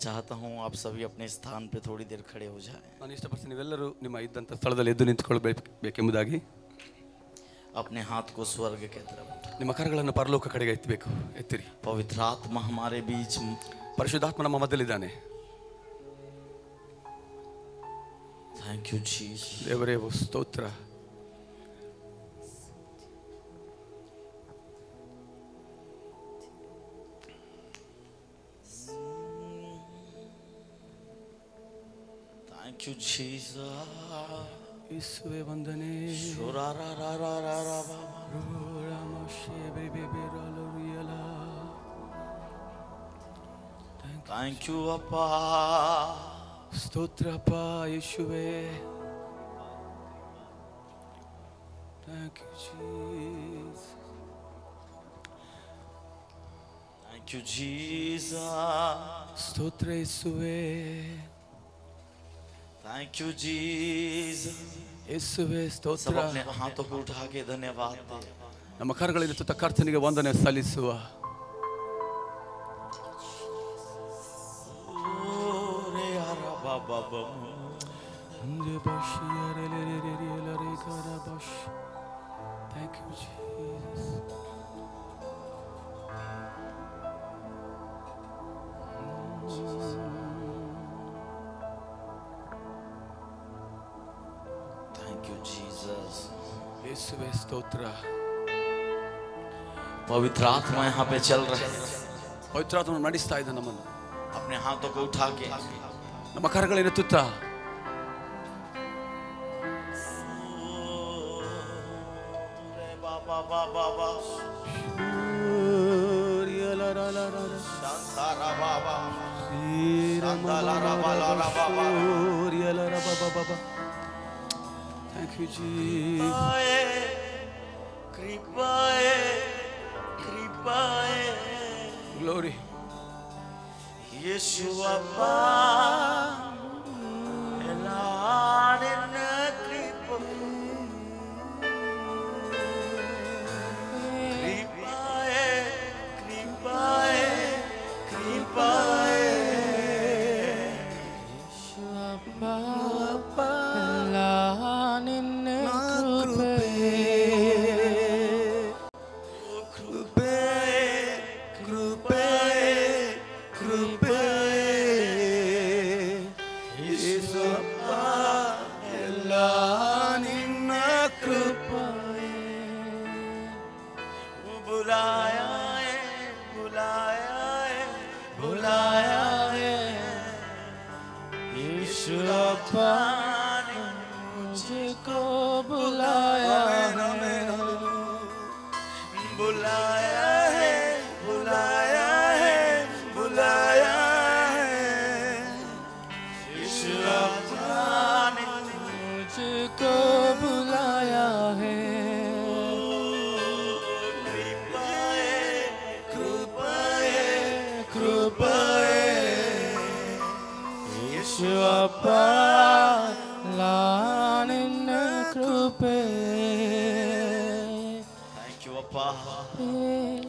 चाहता हूँ आप सभी अपने स्थान पे थोड़ी देर खड़े हो जाएं। ನಾನು ಇಷ್ಟಪಡ್ತೀನಿ ನೀವೆಲ್ಲರೂ ನಿಮ್ಮ ಇದ್ದಂಥ ಸ್ಥಳದಲ್ಲಿ ಎದ್ದು ನಿಂತುಕೊಳ್ಳಬೇಕೆಂಬುದಾಗಿ. अपने हाथ को स्वर्ग के तरफ, ನಿಮ್ಮ ಕರಗಳನ್ನು ಪರಲೋಕ ಕಡೆಗೆ ಎತ್ತಬೇಕು. ಎತ್ತಿರಿ. पवित्र आत्मा हमारे बीच, ಪರಿಶುದ್ಧಾತ್ಮ ನಮ್ಮ ಮಧ್ಯದಲ್ಲಿದ್ದಾನೆ. Thank you Jesus. ದೇವರೇ ಸ್ತೋತ್ರ. Thank you Jesus. ಯೇಸುವೇ ವಂದನೆ. Thank you Appa. ಸ್ತೋತ್ರ ಅಪ್ಪ ಯೇಸುವೇ. Thank you Jesus. Thank you Jesus. ಸ್ತೋತ್ರ ಯೇಸುವೇ. Thank you Jesus. ಯೇಸುವೇ ಸ್ತೋತ್ರ. सब अपने हाथों को उठा के धन्यवाद दे. ನಮ್ಮ ಕರಗಳಲ್ಲಿ ತುತ್ತ ಕರ್ತನಿಗೆ ವಂದನೆ ಸಲ್ಲಿಸುವ. Thank you Jesus. Thank you Jesus. ಯೇಸುವೇ ಸ್ತೋತ್ರ. पवित्र आत्मा यहाँ पे चल रहा है. ಪವಿತ್ರಾತ್ಮ ನಡೆಸ್ತಾ ಇದ್ದ ನಮ್ಮನ್ನು. अपने हाथों को उठा के ನಮ್ಮ ಕರಗಳನ್ನೆತ್ತುತ್ತಾ Thank you Jesus. Glory. Yeshua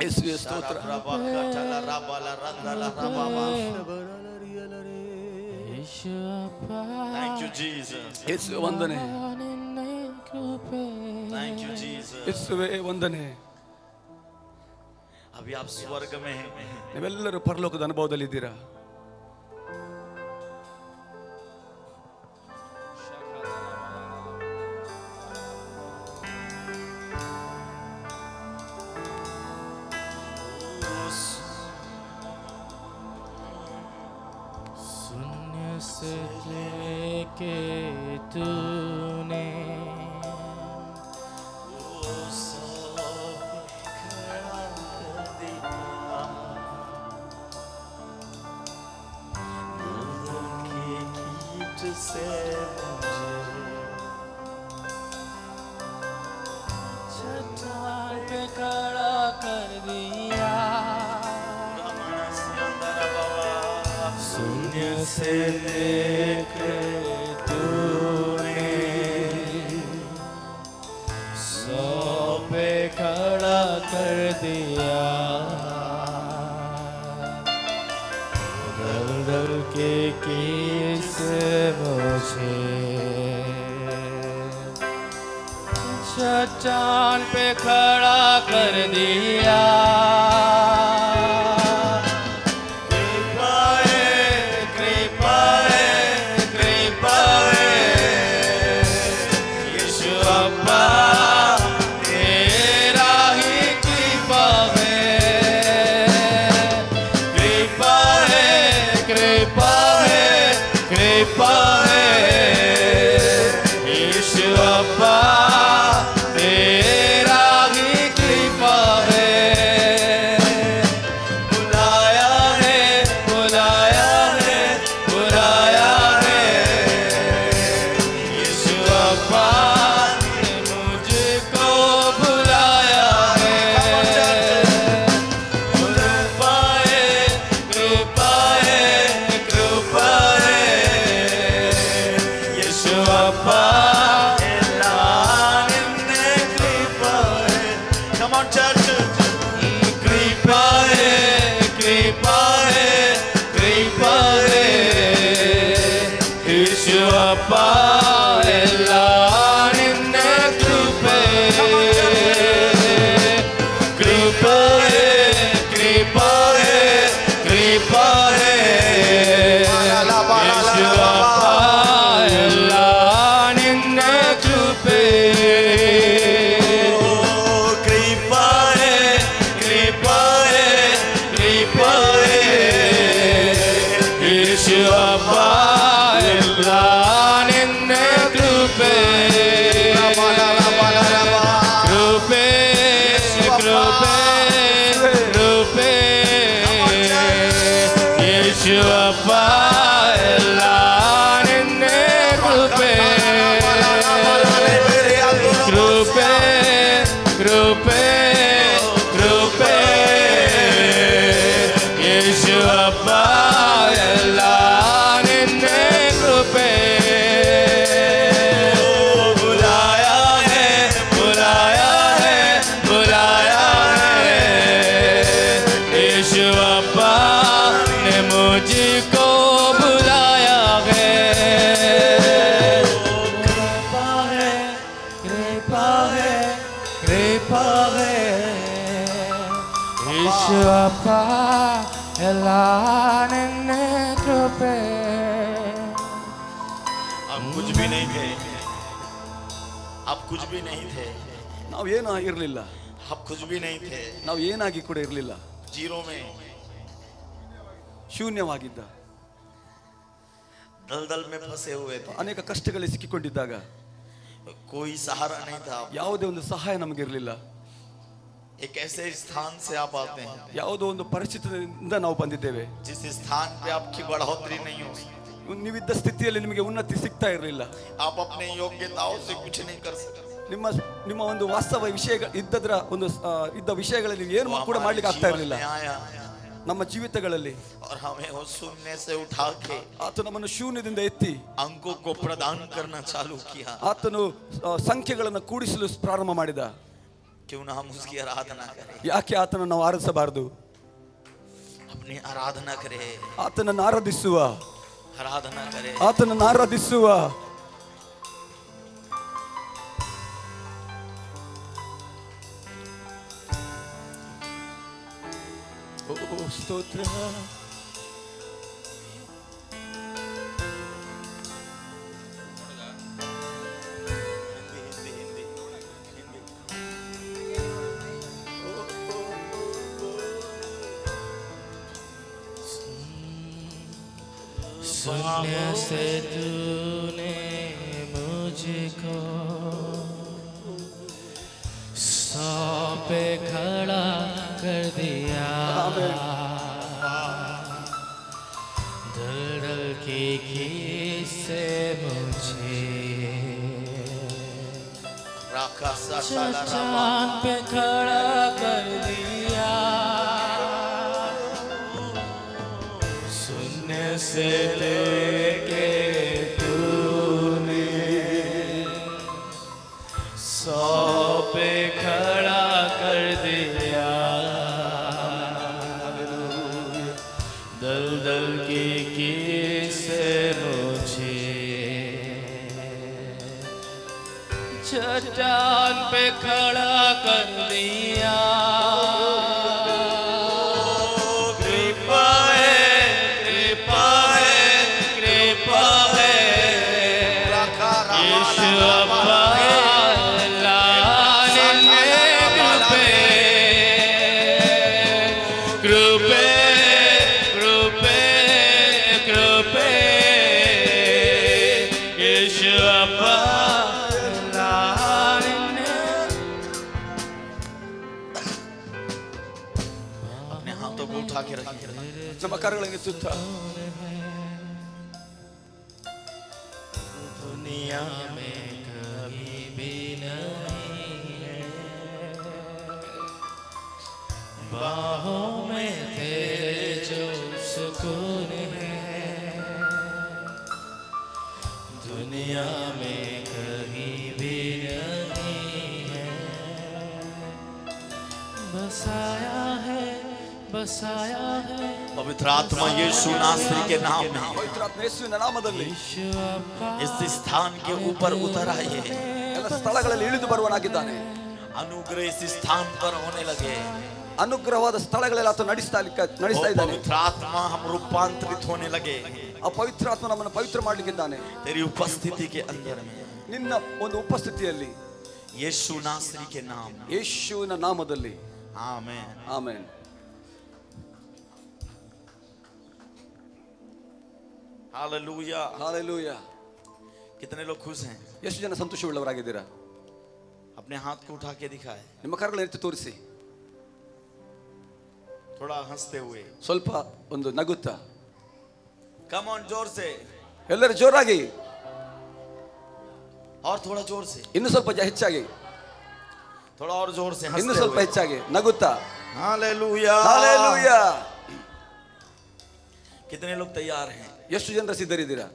ಯೇಸುವೇ ಸ್ತೋತ್ರ. Thank you Jesus. ಯೇಸುವೇ ವಂದನೆ. Thank you Jesus. ಯೇಸುವೇ ವಂದನೆ. अभी आप स्वर्ग में हैं. ನೀವೆಲ್ಲರೂ ಪರಲೋಕದ ಅನುಭವದಲ್ಲಿದ್ದೀರಾ. से लेके तूने चट्टान पे खड़ा कर दिया, शून्य से लेके तूने सौ पे खड़ा कर दिया, दल दल मुझे चट्टान पे खड़ा कर दिया। कुछ भी नहीं थे, आप कुछ भी नहीं थे, ನಾವು ಏನೂ ಇರಲಿಲ್ಲ, आप कुछ भी नहीं थे, ನಾವು ಏನಾಗಿ ಕೂಡ ಇರಲಿಲ್ಲ, जीरो में ಶೂನ್ಯವಾಗಿದ್ದ, दलदल में फंसे हुए थे, ಅನೇಕ ಕಷ್ಟಗಳಲ್ಲಿ ಸಿಕ್ಕಿಕೊಂಡಿದ್ದಾಗ कोई सहारा नहीं था, ಯಾವುದೇ ಒಂದು ಸಹಾಯ ನಮಗೆ ಇರಲಿಲ್ಲ. एक ऐसे स्थान से आप आते हैं ಯಾವುದೋ ಒಂದು ಪರಿಸ್ಥಿತಿಯಿಂದ ನಾವು ಬಂದಿದ್ದೇವೆ, जिस स्थान पे आपकी बढ़ोतरी नहीं हो सकती, ನೀವಿದ್ದ ಸ್ಥಿತಿಯಲ್ಲಿ ನಿಮಗೆ ಉನ್ನತಿ ಸಿಗ್ತಾ ಇರಲಿಲ್ಲ, आप अपने योग्यताओं से कुछ नहीं कर सकते, ನಿಮ್ಮ ಒಂದು ವಾಸ್ತವ ವಿಷಯಗಳು ಇದ್ದ ವಿಷಯಗಳಲ್ಲಿ ಏನು ಕೂಡ ಮಾಡ್ಲಿಕ್ಕೆ ಆಗ್ತಾ ಇರಲಿಲ್ಲ ನಮ್ಮ ಜೀವಿತಗಳಲ್ಲಿ. और हमें वो शून्य से उठा के ಆತ ನಮ್ಮನ್ನು ಶೂನ್ಯದಿಂದ ಎತ್ತಿ अंकों को प्रदान करना चालू किया. ಆತನು ಸಂಖ್ಯೆಗಳನ್ನು ಕೂಡಿಸಲು ಪ್ರಾರಂಭ ಮಾಡಿದ. क्यों ना हम उसकी आराधना करें, ಯಾಕೆ ಆತನನ್ನು ನಾವು ಆರಾಧಿಸಬಾರದು? अपनी आराधना करें, ಆತನನ್ನು ಆರಾಧಿಸುವ, आराधना करें, ಆತನನ್ನು ಆರಾಧಿಸುವ. ಓ ಸ್ತೋತ್ರ. शून्य से तूने मुझको 100 पे खड़ा कर दिया. दलदल की खींच से मुझे चट्टान पे खड़ा कर दिया. शून्य से लेके तूने 100 पे खड़ा कर दिया. दलदल की कीस से मुझे चट्टान पे खड़ा कर दिया। कृपा है, कृपा है, कृपा है, यीशु अब्बा कृपे कृपे कृपे यीशु अब्बा अपने हाथों को उठा के रखिए। ನಮ್ಮ ಕರಗಳನ್ನು ಎತ್ತುತ್ತಾ दुनिया में कभी भी नहीं है, बाहों में तेरे जो सुकून है, दुनिया में कहीं भी नहीं है। बसाया है, बसाया है पवित्र आत्मा यीशु नासरी के नाम में ಪವಿತ್ರಾತ್ಮ ಯೇಸುವಿನ ನಾಮದಲ್ಲಿ यीशु अब्बा इस स्थान के ऊपर उतर आइए। ಎಲ್ಲ ಸ್ಥಳಗಳಲ್ಲಿ ಇಳಿದು ಬರುವನಾಗಿದ್ದಾನೆ। अनुग्रह इस स्थान पर होने लगे। ಅನುಗ್ರಹವಾದ ಸ್ಥಳಗಳೆಲ್ಲ ಆತ ನಡೆಸ್ತಾ ಇದ್ದಾನೆ। पवित्र आत्मा हम रूपांतरित होने लगे। ಆ ಪವಿತ್ರಾತ್ಮ ನಮ್ಮನ್ನು ಪವಿತ್ರ ಮಾಡಲಿಕ್ಕಿದ್ದಾನೆ। तेरी उपस्थिति के अंदर में ನಿನ್ನ ಒಂದು ಉಪಸ್ಥಿತಿಯಲ್ಲಿ यीशु नासरी के नाम में ಯೇಸುವಿನ ನಾಮದಲ್ಲಿ आमीन ಆಮೆನ್। Hallelujah hallelujah. कितने लोग खुश हैं? ಎಷ್ಟು ಜನ ಸಂತೋಷವುಳ್ಳವರಾಗಿದ್ದೀರಾ? अपने हाथ को उठा के दिखाए, ನಿಮ್ಮ ಕರಗಳನ್ನು ಎತ್ತಿ ತೋರಿಸಿ, थोड़ा हंसते हुए। ಸ್ವಲ್ಪ ಒಂದು ನಗುತ್ತಾ। कम ऑन जोर से, ಎಲ್ಲರೂ ಜೋರಾಗಿ, और थोड़ा जोर से, ಇನ್ನು ಸ್ವಲ್ಪ ಹೆಚ್ಚಾಗಿ, थोड़ा और जोर से ಇನ್ನು हंसते ಸ್ವಲ್ಪ हुए। ಹೆಚ್ಚಾಗಿ ನಗುತ್ತಾ। Hallelujah hallelujah. कितने लोग तैयार हैं? ಎಷ್ಟು ಜನರು ಸಿದ್ಧರಿದ್ದೀರಾ?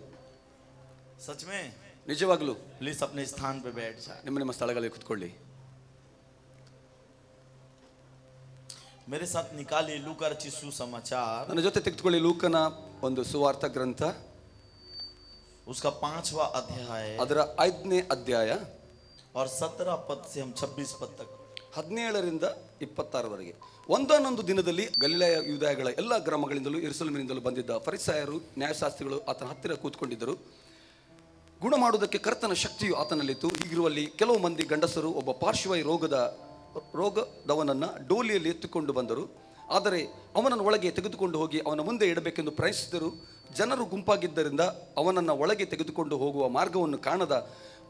सच में? ನಿಜವಾಗ್ಲೂ प्लीज अपने स्थान पे बैठ जाए। ನಿಮ್ಮ ನಿಮ್ಮ ಸ್ಥಳಗಳಲ್ಲಿ ಕೂತ್ಕೊಳ್ಳಿ। मेरे साथ निकालिए लूका रचित सुसमाचार, ನನ್ನ ಜೊತೆ ತೆಗೆದುಕೊಳ್ಳಿ ಲೂಕನ ಒಂದು ಸುವಾರ್ಥ ಗ್ರಂಥ, उसका 5वां अध्याय ಅದರ 5ನೇ ಅಧ್ಯಾಯ और 17 पद से हम 26 पद तक। 17ರಿಂದ 26ರವರೆಗೆ। ಒಂದೊಂದೊಂದು ದಿನದಲ್ಲಿ ಗಲಿಲಾಯ ಯೂದಾಯಗಳ ಎಲ್ಲ ಗ್ರಾಮಗಳಿಂದಲೂ ಯೆರೂಸಲೇಮಿನಿಂದಲೂ ಬಂದಿದ್ದ ಫರಿಸಾಯರು ನ್ಯಾಯಶಾಸ್ತ್ರಿಗಳು ಆತನ ಹತ್ತಿರ ಕೂತ್ಕೊಂಡಿದ್ದರು. ಗುಣ ಮಾಡುವುದಕ್ಕೆ ಕರ್ತನ ಶಕ್ತಿಯು ಆತನಲ್ಲಿತ್ತು. ಹೀಗಿರುವಲ್ಲಿ ಕೆಲವು ಮಂದಿ ಗಂಡಸರು ಒಬ್ಬ ಪಾರ್ಶ್ವವಾಯು ರೋಗದವನನ್ನು ಡೋಲಿಯಲ್ಲಿ ಎತ್ತಿಕೊಂಡು ಬಂದರು. ಆದರೆ ಅವನನ್ನು ಒಳಗೆ ತೆಗೆದುಕೊಂಡು ಹೋಗಿ ಅವನ ಮುಂದೆ ಇಡಬೇಕೆಂದು ಪ್ರಯತ್ನಿಸಿದರು. ಜನರು ಗುಂಪಾಗಿದ್ದರಿಂದ ಅವನನ್ನು ಒಳಗೆ ತೆಗೆದುಕೊಂಡು ಹೋಗುವ ಮಾರ್ಗವನ್ನು ಕಾಣದ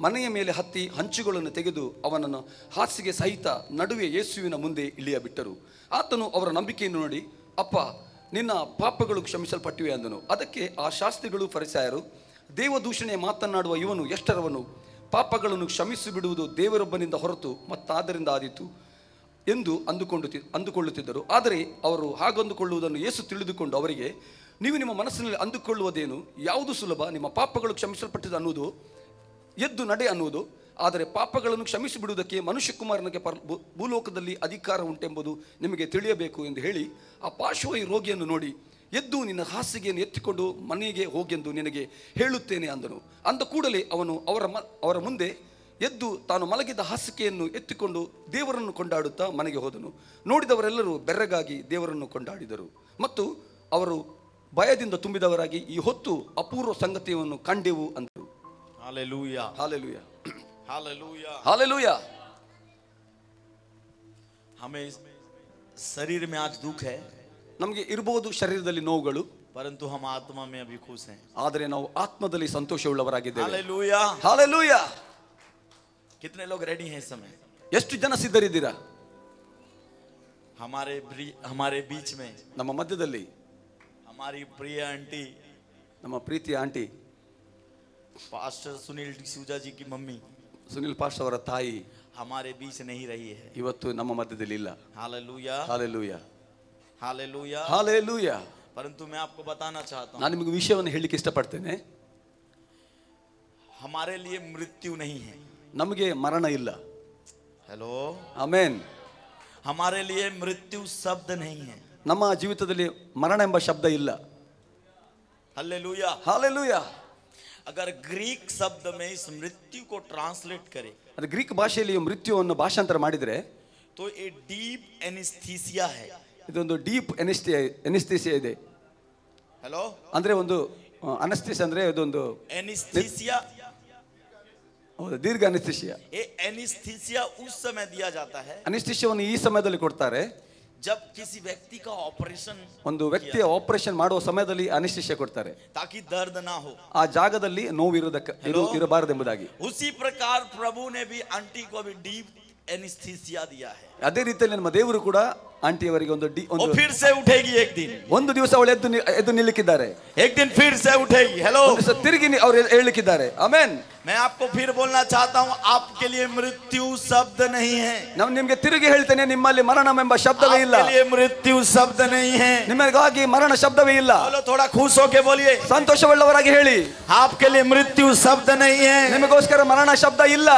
ಮನೆಯ ಮೇಲೆ ಹತ್ತಿ ಹಂಚುಗಳನ್ನು ತೆಗೆದು ಅವನನ್ನು ಹಾಸಿಗೆ ಸಹಿತ ನಡುವೆ ಯೇಸುವಿನ ಮುಂದೆ ಇಳಿಯಬಿಟ್ಟರು. ಆತನು ಅವರ ನಂಬಿಕೆಯನ್ನು ನೋಡಿ, ಅಪ್ಪ, ನಿನ್ನ ಪಾಪಗಳು ಕ್ಷಮಿಸಲ್ಪಟ್ಟಿವೆ ಅಂದನು. ಅದಕ್ಕೆ ಆ ಶಾಸ್ತ್ರಿಗಳು ಫರಿಸಾಯರು, ದೇವದೂಷಣೆ ಮಾತನಾಡುವ ಇವನು ಎಷ್ಟರವನು, ಪಾಪಗಳನ್ನು ಕ್ಷಮಿಸಿ ಬಿಡುವುದು ದೇವರೊಬ್ಬನಿಂದ ಹೊರತು ಮತ್ತಾದರಿಂದ ಆದೀತು ಎಂದು ಅಂದುಕೊಳ್ಳುತ್ತಿದ್ದರು. ಆದರೆ ಅವರು ಹಾಗಂದುಕೊಳ್ಳುವುದನ್ನು ಯೇಸು ತಿಳಿದುಕೊಂಡು ಅವರಿಗೆ, ನೀವು ನಿಮ್ಮ ಮನಸ್ಸಿನಲ್ಲಿ ಅಂದುಕೊಳ್ಳುವುದೇನು? ಯಾವುದು ಸುಲಭ, ನಿಮ್ಮ ಪಾಪಗಳು ಕ್ಷಮಿಸಲ್ಪಟ್ಟಿದೆ ಅನ್ನುವುದು, ಎದ್ದು ನಡೆ ಅನ್ನುವುದು? ಆದರೆ ಪಾಪಗಳನ್ನು ಕ್ಷಮಿಸಿ ಬಿಡುವುದಕ್ಕೆ ಮನುಷ್ಯಕುಮಾರನಿಗೆ ಭೂಲೋಕದಲ್ಲಿ ಅಧಿಕಾರ ಉಂಟೆಂಬುದು ನಿಮಗೆ ತಿಳಿಯಬೇಕು ಎಂದು ಹೇಳಿ ಆ ಪಾರ್ಶ್ವವಾಯು ರೋಗಿಯನ್ನು ನೋಡಿ, ಎದ್ದು ನಿನ್ನ ಹಾಸಿಗೆಯನ್ನು ಎತ್ತಿಕೊಂಡು ಮನೆಗೆ ಹೋಗೆಂದು ನಿನಗೆ ಹೇಳುತ್ತೇನೆ ಅಂದನು. ಅಂದ ಕೂಡಲೇ ಅವನು ಅವರ ಮುಂದೆ ಎದ್ದು ತಾನು ಮಲಗಿದ ಹಾಸಿಗೆಯನ್ನು ಎತ್ತಿಕೊಂಡು ದೇವರನ್ನು ಕೊಂಡಾಡುತ್ತಾ ಮನೆಗೆ ಹೋದನು. ನೋಡಿದವರೆಲ್ಲರೂ ಬೆರ್ರಗಾಗಿ ದೇವರನ್ನು ಕೊಂಡಾಡಿದರು ಮತ್ತು ಅವರು ಭಯದಿಂದ ತುಂಬಿದವರಾಗಿ, ಈ ಹೊತ್ತು ಅಪೂರ್ವ ಸಂಗತಿಯನ್ನು ಕಂಡೆವು ಅಂದರು. Hallelujah hallelujah, hallelujah. ಹಾಲೆಲೂಯಾ। हमें शरीर में आज दुख है, ನಮಗೆ ಇರಬಹುದು ಶರೀರದಲ್ಲಿ ನೋವುಗಳು, परंतु हम आत्मा में अभी खुश हैं। ಆದರೆ ನಾವು ಆತ್ಮದಲ್ಲಿ ಸಂತೋಷವುಳ್ಳವರಾಗಿದ್ದೇವೆ. हालेलुया। ಹಾಲೆಲೂಯಾ। कितने लोग रेडी हैं इस समय? ಎಷ್ಟು ಜನ ಸಿದ್ಧರಿದ್ದೀರಾ? हमारे बीच में ನಮ್ಮ ಮಧ್ಯದಲ್ಲಿ हमारी प्रिय आंटी, ನಮ್ಮ ಪ್ರೀತಿಯ ಆಂಟಿ पास्टर सुनील डिसूजा जी की मम्मी ಸುನಿಲ್ ಪಾಸ್ಟ್ ಅವರ ತಾಯಿ हमारे बीच नहीं रही है। ಇವತ್ತು ನಮ್ಮ ಮಧ್ಯದಲ್ಲಿ ಇಲ್ಲ. Hallelujah hallelujah, hallelujah. ಹಾಲೆಲೂಯಾ। परंतु मैं आपको बताना चाहता हूँ, ನಾನು ನಿಮಗೆ ವಿಷಯವನ್ನು ಹೇಳಲಿಕ್ಕೆ ಇಷ್ಟಪಡ್ತೇನೆ. हमारे लिए मृत्यु नहीं है। ನಮಗೆ ಮರಣ ಇಲ್ಲ. Hello, amen. हमारे लिए मृत्यु शब्द नहीं है। ನಮ್ಮ ಜೀವಿತದಲ್ಲಿ ಮರಣ ಎಂಬ ಶಬ್ದ ಇಲ್ಲ. हालेलुया। ಹಾಲೆಲೂಯಾ। अगर ग्रीक शब्द में इस मृत्यु को ट्रांसलेट करें ಅದು ಗ್ರೀಕ್ ಭಾಷೆಯಲ್ಲಿ ಈ ಮೃತ್ಯುವನ್ನು ಭಾಷಾಂತರ ಮಾಡಿದರೆ तो ये डीप एनेस्थीसिया है। ಇದೊಂದು ಡೀಪ್ ಎನಿಸ್ಥೀಸಿಯಾ ಇದೆ. हेलो, ಅಂದ್ರೆ ಒಂದು ಅನಸ್ಥೀಸಿಯಾ ಅಂದ್ರೆ ಇದೊಂದು एनेस्थीसिया, ದೀರ್ಘ ಅನಸ್ಥೀಸಿಯಾ. ये एनेस्थीसिया उस समय दिया जाता है ಅನಸ್ಥೀಸಿಯಾವನ್ನು ಈ ಸಮಯದಲ್ಲಿ ಕೊಡ್ತಾರೆ जब किसी व्यक्ति का ऑपरेशन, ಒಂದು ವ್ಯಕ್ತಿಯ ಆಪರೇಷನ್ ಮಾಡುವ ಸಮಯದಲ್ಲಿ ಅನಸ್ಥೀಸಿಯಾ ಕೊಡ್ತಾರೆ, ताकि दर्द ना हो, ಆ ಜಾಗದಲ್ಲಿ ನೋವು ಇರಬಾರದೆಂಬುದಾಗಿ. उसी प्रकार प्रभु ने भी आंटी को भी डीप एनेस्थीसिया दिया है। ಅದೇ ರೀತಿಯಲ್ಲಿ ನಮ್ಮ ದೇವರು ಕೂಡ ಆಂಟಿಯವರಿಗೆ ಒಂದು वो फिर से उठेगी एक दिन, ಒಂದು ದಿವಸ ಅವಳು ಎದ್ದು ನಿಲ್ಲಕ್ಕಿದ್ದಾರೆ, एक दिन फिर से उठेगी। हेलो, ತಿರುಗಿ ಅವ್ರು ಹೇಳಲಿಕ್ಕಿದ್ದಾರೆ. ಆಮೆನ್. मैं आपको फिर बोलना चाहता हूँ, आपके लिए मृत्यु शब्द नहीं है। ನಾನು ನಿಮಗೆ ತಿರುಗಿ ಹೇಳ್ತೇನೆ, ನಿಮ್ಮಲ್ಲಿ ಮರಣವೆಂಬ ಶಬ್ದವೇ ಇಲ್ಲ. आपके लिए मृत्यु शब्द नहीं है। ನಿಮಗಾಗಿ ಮರಣ ಶಬ್ದವೇ ಇಲ್ಲ. बोलो, थोड़ा खुश होके बोलिए, ಸಂತೋಷವುಳ್ಳವರಾಗಿ ಹೇಳಿ, आपके लिए मृत्यु शब्द नहीं है। ನಿಮಗೋಸ್ಕರ ಮರಣ ಶಬ್ದ ಇಲ್ಲ,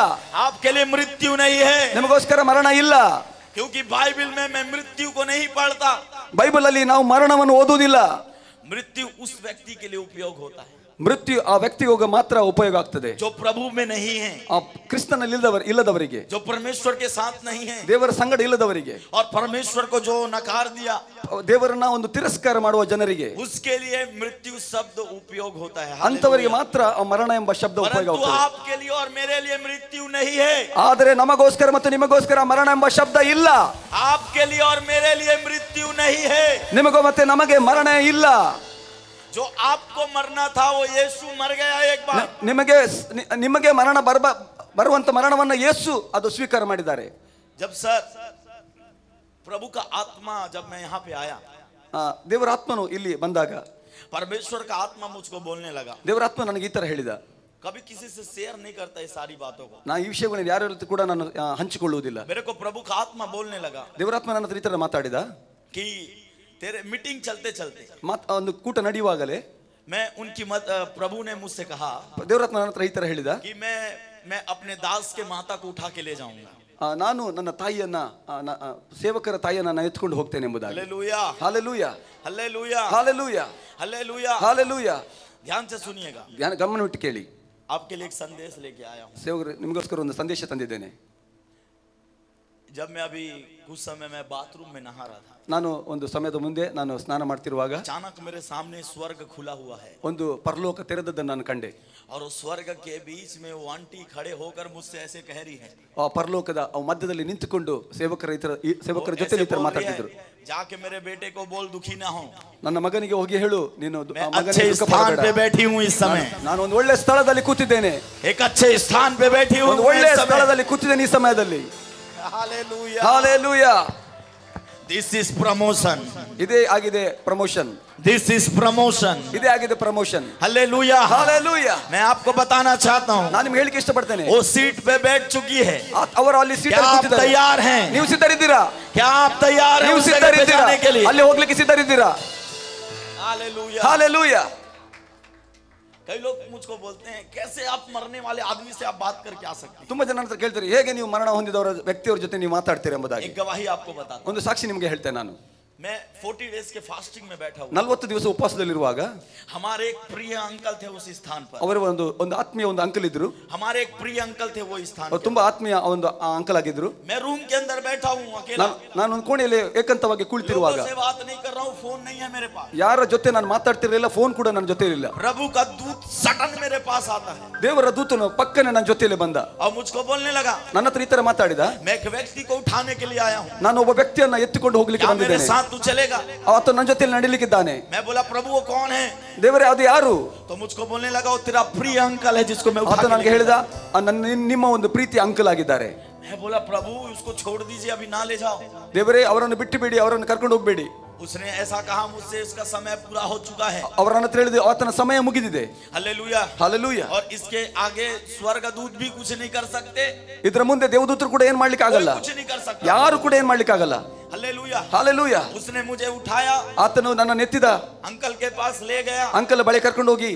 आपके लिए मृत्यु नहीं है, ನಿಮಗೋಸ್ಕರ ಮರಣ ಇಲ್ಲ. क्योंकि बाइबल में मैं मृत्यु को नहीं पढ़ता। ಬೈಬಲ್ ಅಲ್ಲಿ ನಾವು ಮರಣವನ್ನು ಓದುವುದಿಲ್ಲ. मृत्यु उस व्यक्ति के लिए उपयोग होता है ಮೃತ್ಯು ಆ ವ್ಯಕ್ತಿಗೆ ಮಾತ್ರ ಉಪಯೋಗ ಆಗ್ತದೆ, जो प्रभु में नहीं है, ಆ ಕ್ರಿಸ್ತನಲ್ಲಿ ಇಲ್ಲದವರಿಗೆ, जो परमेश्वर के साथ नहीं है, ದೇವರ ಸಂಗಡ ಇಲ್ಲದವರಿಗೆ, और परमेश्वर को जो नकार दिया, ದೇವರನ್ನ ಒಂದು ತಿರಸ್ಕಾರ ಮಾಡುವ ಜನರಿಗೆ, उसके लिए मृत्यु शब्द उपयोग होता है। ಅಂತವರಿಗೆ ಮಾತ್ರ ಆ ಮರಣ ಎಂಬ ಶಬ್ದ ಉಪಯೋಗ परंतु ಆಗ್ತದೆ. आपके लिए और मेरे लिए मृत्यु नहीं है। ಆದರೆ ನಮಗೋಸ್ಕರ ಮತ್ತು ನಿಮಗೋಸ್ಕರ ಮರಣ ಎಂಬ ಶಬ್ದ ಇಲ್ಲ. आपके लिए और मेरे लिए मृत्यु नहीं है। ನಿಮಗೂ ಮತ್ತೆ ನಮಗೆ ಮರಣ ಇಲ್ಲ. जो आपको मरना था वो यीशु मर गया एक बार। ನಿಮಗೆ ಮರಣ ಬರುವಂತ ಮರಣವನ್ನ ಯೇಸು ಅದು ಸ್ವೀಕಾರ ಮಾಡಿದ್ದಾರೆ. जब सर प्रभु का आत्मा, जब मैं यहाँ पे आया, ದೇವರ ಆತ್ಮನು ಇಲ್ಲಿ ಬಂದಾಗ परमेश्वर का आत्मा मुझको बोलने लगा। ದೇವರ ಆತ್ಮ ನನಗೆ ಈ ತರ ಹೇಳಿದ. कभी किसी से शेयर नहीं करता ये सारी बातों को, ನಾ ಈ ವಿಷಯಗಳನ್ನು ಯಾರ ಜೊತೆ ಕೂಡ ನಾನು ಹಂಚಿಕೊಳ್ಳುವುದಿಲ್ಲ. मेरे को प्रभु का आत्मा बोलने लगा ದೇವರ ಆತ್ಮ ನನ್ನ ಹತ್ರ ಈ ತರ ಮಾತಾಡಿದ, कि तेरे मीटिंग चलते चलते ಒಂದು ಕೂಟ ನಡೆಯುವಾಗಲೇ मैं उनकी प्रभु ने मुझसे कहा ದೇವರ ಆತ್ಮ ನನ್ನ ಹತ್ರ ಈ ತರ ಹೇಳಿದ, कि मैं अपने दास के माता को उठा के ले जाऊंगा। ನಾನು ನನ್ನ ತಾಯಿಯನ್ನ ಸೇವಕರ ತಾಯಿಯನ್ನ ನಾನು ಎತ್ಕೊಂಡು ಹೋಗ್ತೇನೆ ಎಂಬುದಾಗಿ. Hallelujah, hallelujah, hallelujah, hallelujah, hallelujah. Hallelujah. ध्यान से सुनिएगा, ಗಮನವಿಟ್ಟು ಕೇಳಿ. आपके लिए एक संदेश लेके आया हूँ। ಸೇವಕರು ನಿಮಗೋಸ್ಕರ ಒಂದು ಸಂದೇಶ ತಂದಿದ್ದೇನೆ. जब मैं अभी कुछ समय में बाथरूम में नहा रहा था, ನಾನು ಒಂದು ಸಮಯದ ಮುಂದೆ ನಾನು ಸ್ನಾನ ಮಾಡ್ತಿರುವಾಗ अचानक मेरे सामने स्वर्ग खुला हुआ है, ಒಂದು ಪರಲೋಕ ತೆರೆದದ್ದನ್ನು ನಾನು ಕಂಡೆ. और उस स्वर्ग के बीच में वो आंटी खड़े होकर मुझसे ऐसे कह रही है, ಆ ಪರಲೋಕದ ಮಧ್ಯದಲ್ಲಿ ನಿಂತುಕೊಂಡು ಸೇವಕರ ಜೊತೆ ಈ ತರ ಮಾತಾಡ್ತಿದ್ರು. जाके मेरे बेटे को बोल दुखी ना हो, ನನ್ನ ಮಗನಿಗೆ ಹೋಗಿ ಹೇಳು, ನೀನು मैं अच्छे स्थान पे बैठी हूँ इस समय, ನಾನು ಒಂದು ಒಳ್ಳೆ ಸ್ಥಳದಲ್ಲಿ ಕೂತಿದ್ದೇನೆ, एक अच्छे स्थान पे बैठी हूँ ಒಂದು ಒಳ್ಳೆ ಸ್ಥಳದಲ್ಲಿ ಕೂತಿದ್ದೇನೆ ಈ ಸಮಯದಲ್ಲಿ. Hallelujah, hallelujah. This is promotion, ಇದೇ ಆಗಿದೆ ಪ್ರಮೋಷನ್, दिस इज प्रमोशन, ಇದೇ ಆಗಿದೆ ಪ್ರಮೋಷನ್. Hallelujah, hallelujah. मैं आपको बताना चाहता हूँ, ನಾನು ನಿಮ್ಗೆ ಹೇಳಿಕ್ಕೆ ಇಷ್ಟಪಡ್ತೇನೆ, वो सीट पे बैठ चुकी है। ಅವರು ಅಲ್ಲಿ ಸೀಟ್ क्या ಅಲ್ಲಿ आप ಕೂತಿದ್ದಾರೆ. तैयार हैं? ನೀವು ಸಿದ್ಧರಿದ್ದೀರಾ? क्या आप तैयार हैं ನೀವು उस जगह पे ಸಿದ್ಧರಿದ್ದೀರಾ? जाने के लिए? ಅಲ್ಲಿ ಹೋಗ್ಲಿಕ್ಕೆ ಸಿದ್ಧರಿದ್ದೀರಾ? Hallelujah, hallelujah. कई लोग मुझको बोलते हैं, कैसे आप मरने वाले आदमी से आप बात करके आ सकते हैं? ತುಂಬಾ ಜನ ಹತ್ರ ಕೇಳ್ತಾರೆ, ಹೇಗೆ ನೀವು ಮರಣ ಹೊಂದಿದವರ ವ್ಯಕ್ತಿಯವರ ಜೊತೆ ನೀವು ಮಾತಾಡ್ತೀರಾ ಎಂಬುದಾಗಿ. एक गवाही आपको बताता हूं। ಒಂದು ಸಾಕ್ಷಿ ನಿಮಗೆ ಹೇಳ್ತೇನೆ. ನಾನು मैं 40 डेज के फास्टिंग में बैठा हूँ। 40 ದಿವಸ ಉಪವಾಸದಲ್ಲಿರುವಾಗ हमारे एक प्रिय अंकल थे उस स्थान पर, ಅವರ ಒಂದು ಆತ್ಮೀಯ ಒಂದು ಅಂಕಲ್ ಇದ್ರು. हमारे एक प्रिय अंकल थे वो स्थान ಅವ್ರು पे। ತುಂಬಾ ಆತ್ಮೀಯ ಒಂದು ಅಂಕಲ್ ಆಗಿದ್ರು. मैं रूम के अंदर बैठा हूँ अकेला, ನಾನು ಒಂದು ಕೋಣೆಯಲ್ಲಿ ಏಕಾಂತವಾಗಿ ಕುಳಿತಿರುವಾಗ लोगों से बात नहीं कर रहा हूँ, फोन नहीं है मेरे पास, ಯಾರ ಜೊತೆ ನಾನು ಮಾತಾಡ್ತಿರ್ಲಿಲ್ಲ, ಫೋನ್ ಕೂಡ ನನ್ನ ಜೊತೆ ಇರಲಿಲ್ಲ. प्रभु का दूत सटन मेरे पास आता है ದೇವರ ದೂತನು ಪಕ್ಕನೆ ನನ್ನ ಜೊತೆಯಲ್ಲಿ ಬಂದ, और मुझको बोलने लगा, ನನ್ನ ಹತ್ರ ಈ ತರ ಮಾತಾಡಿದ, मैं एक व्यक्ति को उठाने के लिए आया हूँ, ನಾನು ಒಬ್ಬ ವ್ಯಕ್ತಿಯನ್ನ ಎತ್ತಿಕೊಂಡು ಹೋಗ್ಲಿಕ್ಕೆ क्या मेरे ಬಂದಿದ್ದೇನೆ, साथ तू चलेगा? ಆತ ನನ್ನ ಜೊತೆಯಲ್ಲಿ ನಡೀಲಿಕ್ಕಿದ್ದಾನೆ. मैं बोला, प्रभु वो कौन है? ದೇವರೇ ಅದು ಯಾರು? तो मुझको बोलने लगा, वो तेरा प्रिय अंकल है जिसको मैं ಆತ उठा के ನನಗೆ लेके ಹೇಳಿದ, ನಿಮ್ಮ ಒಂದು ಪ್ರೀತಿ ಅಂಕಲ್ ಆಗಿದ್ದಾರೆ. मैं बोला, प्रभु उसको छोड़ दीजिए, अभी ना ले जाओ। ದೇವರೇ ಅವರನ್ನು ಬಿಟ್ಟು ಬಿಡಿ, ಅವರನ್ನು ಕರ್ಕೊಂಡು ಹೋಗ್ಬೇಡಿ. उसने ऐसा कहा मुझसे, उसका समय पूरा हो चुका है। ಅವರ ಹತ್ರ ಹೇಳಿದೆ, ಆತನ ಸಮಯ ಮುಗಿದಿದೆ. Hallelujah, hallelujah. और इसके आगे स्वर्गदूत भी कुछ नहीं कर सकते, ಇದರ ಮುಂದೆ ದೇವದೂತರು ಕೂಡ ಏನ್ ಮಾಡ್ಲಿಕ್ಕೆ ಆಗಲ್ಲ, कुछ नहीं कर सकता। ಯಾರು ಕೂಡ ಏನ್ ಮಾಡ್ಲಿಕ್ಕೆ ಆಗಲ್ಲ. Hallelujah, hallelujah. उसने मुझे उठाया, ಆತನು ನನ್ನ ನೆತ್ತಿದ, अंकल के पास ले गया, ಅಂಕಲ್ ಬಳಿ ಕರ್ಕೊಂಡು ಹೋಗಿ,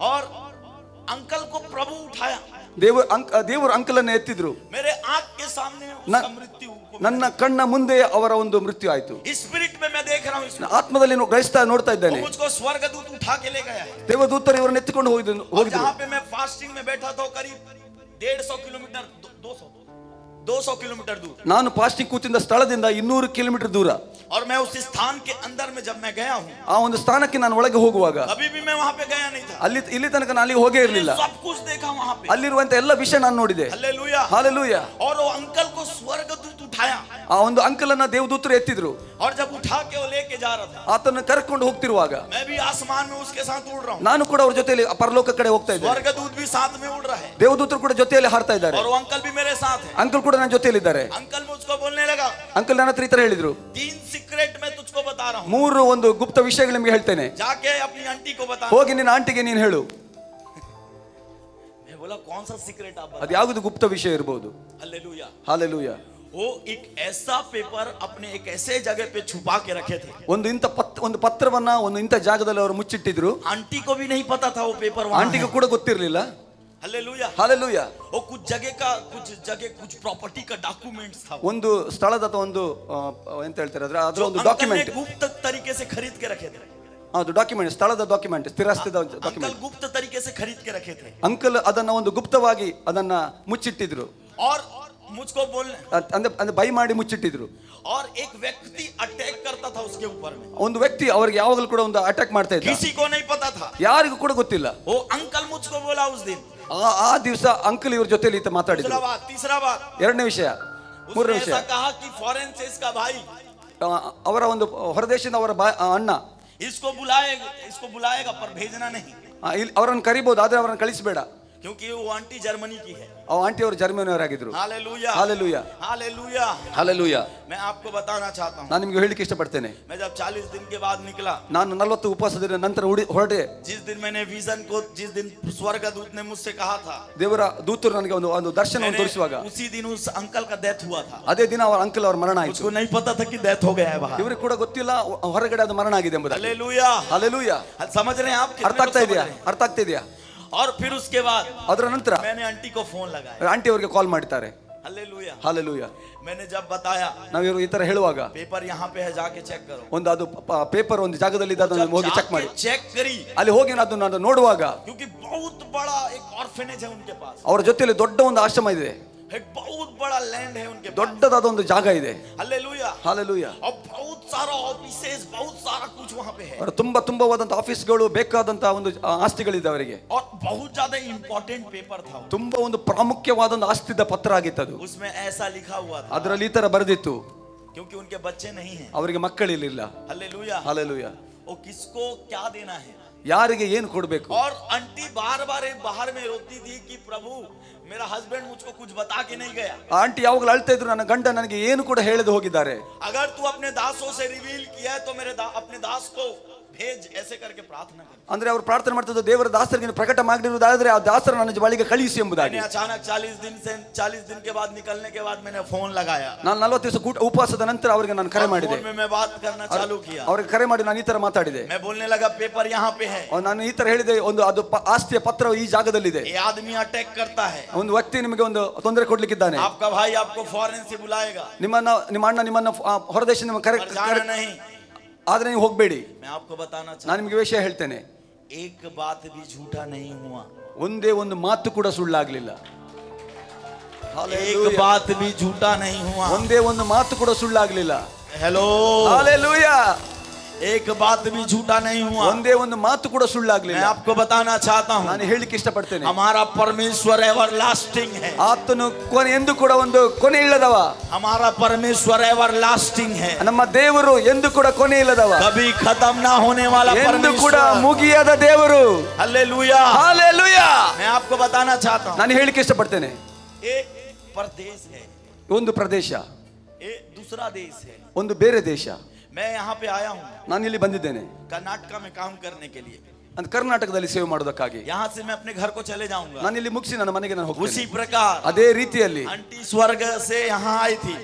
और अंकल को प्रभु उठाया, ದೇವರು ಅಂಕಲ್ ಅನ್ನು ಎತ್ತಿದ್ರು. मेरे आंख के सामने उसका मृत्यु ನನ್ನ ಕಣ್ಣ ಮುಂದೆ ಅವರ ಒಂದು ಮೃತ್ಯು ಆಯಿತು. स्पिरिट में मैं देख रहा हूँ इसको। ಆತ್ಮದಲ್ಲಿ ನೋಡ್ತಾ ಇದ್ದೇನೆ. वो मुझको स्वर्गदूत उठा के ले गया है। ದೇವದೂತರು ಇವರನ್ನು ಎತ್ತಿಕೊಂಡು ಹೋಗಿದ್ರು. जहाँ पे मैं फास्टिंग में बैठा था करीब 150 किलोमीटर 200 किलोमीटर दूर. ನಾನು ಫಾಸ್ಟಿಂಗ್ ಕೂತಿದ್ದ ಸ್ಥಳದಿಂದ 200 ಕಿಲೋಮೀಟರ್ ದೂರ. और मैं उस स्थान के अंदर में जब मैं गया हूँ, ಆ ಒಂದು ಸ್ಥಾನಕ್ಕೆ ನಾನು ಒಳಗೆ ಹೋಗುವಾಗ अभी भी मैं वहाँ पे गया नहीं था. ಇಲ್ಲಿ ತನಕ ನಾನು ಅಲ್ಲಿಗೆ ಹೋಗೇ ಇರಲಿಲ್ಲ. सब कुछ देखा वहाँ पे. ಅಲ್ಲಿರುವಂತ ಎಲ್ಲ ವಿಷಯ ನಾನು ನೋಡಿದೆ. हालेलुया. ಹಾಲೆಲೂಯಾ. और वो अंकल को स्वर्गदूत उठाया. ಆ ಒಂದು ಅಂಕಲ್ ಅನ್ನ ದೇವದೂತರು ಎತ್ತಿದ್ರು. और जब उठा के वो लेके जा रहा था, ಆತನ ಕರ್ಕೊಂಡು ಹೋಗ್ತಿರುವಾಗ मैं भी आसमान में उसके साथ उड़ रहा हूँ. ನಾನು ಕೂಡ ಅವ್ರ ಜೊತೆಯಲ್ಲಿ ಪರಲೋಕ ಕಡೆ ಹೋಗ್ತಾ ಇದ್ದೆ. स्वर्गदूत भी साथ में उड़ रहा है. ದೇವದೂತರು ಕೂಡ ಜೊತೆಯಲ್ಲಿ ಹಾರ್ತಾ ಇದ್ದಾರೆ. और वो अंकल भी मेरे साथ है. ಅಂಕಲ್ ಕೂಡ ನನ್ನ ಜೊತೆಯಲ್ಲಿ ಇದ್ದಾರೆ. अंकल मुझको बोलने लगा, ಅಂಕಲ್ ನನ್ನ ಹತ್ರ ಈ ತರ ಹೇಳಿದ್ರು, 3 सीक्रेट मैं तुझको बता रहा हूँ. 3 ಒಂದು ಗುಪ್ತ ವಿಷಯಗಳು ನಿಮಗೆ ಹೇಳ್ತೇನೆ, जाके अपनी आंटी को बता. ಹೋಗಿ ನಿನ್ನ ಆಂಟಿಗೆ ನೀನು ಹೇಳು. मैं बोला कौन सा सीक्रेट आप ಅದು ಯಾವುದು ಗುಪ್ತ ವಿಷಯ ಇರಬಹುದು. हालेलुया. ಹಾಲೆಲೂಯಾ. वो एक ऐसा पेपर अपने एक ऐसे जगह पे छुपा के रखे थे. ಒಂದು ಪತ್ರವನ್ನ ಒಂದು ಇಂಥ ಜಾಗದಲ್ಲಿ ಅವರು ಮುಚ್ಚಿಟ್ಟಿದ್ರು. आंटी को भी नहीं पता था वो पेपर वहाँ ಆಂಟಿಗೂ ಕೂಡ ಗೊತ್ತಿರಲಿಲ್ಲ. हालेलुया. ಹಾಲೆಲೂಯಾ. वो कुछ जगह कुछ प्रॉपर्टी का डॉक्यूमेंट्स था. ಒಂದು ಸ್ಥಳದ ಒಂದು ಎಂತ ಹೇಳ್ತಾರೆ ಅದರ ಒಂದು ಡಾಕ್ಯುಮೆಂಟ್ गुप्त तरीके से खरीद के रखे थे. ಅದು ಡಾಕ್ಯುಮೆಂಟ್, ಸ್ಥಳದ ಡಾಕ್ಯುಮೆಂಟ್, ಸ್ಥಿರಾಸ್ತಿದ अंकल ಡಾಕ್ಯುಮೆಂಟ್. गुप्त तरीके से खरीद के रखे थे. ಅಂಕಲ್ ಅದನ್ನ ಒಂದು ಗುಪ್ತವಾಗಿ ಅದನ್ನ ಮುಚ್ಚಿಟ್ಟಿದ್ರು. और मुझको बोलने ಅಂದ್ರೆ ಬೈ ಮಾಡಿ ಮುಚ್ಚಿಟ್ಟಿದ್ರು. और एक व्यक्ति अटैक करता था उसके ऊपर में. ಒಂದು ವ್ಯಕ್ತಿ ಅವರಿಗೆ ಯಾವಾಗಲೂ ಕೂಡ ಒಂದು ಅಟ್ಯಾಕ್ ಮಾಡ್ತಾ ಇದ್ದ. किसी को नहीं पता था. ಯಾರಿಗೂ ಕೂಡ ಗೊತ್ತಿಲ್ಲ. वो अंकल मुझको बोला उस दिन. ಆ ದಿವಸ ಅಂಕಲ್ ಇವ್ರ ಜೊತೆಲಿ ಮಾತಾಡಿದ್ರು. तीसरा बात ಎರಡನೇ ವಿಷಯ, ಮೂರನೇ ವಿಷಯ, ऐसा कहा कि फॉरेन से इसका भाई, ಅವರ ಒಂದು ಹೊರದೇಶದಿಂದ ಅವರ ಅಣ್ಣ इसको बुलाएगा पर भेजना नहीं. ಅವರನ್ನು ಕರಿಬಹುದು, ಆದ್ರೆ ಅವರನ್ನು ಕಳಿಸಬೇಡ. क्योंकि वो आंटी जर्मनी की है. ಆಂಟಿ ಅವರು ಜರ್ಮನಿಯವರಾಗಿದ್ರು. हालेलुया. ಹಾಲೆಲೂಯಾ. हालेलुया. ಹಾಲೆಲೂಯಾ. मैं आपको बताना चाहता हूँ, ನಾನು ನಿಮಗೆ ಹೇಳಲಿಕ್ಕೆ ಇಷ್ಟಪಡ್ತೇನೆ, मैं जब 40 दिन के बाद निकला, ನಾನು 40 ಉಪವಾಸದ ನಂತರ ಹೊರಟೆ. जिस दिन मैंने विजन को, जिस दिन स्वर्गदूत ने मुझसे कहा था, ದೇವರ ದೂತರು ನನಗೆ ಒಂದು ದರ್ಶನವನ್ನು ತೋರಿಸುವಾಗ उसी दिन उस अंकल का डेथ हुआ था. ಅದೇ ದಿನ ಅವರ ಅಂಕಲ್ ಅವರ ಮರಣ ಆಯಿತು. उसको नहीं पता था कि डेथ हो गया है बाहर. ಇವರಿಗೆ ಕೂಡ ಗೊತ್ತಿಲ್ಲ ಹೊರಗಡೆ ಅದು ಮರಣ ಆಗಿದೆ ಎಂಬುದು. हालेलुया. ಹಾಲೆಲೂಯಾ. समझ रहे हैं आप? ಅರ್ಥ ಆಗ್ತಾ ಇದೆಯಾ? ಅರ್ಥ ಆಗ್ತಾ ಇದೆಯಾ? और फिर उसके बाद ಅದರ ನಂತರ मैंने आंटी को फोन लगाया. ಆಂಟಿ ಅವರಿಗೆ ಕಾಲ್ ಮಾಡ್ತಾರೆ. हालेलुया. ಹಾಲೆಲೂಯಾ. मैंने जब बताया, ನಾವು ಇವರು ಈ ತರ ಹೇಳುವಾಗ, पेपर यहाँ पे है, जाके चेक करो. ಒಂದು ಅದು ಪೇಪರ್ ಒಂದು ಜಾಗದಲ್ಲಿ ಇದೆ, ಅದನ್ನು ಹೋಗಿ ಚೆಕ್ ಮಾಡಿ. चेक करी, ಅಲ್ಲಿ ಹೋಗಿ ಅದನ್ನು ನೋಡುವಾಗ, क्योंकि बहुत बड़ा एक ऑर्फनेज है उनके पास. ಅವರ ಜೊತೆಯಲ್ಲಿ ದೊಡ್ಡ ಒಂದು ಆಶ್ರಮ ಇದೆ, एक बहुत बड़ा लैंड है उनके पास. ದೊಡ್ಡದಾದ ಒಂದು ಜಾಗ ಇದೆ. हालेलुया. ಹಾಲೆಲೂಯಾ. और बहुत सारा ऑफिसेस, बहुत सारा कुछ वहाँ पे है. ಅವರ ತುಂಬವಾದಂತ ಆಫೀಸ್ಗಳು, ಬೇಕಾದಂತ ಒಂದು ಆಸ್ತಿಗಳಿದೆ ಅವರಿಗೆ. और बहुत ज्यादा इंपॉर्टेंट पेपर था. ತುಂಬಾ ಒಂದು ಪ್ರಾಮುಖ್ಯವಾದ ಒಂದು ಆಸ್ತಿದ ಪತ್ರ ಆಗಿತ್ತು ಅದು. उसमें ऐसा लिखा हुआ था, ಅದರಲ್ಲಿ ಈ ತರ ಬರೆದಿತ್ತು, क्योंकि उनके बच्चे नहीं हैं. ಅವರಿಗೆ ಮಕ್ಕಳಿರಲಿಲ್ಲ. हालेलुया. ಹಾಲೆಲೂಯಾ. वो किसको क्या देना है, ಯಾರಿಗೆ ಏನು ಕೊಡಬೇಕು. और आंटी बार बाहर में रोती थी कि प्रभु मेरा हस्बैंड मुझको कुछ बता के नहीं गया. ಆಂಟಿ ಯಾವಾಗಲೂ ಅಳ್ತಾ ಇದ್ರು, ನನ್ನ ಗಂಡ ನನಗೆ ಏನು ಕೂಡ ಹೇಳದೆ ಹೋಗಿದ್ದಾರೆ. अगर तू अपने दासों से रिवील किया है तो मेरे अपने दास को भेज, ऐसे करके प्रार्थना कर. ಅಂದ್ರೆ ಅವರು ಪ್ರಾರ್ಥನೆ ಮಾಡ್ತಿದ್ರು, ದೇವರ ದಾಸರಿಗೆ ಪ್ರಕಟ ಮಾಡಿರುವುದಾದ್ರೆ ಆ ದಾಸರ ನನ್ನ ಬಳಿಗೆ ಕಳಿಸಿ ಎಂಬುದಾಗಿ. मैंने अचानक 40 दिन के बाद निकलने के बाद मैंने फोन लगाया. ನಾನು 40 ದಿವಸ ಉಪವಾಸದ ನಂತರ ಅವರಿಗೆ ನಾನು ಕರೆ ಮಾಡಿದೆ. फोन में मैं बात करना चालू किया. ಅವರಿಗೆ ಕರೆ ಮಾಡಿ ನಾನು ಈ ತರ ಮಾತಾಡಿದೆ. मैं बोलने लगा पेपर यहाँ पे है. ನಾನು ಈ ತರ ಹೇಳಿದೆ, ಒಂದು ಅದು ಆಸ್ತಿಯ ಪತ್ರ ಈ ಜಾಗದಲ್ಲಿದೆ. ये आदमी अटैक करता है, ಒಂದು ವ್ಯಕ್ತಿ ನಿಮಗೆ ಒಂದು ತೊಂದರೆ ಕೊಡ್ಲಿಕ್ಕಿದ್ದಾನೆ. आपका भाई आपको फॉरेन से बुलाएगा. ನಿಮ್ಮ ಅಣ್ಣ ನಿಮ್ಮನ್ನ ಹೊರದೇಶ ಕರೆ, नहीं, ಆದ್ರೆ ನೀವು ಹೋಗಬೇಡಿ. मैं आपको बताना ನಾನು चाहता ನಿಮಗೆ ವಿಷಯ ಹೇಳ್ತೇನೆ, हूं, एक बात भी झूठा नहीं हुआ. ಒಂದೇ ಒಂದು ಮಾತು ಕೂಡ ಸುಳ್ಳಾಗ್ಲಿಲ್ಲ. एक बात भी झूठा नहीं हुआ. ಒಂದೇ ಒಂದು ಮಾತು ಕೂಡ ಸುಳ್ಳಾಗ್ಲಿಲ್ಲ. हेलो. ಹಾಲೆಲೂಯಾ. एक बात भी झूठा नहीं हुआ. ಒಂದೇ ಒಂದು ಮಾತು ಕೂಡ ಸುಳ್ಳಾಗ್ಲಿಲ್ಲ. मैं आपको बताना चाहता हूं, ನಾನು ಹೇಳಿಕ್ಕೆ ಇಷ್ಟಪಡ್ತೇನೆ, हमारा परमेश्वर एवर लास्टिंग है. ಆತನು ಎಂದು ಕೂಡ ಒಂದು ಕೊನೆ ಇಲ್ಲದವ. हमारा परमेश्वर एवर लास्टिंग है. ನಮ್ಮ ದೇವರು ಎಂದು ಕೂಡ ಕೊನೆ ಇಲ್ಲದವ, कभी खत्म ना होने वाला ಎಂದು ಕೂಡ परमेश्वर. ಮುಗಿಯದ ದೇವರು. हालेलुया. ಹಾಲೆಲೂಯಾ. मैं आपको बताना चाहता हूं, ನಾನು ಹೇಳಿಕ್ಕೆ ಇಷ್ಟಪಡ್ತೇನೆ, एक प्रदेश है, ಒಂದು ಪ್ರದೇಶ, एक दूसरा देश है. ಒಂದು ಬೇರೆ ದೇಶ. मैं यहाँ पे आया हूँ ನಾನು ಇಲ್ಲಿ ಬಂದಿದ್ದೇನೆ कर्नाटक में काम करने के लिए. ಅಂತ ಕರ್ನಾಟಕದಲ್ಲಿ ಸೇವೆ ಮಾಡೋದಕ್ಕಾಗಿ. यहाँ से मैं अपने घर को चले जाऊंगा. ನಾನು ಇಲ್ಲಿ ಮುಗಿಸಿ ನನ್ನ ಮನೆಗೆ ನಾನು उसी ಹೋಗ್ತೀನಿ. प्रकार ಅದೇ ರೀತಿಯಲ್ಲಿ आंटी स्वर्ग से यहाँ आई थी.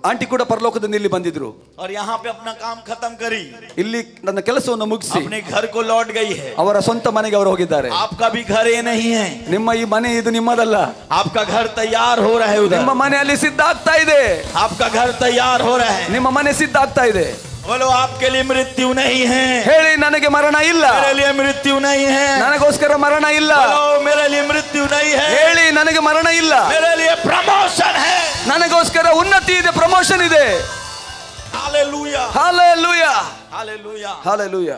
ಆಂಟಿ ಕೂಡ ಪರಲೋಕದಿಂದ ಇಲ್ಲಿ ಬಂದಿದ್ರು. और यहाँ पे अपना काम खत्म करी, ಇಲ್ಲಿ ನನ್ನ ಕೆಲಸವನ್ನು ಮುಗಿಸಿ अपने घर को लौट गई है. ಅವರ ಸ್ವಂತ ಮನೆಗೆ ಅವರು ಹೋಗಿದ್ದಾರೆ. आपका भी घर ये नहीं है. ನಿಮ್ಮ ಈ ಮನೆ ಇದು ನಿಮ್ಮದಲ್ಲ. आपका घर तैयार हो रहा है उधर. ನಿಮ್ಮ ಮನೆಯಲ್ಲಿ ಸಿದ್ಧ ಆಗ್ತಾ ಇದೆ. आपका घर तैयार हो रहा है. ನಿಮ್ಮ ಮನೆ ಸಿದ್ಧ ಆಗ್ತಾ ಇದೆ. बोलो आपके लिए मृत्यु नहीं है. ಹೇಳಿ ನನಗೆ ಮರಣ ಇಲ್ಲ. मेरे लिए मृत्यु नहीं है. ನನಗೋಸ್ಕರ ಮರಣ ಇಲ್ಲ. बोलो मेरे लिए मृत्यु नहीं है. ಹೇಳಿ ನನಗೆ ಮರಣ ಇಲ್ಲ. मेरे लिए प्रमोशन है. ನನಗೋಸ್ಕರ ಉನ್ನತಿ ಇದೆ, ಪ್ರಮೋಷನ್ ಇದೆ. Hallelujah, hallelujah, hallelujah, hallelujah.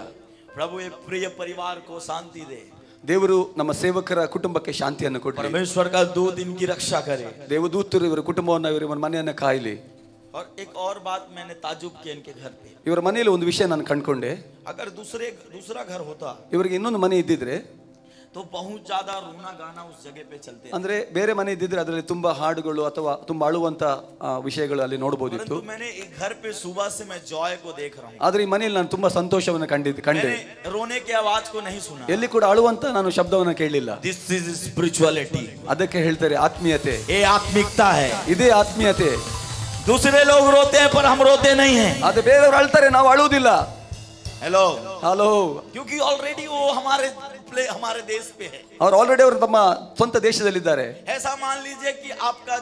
प्रभु ये प्रिय परिवार को शांति दे. ದೇವರು ನಮ್ಮ ಸೇವಕರ ಕುಟುಂಬಕ್ಕೆ ಶಾಂತಿಯನ್ನು ಕೊಡಲಿ. परमेश्वर का दूत इनकी रक्षा करे. ದೇವದೂತರು ಇವರ ಕುಟುಂಬವನ್ನು ಇವರ ಮನೆಯನ್ನು ಕಾಯಲಿ. और एक और बात मैंने ताजुब किया इनके घर पे. ಇವರ ಮನೆಯಲ್ಲಿ ಒಂದು ವಿಷಯ ನಾನು ಕಂಡುಕೊಂಡೆ. अगर दूसरा घर होता ಇವರಿಗೆ ಇನ್ನೊಂದು ಮನೆ ಇದ್ದಿದ್ರೆ तो बहुत ज्यादा रोना गाना उस जगह पे चलते. ಅಂದ್ರೆ ಬೇರೆ ಮನೆ ಇದ್ದಿದ್ರೆ ಅದರಲ್ಲಿ ತುಂಬಾ ಹಾಡುಗಳು ಅಥವಾ ತುಂಬಾ ಅಳುವಂತ ವಿಷಯಗಳು ಅಲ್ಲಿ ನೋಡಬಹುದಿತ್ತು. मैंने एक घर पे सुबह से मैं जॉय को देख रहा हूँ. ಆದ್ರೆ ಈ ಮನೆಯಲ್ಲಿ ನಾನು ತುಂಬಾ ಸಂತೋಷವನ್ನು ಕಂಡೆ. मैंने रोने की आवाज को नहीं सुना. ಎಲ್ಲಿ ಕೂಡ ಅಳುವಂತ ನಾನು ಶಬ್ದವನ್ನು ಕೇಳಲಿಲ್ಲ. This is spirituality. ಅದಕ್ಕೆ ಹೇಳ್ತಾರೆ ಆತ್ಮೀಯತೆ. ये आत्मिकता है. ಇದೇ ಆತ್ಮೀಯತೆ. दूसरे लोग रोते हैं पर हम रोते नहीं हैं. ಅದೇ ಬೇರೆಯವರು ಅಳ್ತಾರೆ, ನಾವು ಅಳುವುದಿಲ್ಲ. Hello, hello. क्योंकि ऑलरेडी वो हमारे देश पे है. ಅವ್ರು ಆಲ್ರೆಡಿ ಅವರು ತಮ್ಮ ಸ್ವಂತ ದೇಶದಲ್ಲಿದ್ದಾರೆ. ऐसा मान लीजिए कि आपका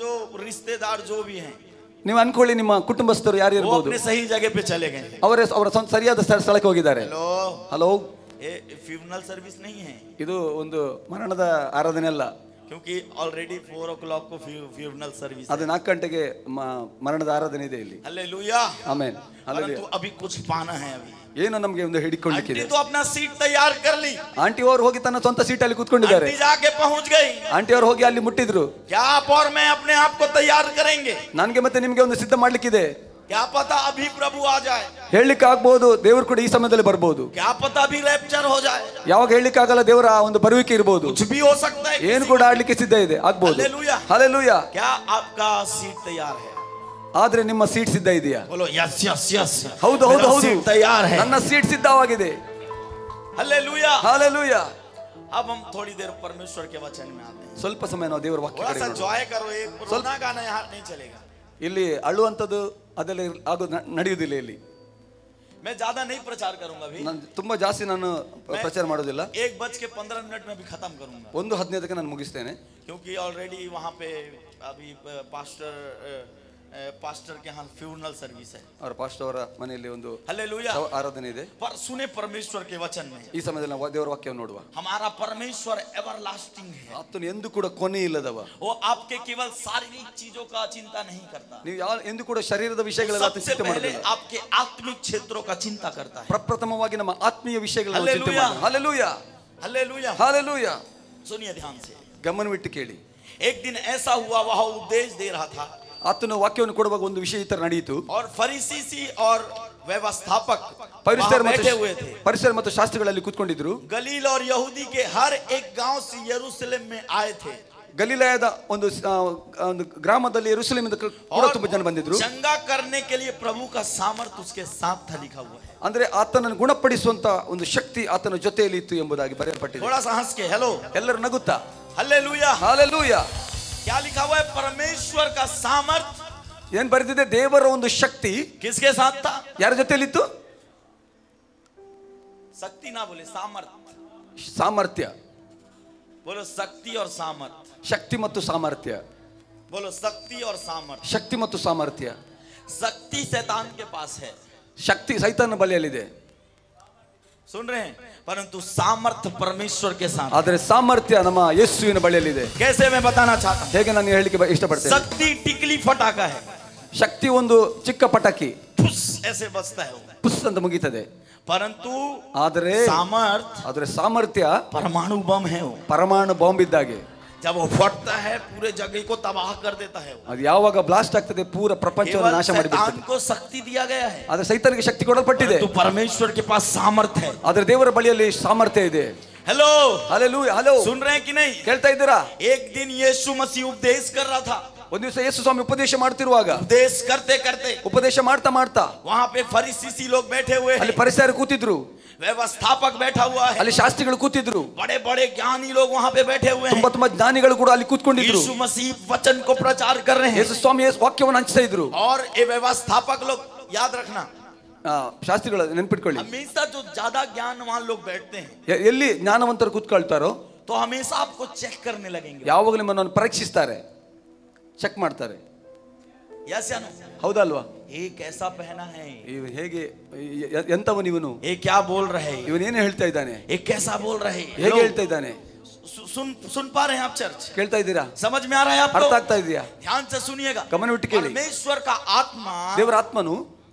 जो रिश्तेदार जो भी हैं, ನೀವು ಅನ್ಕೊಳ್ಳಿ ನಿಮ್ಮ ಕುಟುಂಬಸ್ಥರು ಯಾರು वो ಇರಬಹುದು, अपने सही जगह पे चले गए. ಅವರ ಸರಿಯಾದ ಸ್ಥಳಕ್ಕೆ ಹೋಗಿದ್ದಾರೆ. Hello, hello. ये फ्यूनरल सर्विस नहीं है. ಇದು ಒಂದು ಮರಣದ ಆರಾಧನೆ ಅಲ್ಲ. क्योंकि ऑलरेडी 4 o'clock को फ्यूनरल सर्विस. ಅದು 4 ಗಂಟೆಗೆ ಮರಣದ ಆರಾಧನೆ ಇದೆ ಇಲ್ಲಿ. Hallelujah, amen. परंतु अभी कुछ पाना है. अभी ಏನು ನಮಗೆ ಒಂದು ಹಿಡಿಕೊಳ್ಳಿಕ್ಕಿದೆ. आंटी तो अपना सीट तैयार कर ली. ಆಂಟಿ ಅವರು ಹೋಗಿ ತನ್ನ ಸ್ವಂತ ಸೀಟಲ್ಲಿ ಕೂತ್ಕೊಂಡಿದ್ದಾರೆ. आंटी जाके पहुंच गई. ಆಂಟಿ ಅವರು ಹೋಗಿ ಅಲ್ಲಿ ಮುಟ್ಟಿದ್ರು. क्या आप और मैं अपने आप को तैयार करेंगे? ನನಗೆ ಮತ್ತೆ ನಿಮಗೆ ಒಂದು ಸಿದ್ಧ ಮಾಡ್ಲಿಕ್ಕಿದೆ. क्या पता अभी प्रभु आ जाए. ಹೇಳಲಿಕ್ಕೆ ಆಗ್ಬಹುದು, ದೇವರು ಕೂಡ ಈ ಸಮಯದಲ್ಲಿ ಬರಬಹುದು. क्या पता अभी रैप्चर हो जाए. ಯಾವಾಗ ಹೇಳಲಿಕ್ಕೆ ಆಗಲ್ಲ, ದೇವರ ಒಂದು ಬರುವಿಕೆ ಇರಬಹುದು. कुछ भी हो सकता है. ಏನು ಕೂಡ ಆಡ್ಲಿಕ್ಕೆ ಸಿದ್ಧ ಇದೆ, ಆಗ್ಬಹುದು. Hallelujah, hallelujah. क्या आपका सीट तैयार है? ಆದ್ರೆ ನಿಮ್ಮ ಸೀಟ್ ಸಿದ್ಧ ಇದೆಯಾ? बोलो यस यस यस. ಹೌದು ಹೌದು ಹೌದು, सीट तैयार है. ನನ್ನ ಸೀಟ್ ಸಿದ್ಧವಾಗಿದೆ. हालेलुया. ಹಾಲೆಲೂಯಾ. अब हम थोड़ी देर परमेश्वर के वचन में आते हैं. ಸ್ವಲ್ಪ ಸಮಯ ನಾವು ದೇವರ ವಾಕ್ಯ थोड़ा ಕಡೆಗೆ सा ನೋಡೋಣ. जॉय करो. एक रोना गाना यहाँ नहीं चलेगा. ಇಲ್ಲಿ ಅಳುವಂತದ್ದು ಅದೆಲ್ಲ ಆಗೋದು ನಡೆಯುವುದಿಲ್ಲ ಇಲ್ಲಿ. मैं ज्यादा नहीं प्रचार करूंगा अभी. ನಾನು ತುಂಬಾ ಜಾಸ್ತಿ ನಾನು ಪ್ರಚಾರ ಮಾಡೋದಿಲ್ಲ. 1:15 में भी खत्म करूंगा. 1:15ಕ್ಕೆ ನಾನು ಮುಗಿಸ್ತೇನೆ. क्योंकि ऑलरेडी वहाँ पे अभी पास्टर के यहाँ फ्यूनरल सर्विस है. ಅವರ ಪಾಸ್ಟರ್ ಅವರ ಮನೆಯಲ್ಲಿ ಒಂದು हालेलुया. ಆರಾಧನೆ ಇದೆ. पर सुने परमेश्वर के वचन में. ಈ ಸಮಯದಲ್ಲಿ ನಾವು ದೇವರ ವಾಕ್ಯವನ್ನು ನೋಡುವ. हमारा परमेश्वर एवरलास्टिंग है. ಆತನು ಎಂದು ಕೂಡ ಕೊನೆ ಇಲ್ಲದವ. वो आपके केवल शारीरिक चीजों का चिंता नहीं करता. ನೀವು ಎಂದು ಕೂಡ ಶರೀರದ ವಿಷಯಗಳೆಲ್ಲ ಆತ सबसे ಚಿಂತೆ पहले ಮಾಡೋದಿಲ್ಲ. आपके आत्मिक क्षेत्रों का चिंता करता है. ಪ್ರಪ್ರಥಮವಾಗಿ ನಮ್ಮ ಆತ್ಮೀಯ ವಿಷಯಗಳನ್ನು ಚಿಂತೆ हालेलुया. ಮಾಡ್ತಾನೆ. Hallelujah, hallelujah. ಹಾಲೆಲೂಯಾ. सुनिए ध्यान से. ಗಮನವಿಟ್ಟು ಕೇಳಿ. एक दिन ऐसा हुआ, वह उपदेश दे रहा था. ಆತನು ವಾಕ್ಯವನ್ನು ಕೊಡುವಾಗ ಒಂದು ವಿಷಯ ಈ ತರ ನಡೆಯಿತು. और फरीसी और व्यवस्थापक ಪರಿಸರ बैठे हुए थे. ಮತ್ತು ಶಾಸ್ತ್ರಿಗಳಲ್ಲಿ ಕೂತ್ಕೊಂಡಿದ್ರು. गलील और यहूदी के हर एक गांव से यरूशलेम में आए थे. ಗಲಿಲಾಯದ ಒಂದು ಗ್ರಾಮದಲ್ಲಿ ಯೆರೂಸಲೇಮಿಂದ ಕೂಡ ತುಂಬಾ ಜನ ಬಂದಿದ್ರು. चंगा करने के लिए प्रभु का सामर्थ उसके साथ था, लिखा हुआ है. ಅಂದ್ರೆ ಆತನನ್ನು ಗುಣಪಡಿಸುವಂತ ಒಂದು ಶಕ್ತಿ ಆತನ ಜೊತೆಯಲ್ಲಿ ಇತ್ತು ಎಂಬುದಾಗಿ ಬರೆಯಲ್ಪಟ್ಟಿದೆ. थोड़ा सा हंस के हेलो. ಎಲ್ಲರೂ ನಗುತ್ತಾ हालेलुया. ಹಾಲೆಲೂಯಾ. क्या लिखा हुआ है? परमेश्वर का सामर्थ ಏನ್ ಬರೆದಿದೆ? ದೇವರ ಒಂದು ಶಕ್ತಿ किसके साथ था? ಯಾರ ಜೊತೆಯಲ್ಲಿತ್ತು? शक्ति ना बोले, सामर्थ ಸಾಮರ್ಥ್ಯ. बोलो. शक्ति और सामर्थ. ಶಕ್ತಿ ಮತ್ತು ಸಾಮರ್ಥ್ಯ. बोलो शक्ति और सामर्थ. ಶಕ್ತಿ ಮತ್ತು ಸಾಮರ್ಥ್ಯ. शक्ति शैतान के पास है. ಶಕ್ತಿ ಸೈತಾನನ ಬಳಿಯಲ್ಲಿದೆ. सुन रहे हैं? परंतु सामर्थ परमेश्वर के साथ. ಆದರೆ ಸಾಮರ್ಥ್ಯ ನಮ್ಮ ಯೇಸುವಿನ ಬಳಿಯಲ್ಲಿದೆ. कैसे मैं बताना चाहता हूं. ಹೇಗೆ ನಾನು ಹೇಳಲಿಕ್ಕೆ ಇಷ್ಟಪಡ್ತೇನೆ. शक्ति टिकली फटाका है. ಶಕ್ತಿ ಒಂದು ಚಿಕ್ಕ ಪಟಾಕಿ, फुस ऐसे बजता है वो. ಪುಸ್ ಅಂತ ಮುಗಿತದೆ. परंतु ಆದರೆ ಸಾಮರ್ಥ್ಯ परमाणु बम है वो. ಪರಮಾಣು ಬಾಂಬ್ ಇದ್ದಾಗೆ. जब वो फटता है पूरे जगह को तबाह कर देता है वो. ಅದು ಯಾವಾಗ ಬ್ಲಾಸ್ಟ್ ಆಗ್ತದೆ ಪೂರ ಪ್ರಪಂಚವನ್ನು ನಾಶ ಮಾಡಿಬಿಡ್ತದೆ. शैतान को शक्ति दिया गया है. ಆದರೆ ಸೈತಾನಿಗೆ ಶಕ್ತಿ ಕೊಡಲ್ಪಟ್ಟಿದೆ. तो परमेश्वर के पास सामर्थ है. ಆದರೆ ದೇವರ ಬಳಿಯಲ್ಲಿ ಸಾಮರ್ಥ್ಯ ಇದೆ. हेलो. ಹಾಲೆಲೂಯಾ. ಹಲೋ, सुन रहे हैं कि नहीं? ಕೇಳ್ತಾ ಇದ್ದೀರಾ? एक दिन यीशु मसीह उपदेश कर रहा था. ಒಂದು ದಿವಸ ಯೇಸು ಸ್ವಾಮಿ ಉಪದೇಶ ಮಾಡ್ತಿರುವಾಗ, उपदेश करते करते ಉಪದೇಶ ಮಾಡ್ತಾ ಮಾಡ್ತಾ वहां पे फरीसी लोग बैठे हुए ಅಲ್ಲಿ हैं. ಪರಿಸರ ಕೂತಿದ್ರು. व्यवस्थापक बैठा हुआ है, ಅಲ್ಲಿ ಶಾಸ್ತ್ರಿಗಳು ಕೂತಿದ್ರು, बड़े बड़े ज्ञानी लोग वहां पे बैठे हुए हैं, ತುಂಬಾ ಜ್ಞಾನಿಗಳು ಕೂಡ ಅಲ್ಲಿ ಕೂತ್ಕೊಂಡಿದ್ರು. यीशु मसीह वचन को प्रचार कर रहे हैं ಯೇಸು ಸ್ವಾಮಿ ವಾಕ್ಯವನ್ನು ಹಂಚ್ತಾ ಇದ್ರು. और ये व्यवस्थापक लोग, याद रखना, ಶಾಸ್ತ್ರಿಗಳು ನೆನ್ಪಿಟ್ಕೊಳ್ಳಿ, हमेशा जो ज्यादा ज्ञानवान लोग बैठते हैं ಎಲ್ಲಿ ಜ್ಞಾನವಂತರು ಕೂತ್ಕೊಳ್ತಾರೋ तो हमेशा आपको चेक करने लगेंगे, ಯಾವಾಗಲೂ ನಿಮ್ಮನ್ನು ಪರೀಕ್ಷಿಸ್ತಾರೆ, ಚೆಕ್ ಮಾಡ್ತಾರೆ. यस या नो? ಹೌದಲ್ವಾ? ये कैसा पहना है, ಇವ ಹೇಗೆ, ಎಂತವನು ಇವನು, ये क्या बोल रहे हैं, ಇವನೇನು ಹೇಳ್ತಾ ಇದ್ದಾನೆ, ये कैसा बोल रहे हैं, ಹೇಗೆ ಹೇಳ್ತಾ ಇದ್ದಾನೆ, सुन पा रहे हैं आप चर्च? ಕೇಳ್ತಾ ಇದ್ದೀರಾ? समझ में आ रहा है आपको? ಅರ್ಥ ಆಗ್ತಾ ಇದೆಯಾ? ध्यान से सुनिएगा, ಗಮನವಿಟ್ಟು ಕೇಳಿ. परमेश्वर का आत्मा, ದೇವರ ಆತ್ಮನು,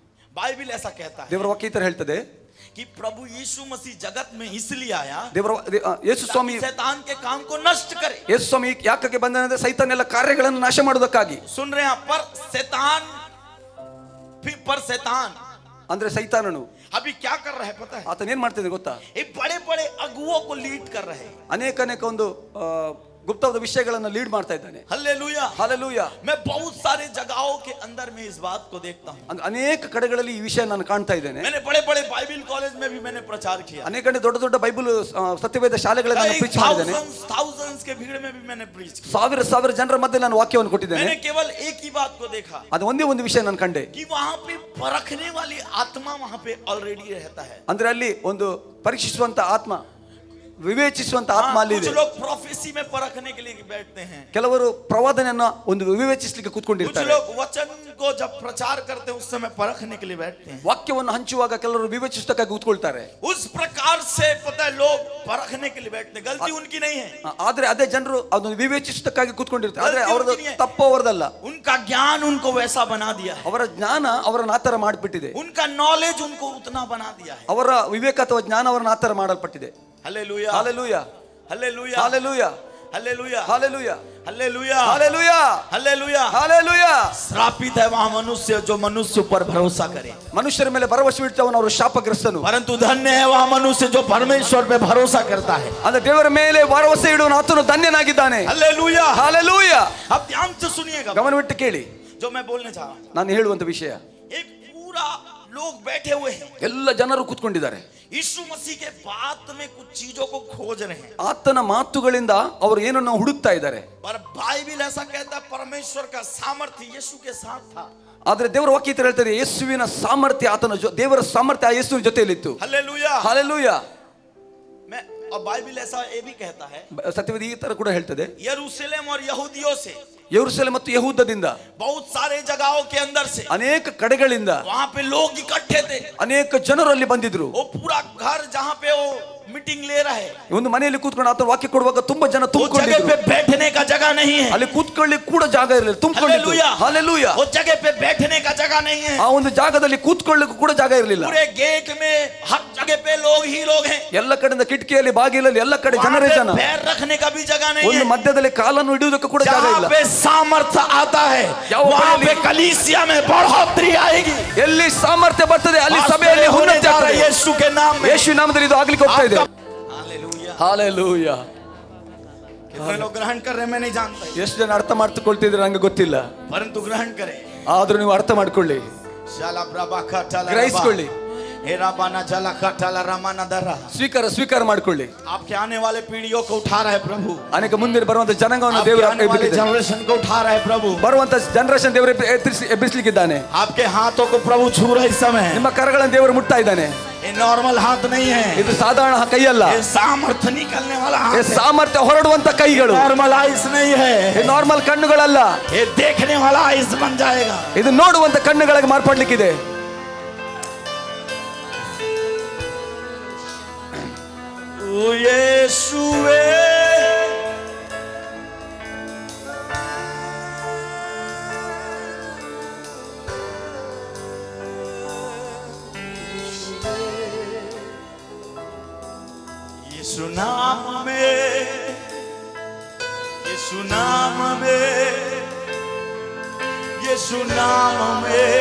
बाइबल ऐसा कहता है ದೇವರ ವಾಕ್ಯ ಈ ತರ ಹೇಳ್ತದೆ, कि प्रभु यीशु मसीह जगत में इसलिए आया ದೇವರ ಯೇಸು ಸ್ವಾಮಿ, ताकि शैतान के काम को नष्ट करे. ಯೇಸು ಸ್ವಾಮಿ ಯಾಕೆ ಬಂದನೆಂದ್ರೆ ಸೈತಾನ್ ಎಲ್ಲ ಕಾರ್ಯಗಳನ್ನು ನಾಶ ಮಾಡುವುದಕ್ಕಾಗಿ. सुन रहे हैं? पर शैतान ಅಂದ್ರೆ ಸೈತಾನನು अभी क्या कर रहा है पता है? ಆತನ ಏನ್ ಮಾಡ್ತಿದ್ದಾನೆ ಗೊತ್ತಾ? ये बड़े बड़े अगुओं को लीड कर रहे हैं. ಅನೇಕ ಒಂದು ಗುಪ್ತವಾದ ವಿಷಯಗಳನ್ನು ಲೀಡ್ ಮಾಡ್ತಾ ಇದ್ದಾನೆ. Hallelujah, hallelujah. मैं बहुत सारे जगहों के अंदर में इस बात को देखता हूँ. ಅನೇಕ ಕಡೆಗಳಲ್ಲಿ ಈ ವಿಷಯ ನಾನು ಕಾಣ್ತಾ ಇದ್ದೇನೆ. मैंने बड़े बड़े बाइबल कॉलेज में भी मैंने प्रचार किया. ಅನೇಕ ದೊಡ್ಡ ದೊಡ್ಡ ಬೈಬಲ್ ಸತ್ಯವೇದ ಶಾಲೆಗಳಲ್ಲಿ ನಾನು ಪ್ರೀಚ್ ಮಾಡಿದ್ದೇನೆ. thousands के भीड़ में भी मैंने प्रीच किया. ಸಾವಿರ ಜನರ ಮಧ್ಯೆ ನಾನು ವಾಕ್ಯವನ್ನು ಕೊಟ್ಟಿದ್ದೇನೆ. मैंने केवल एक ही बात को देखा, ಅದು ಒಂದೇ ಒಂದು ವಿಷಯ ನಾನು ಕಂಡೆ, कि वहां पे परखने वाली आत्मा वहां पे ऑलरेडी रहता है. ಅಂದ್ರೆ ಅಲ್ಲಿ ಒಂದು ಪರೀಕ್ಷಿಸುವಂತ ಆತ್ಮ, ವಿವೇಚಿಸುವಂತ ಆತ್ಮ ಅಲ್ಲಿ कुछ ಇದೆ. लोग प्रोफेसी में परखने के लिए बैठते हैं, ಕೆಲವರು ಪ್ರವಾದನೆಯನ್ನ ಒಂದು ವಿವೇಚಿಸಲಿಕ್ಕೆ कुछ ಕೂತ್ಕೊಂಡಿರ್ತಾರೆ. लोग वचन को जब प्रचार करते हैं उस समय परखने के लिए बैठते हैं. ವಾಕ್ಯವನ್ನು ಹಂಚುವಾಗ ಕೆಲವರು ವಿವೇಚಿಸುವುದಕ್ಕಾಗಿ ಕೂತ್ಕೊಳ್ತಾರೆ. उस प्रकार से पता है लोग परखने के लिए बैठते हैं. गलती उनकी नहीं है, ಆದ್ರೆ ಅದೇ ಜನರು ಅದನ್ನು ವಿವೇಚಿಸುವುದಕ್ಕಾಗಿ ಕೂತ್ಕೊಂಡಿರ್ತಾರೆ. ಆದ್ರೆ ಅವರದು ತಪ್ಪು ಅವರದಲ್ಲ. उनका ज्ञान उनको वैसा बना दिया है, ಅವರ ಜ್ಞಾನ ಅವರನ್ನ ಆತರ ಮಾಡಿಬಿಟ್ಟಿದೆ. उनका नॉलेज उनको उतना बना दिया है. ಅವರ ವಿವೇಕ ಅಥವಾ ಜ್ಞಾನ ಅವರನ್ನ ಆತರ ಮಾಡಲ್ಪಟ್ಟಿದೆ. Hallelujah, hallelujah, hallelujah, hallelujah, hallelujah, hallelujah, hallelujah, hallelujah, hallelujah. Hallelujah. श्रापित है वह मनुष्य जो मनुष्य पर भरोसा करे, ಮನುಷ್ಯರ ಮೇಲೆ ಭರವಸೆ ಇಡ್ತವನು ಅವರು ಶಾಪಗ್ರಸ್ತನು. परंतु धन्य है वह मनुष्य जो परमेश्वर पे भरोसा करता है. ಅಂದ್ರೆ ದೇವರ ಮೇಲೆ ಭರವಸೆ ಇಡುವನು ಆತನು ಧನ್ಯನಾಗಿದ್ದಾನೆ. Hallelujah, hallelujah. अब ध्यान से सुनिएगा ಗಮನವಿಟ್ಟು ಕೇಳಿ जो मैं बोलने चाह रहा हूं. ನಾನು ಹೇಳುವಂತ ವಿಷಯ. एक पूरा लोग बैठे हुए हैं, ಎಲ್ಲ ಜನರು ಕೂತ್ಕೊಂಡಿದ್ದಾರೆ. यीशु मसीह के बात में कुछ चीजों को खोज रहे हैं, ಆತನ ಮಾತುಗಳಿಂದ ಅವರು ಏನನ್ನು ಹುಡುಕ್ತಾ ಇದ್ದಾರೆ. पर बाइबल ऐसा कहता है परमेश्वर का सामर्थ्य यीशु के साथ था. ಆದ್ರೆ ದೇವರ ವಾಕ್ಯ ಹೇಳ್ತಾರೆ ಯೇಸುವಿನ ಸಾಮರ್ಥ್ಯ ಆತನ ದೇವರ ಸಾಮರ್ಥ್ಯ ಆ ಯೇಸುವಿನ ಜೊತೆಯಲ್ಲಿತ್ತು. Hallelujah, hallelujah. मैं और बाइबल ऐसा ये भी कहता है ಸತ್ಯವೇದ ಈ ತರ ಕೂಡ ಹೇಳ್ತದೆ, यरूशलेम और यहूदियों से, ಯೆರೂಸಲೇಮ್ ಮತ್ತು ಯೆಹೂದದಿಂದ, बहुत सारे जगहों के अंदर से, ಅನೇಕ ಕಡೆಗಳಿಂದ वहां पे लोग इकट्ठे थे. ಅನೇಕ ಜನರು ಅಲ್ಲಿ ಬಂದಿದ್ರು. वो पूरा घर जहां पे वो मीटिंग ले रहा है, ಒಂದು ಮನೆಯಲ್ಲಿ ಕೂತ್ಕೊಂಡು ಆತನ ವಾಕ್ಯ ಕೊಡುವಾಗ ತುಂಬಾ ಜನ वो जगह ತುಂಬಿಕೊಂಡಿದ್ರು. पे बैठने का जगह नहीं है. ಅಲ್ಲಿ ಕೂತ್ಕೊಳ್ಳಿಕ್ಕೆ ಕೂಡ ಜಾಗ ಇರಲಿಲ್ಲ, ತುಂಬಿಕೊಂಡಿದ್ರು. Hallelujah, hallelujah. वो जगह पे बैठने का जगह नहीं है. ಆ ಒಂದು ಜಾಗದಲ್ಲಿ ಕೂತ್ಕೊಳ್ಳಿಕ್ಕೆ ಕೂಡ ಜಾಗ ಇರಲಿಲ್ಲ. पूरे गेट में हर जगह पे लोग ही लोग हैं. ಎಲ್ಲ ಕಡೆಯಿಂದ ಕಿಟಕಿಯಲ್ಲಿ ಬಾಗಿಲಲ್ಲಿ ಎಲ್ಲ ಕಡೆ वहां ಜನರೇ पे ಜನ. पैर रखने का भी जगह नहीं ಒಂದು है. ಮಧ್ಯದಲ್ಲಿ ಕಾಲನ್ನು ಹಿಡಿಯುವುದಕ್ಕೆ ಕೂಡ ಜಾಗ जहां ಇಲ್ಲ. पे सामर्थ्य आता है वहां पे कलीसिया में बढ़ोतरी आएगी. ಎಲ್ಲಿ ಸಾಮರ್ಥ್ಯ ಬರ್ತದೆ ಅಲ್ಲಿ ಸಭೆಯಲ್ಲಿ ಉನ್ನತಿ ಆಗ್ತದೆ. यीशु के नाम में, ಯೇಸು ನಾಮದಲ್ಲಿ ಇದು ಆಗ್ಲಿಕ್ಕೆ ಹೋಗ್ತಾ ಇದೆ. हालेलुया. ಹಾಲೆಲೂಯಾ. कितने लोग ग्रहण कर रहे हैं मैं नहीं जानता, ಎಷ್ಟು ಜನ ಅರ್ಥ ಮಾಡ್ಕೊಳ್ತಿದ್ರೆ ನಂಗೆ ಗೊತ್ತಿಲ್ಲ. परंतु ग्रहण करें. ಆದ್ರೂ ನೀವು ಅರ್ಥ ಮಾಡ್ಕೊಳ್ಳಿ, शाला ब्राबा खटाला ಗ್ರಹಿಸ್ಕೊಳ್ಳಿ, हेरा बाना जला खटाला रमाना दरा. ಸ್ವೀಕಾರ ಮಾಡ್ಕೊಳ್ಳಿ. आपके आने वाले पीढ़ियों को उठा रहा है प्रभु, ಅನೇಕ ಮುಂದೆ ಬರುವಂತ ಜನಾಂಗವನ್ನು आपके ದೇವರು आने वाले ಎಬ್ಬಿಸಿದ್ದಾನೆ. जनरेशन को उठा रहा है प्रभु, ಬರುವಂತ ಜನರೇಷನ್ ದೇವರು ಎಬ್ಬಿಸಲಿಕ್ಕಿದ್ದಾನೆ. आपके हाथों को प्रभु छू रहे इस समय. ನಿಮ್ಮ ಕರಗಳನ್ನು ದೇವರು ಮುಟ್ತಾ ಇದ್ದಾನೆ. ये नॉर्मल हाथ नहीं है, ಇದು ಸಾಧಾರಣ ಕೈಯಲ್ಲ, ये सामर्थ्य निकलने वाला हाथ है. ಸಾಮರ್ಥ್ಯ ಹೊರಡುವಂತ ಕೈಗಳು. नॉर्मल आइस नहीं है, ಇದು ನಾರ್ಮಲ್ ಕಣ್ಣುಗಳಲ್ಲ, ये देखने वाला आइस बन जाएगा. ಇದು ನೋಡುವಂತ ಕಣ್ಣುಗಳಿಗೆ ಮಾರ್ಪಡ್ಲಿಕ್ಕಿದೆ. ओ यीशुवे यीशु नाम में, यीशु नाम में, यीशु नाम में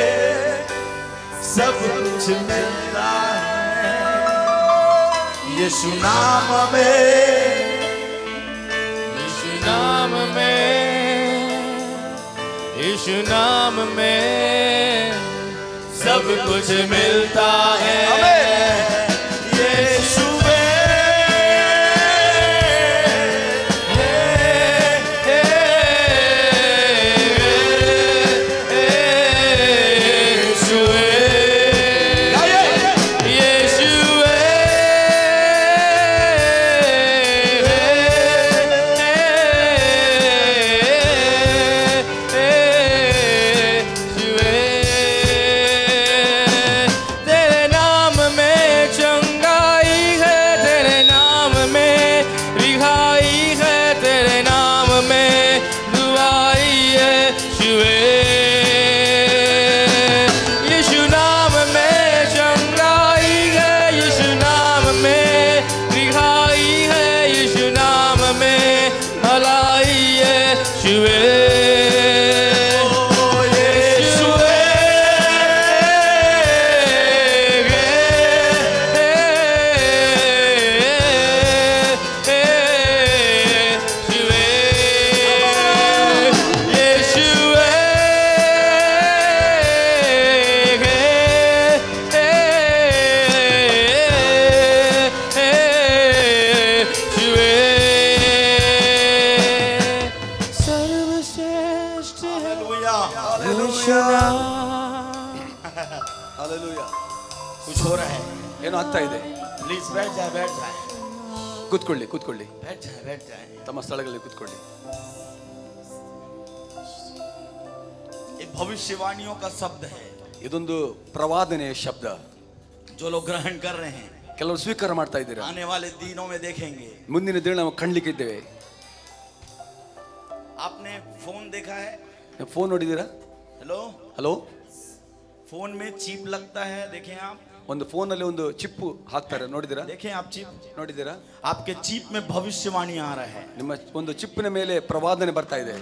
सब कुछ मिलता है. यीशु नाम में, यीशु नाम में, यीशु नाम में सब कुछ मिलता है. हालेलुया कुछ हो रहा है ಏನೋ ಆಗ್ತಾ ಇದೆ प्लीज बैठ जाए ಕೂತ್ಕೊಳ್ಳಿ ಕೂತ್ಕೊಳ್ಳಿ बैठ जाए ತಮ್ಮ ಸ್ಥಳಗಳಲ್ಲಿ ಕೂತ್ಕೊಳ್ಳಿ ये भविष्यवाणियों का शब्द है ಇದೊಂದು ಪ್ರವಾದನೆಯ ಶಬ್ದ जो लोग ग्रहण कर रहे हैं ಕೆಲವರು ಸ್ವೀಕಾರ ಮಾಡ್ತಾ ಇದ್ದೀರಾ आने वाले दिनों में देखेंगे ಮುಂದಿನ ದಿನ ನಾವು ಕಾಣಲಿಕ್ಕಿದ್ದೇವೆ आपने फोन देखा है ಫೋನ್ ನೋಡಿದ್ದೀರಾ हेलो ಹಲೋ फोन में चिप लगता है देखें आप ಒಂದು ಫೋನ್ ಅಲ್ಲಿ ಒಂದು ಚಿಪ್ ಹಾಕ್ತಾರೆ ನೋಡಿದ್ದೀರಾ देखें आप चिप ನೋಡಿದ್ದೀರಾ आपके चिप में भविष्यवाणी आ रहा है ನಿಮ್ಮ ಒಂದು ಚಿಪ್ಪಿನ ಮೇಲೆ ಪ್ರವಾದನೆ ಬರ್ತಾ ಇದೆ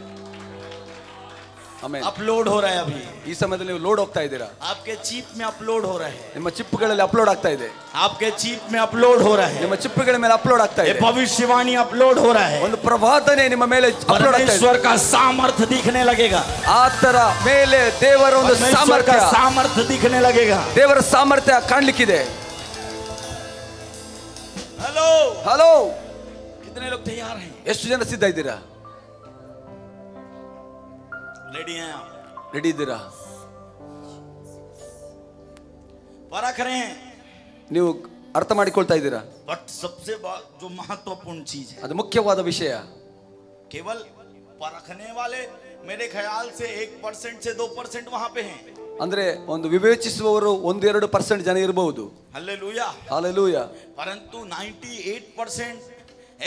ಆಮೇಲೆ अपलोड हो रहा है अभी ಈ ಸಮಯದಲ್ಲಿ ನೀವು ಲೋಡ್ ಹೋಗ್ತಾ ಇದ್ದೀರಾ आपके चिप में अपलोड हो रहा है ನಿಮ್ಮ ಚಿಪ್ಗಳಲ್ಲಿ ಅಪ್ಲೋಡ್ ಆಗ್ತಾ ಇದೆ आपके चिप में अपलोड हो रहा है ನಿಮ್ಮ ಚಿಪ್ಗಳ ಮೇಲೆ ಅಪ್ಲೋಡ್ ಆಗ್ತಾ ये ಇದೆ भविष्यवाणी अपलोड हो रहा है ಒಂದು ಪ್ರವಾದನೆ ನಿಮ್ಮ ಮೇಲೆ ಅಪ್ಲೋಡ್ ಆಗ್ತಾ ಇದೆ परमेश्वर का सामर्थ्य दिखने लगेगा ಆತರ ಮೇಲೆ ದೇವರ ಒಂದು परमेश्वर का ಸಾಮರ್ಥ್ಯ सामर्थ्य दिखने लगेगा ದೇವರ ಸಾಮರ್ಥ್ಯ ಕಾಣಲಿಕ್ಕಿದೆ हेलो ಹಲೋ कितने लोग तैयार हैं ಎಷ್ಟು ಜನ ಸಿದ್ಧ ಇದ್ದೀರಾ रेडी हैं आप ರೆಡಿ ಇದ್ದೀರಾ परख रहे हैं ನೀವು ಅರ್ಥ ಮಾಡಿಕೊಳ್ತಾ ಇದ್ದೀರಾ बट सबसे जो महत्वपूर्ण चीज है ಅದು ಮುಖ್ಯವಾದ ವಿಷಯ केवल परखने वाले मेरे ख्याल से 1% से 2% वहां पे हैं ಅಂದ್ರೆ ಒಂದು ವಿವೇಚಿಸುವವರು 1-2% ಜನ ಇರಬಹುದು हालेलुया ಹಾಲೆಲೂಯಾ परंतु 98%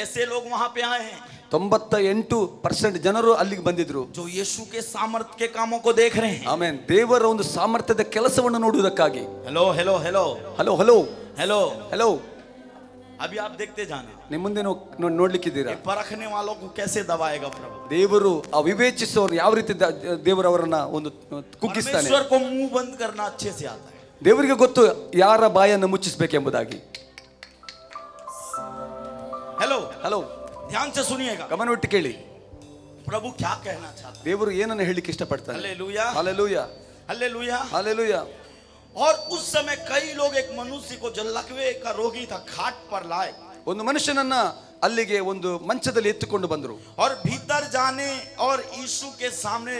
ऐसे लोग वहां पे आए हैं 98% ಜನರು ಅಲ್ಲಿಗೆ ಬಂದಿದ್ರು जो यीशु के सामर्थ्य के कामों को देख रहे हैं ಆಮೆನ್ ದೇವರ ಒಂದು ಸಾಮರ್ಥ್ಯದ ಕೆಲಸವನ್ನು ನೋಡುವುದಕ್ಕಾಗಿ hello hello hello hello hello hello hello अभी आप देखते जाना ನಿಮ್ಮ ಮುಂದೆ ನೋಡ್ಲಿಕ್ಕಿದ್ದೀರಾ ये परखने वालों को कैसे दबाएगा प्रभु ದೇವರು ಆ ವಿವೇಚಿಸುವವರು ಯಾವ ರೀತಿ ದೇವರು ಅವರನ್ನ ಒಂದು ಕುಗ್ಗಿಸ್ತಾನೆ परमेश्वर को मुंह बंद करना अच्छे से आता है ದೇವರಿಗೆ ಗೊತ್ತು ಯಾರ ಬಾಯನ್ನು ಮುಚ್ಚಿಸಬೇಕೆಂಬುದಾಗಿ हेलो ಹಲೋ ध्यान से सुनिएगा ಗಮನವಿಟ್ಟು ಕೇಳಿ प्रभु क्या कहना चाहते ದೇವರು ಏನನ್ನು ಹೇಳಲಿಕ್ಕೆ ಇಷ್ಟಪಡ್ತಾನೆ हालेलुया ಹಾಲೆಲೂಯಾ हालेलुया ಹಾಲೆಲೂಯಾ और उस समय कई लोग एक मनुष्य को जो लकवे का रोगी था खाट पर लाए ಒಂದು ಮನುಷ್ಯನನ್ನ ಅಲ್ಲಿಗೆ ಒಂದು ಮಂಚದಲ್ಲಿ ಎತ್ತಿಕೊಂಡು ಬಂದರು और भीतर जाने और यीशु के सामने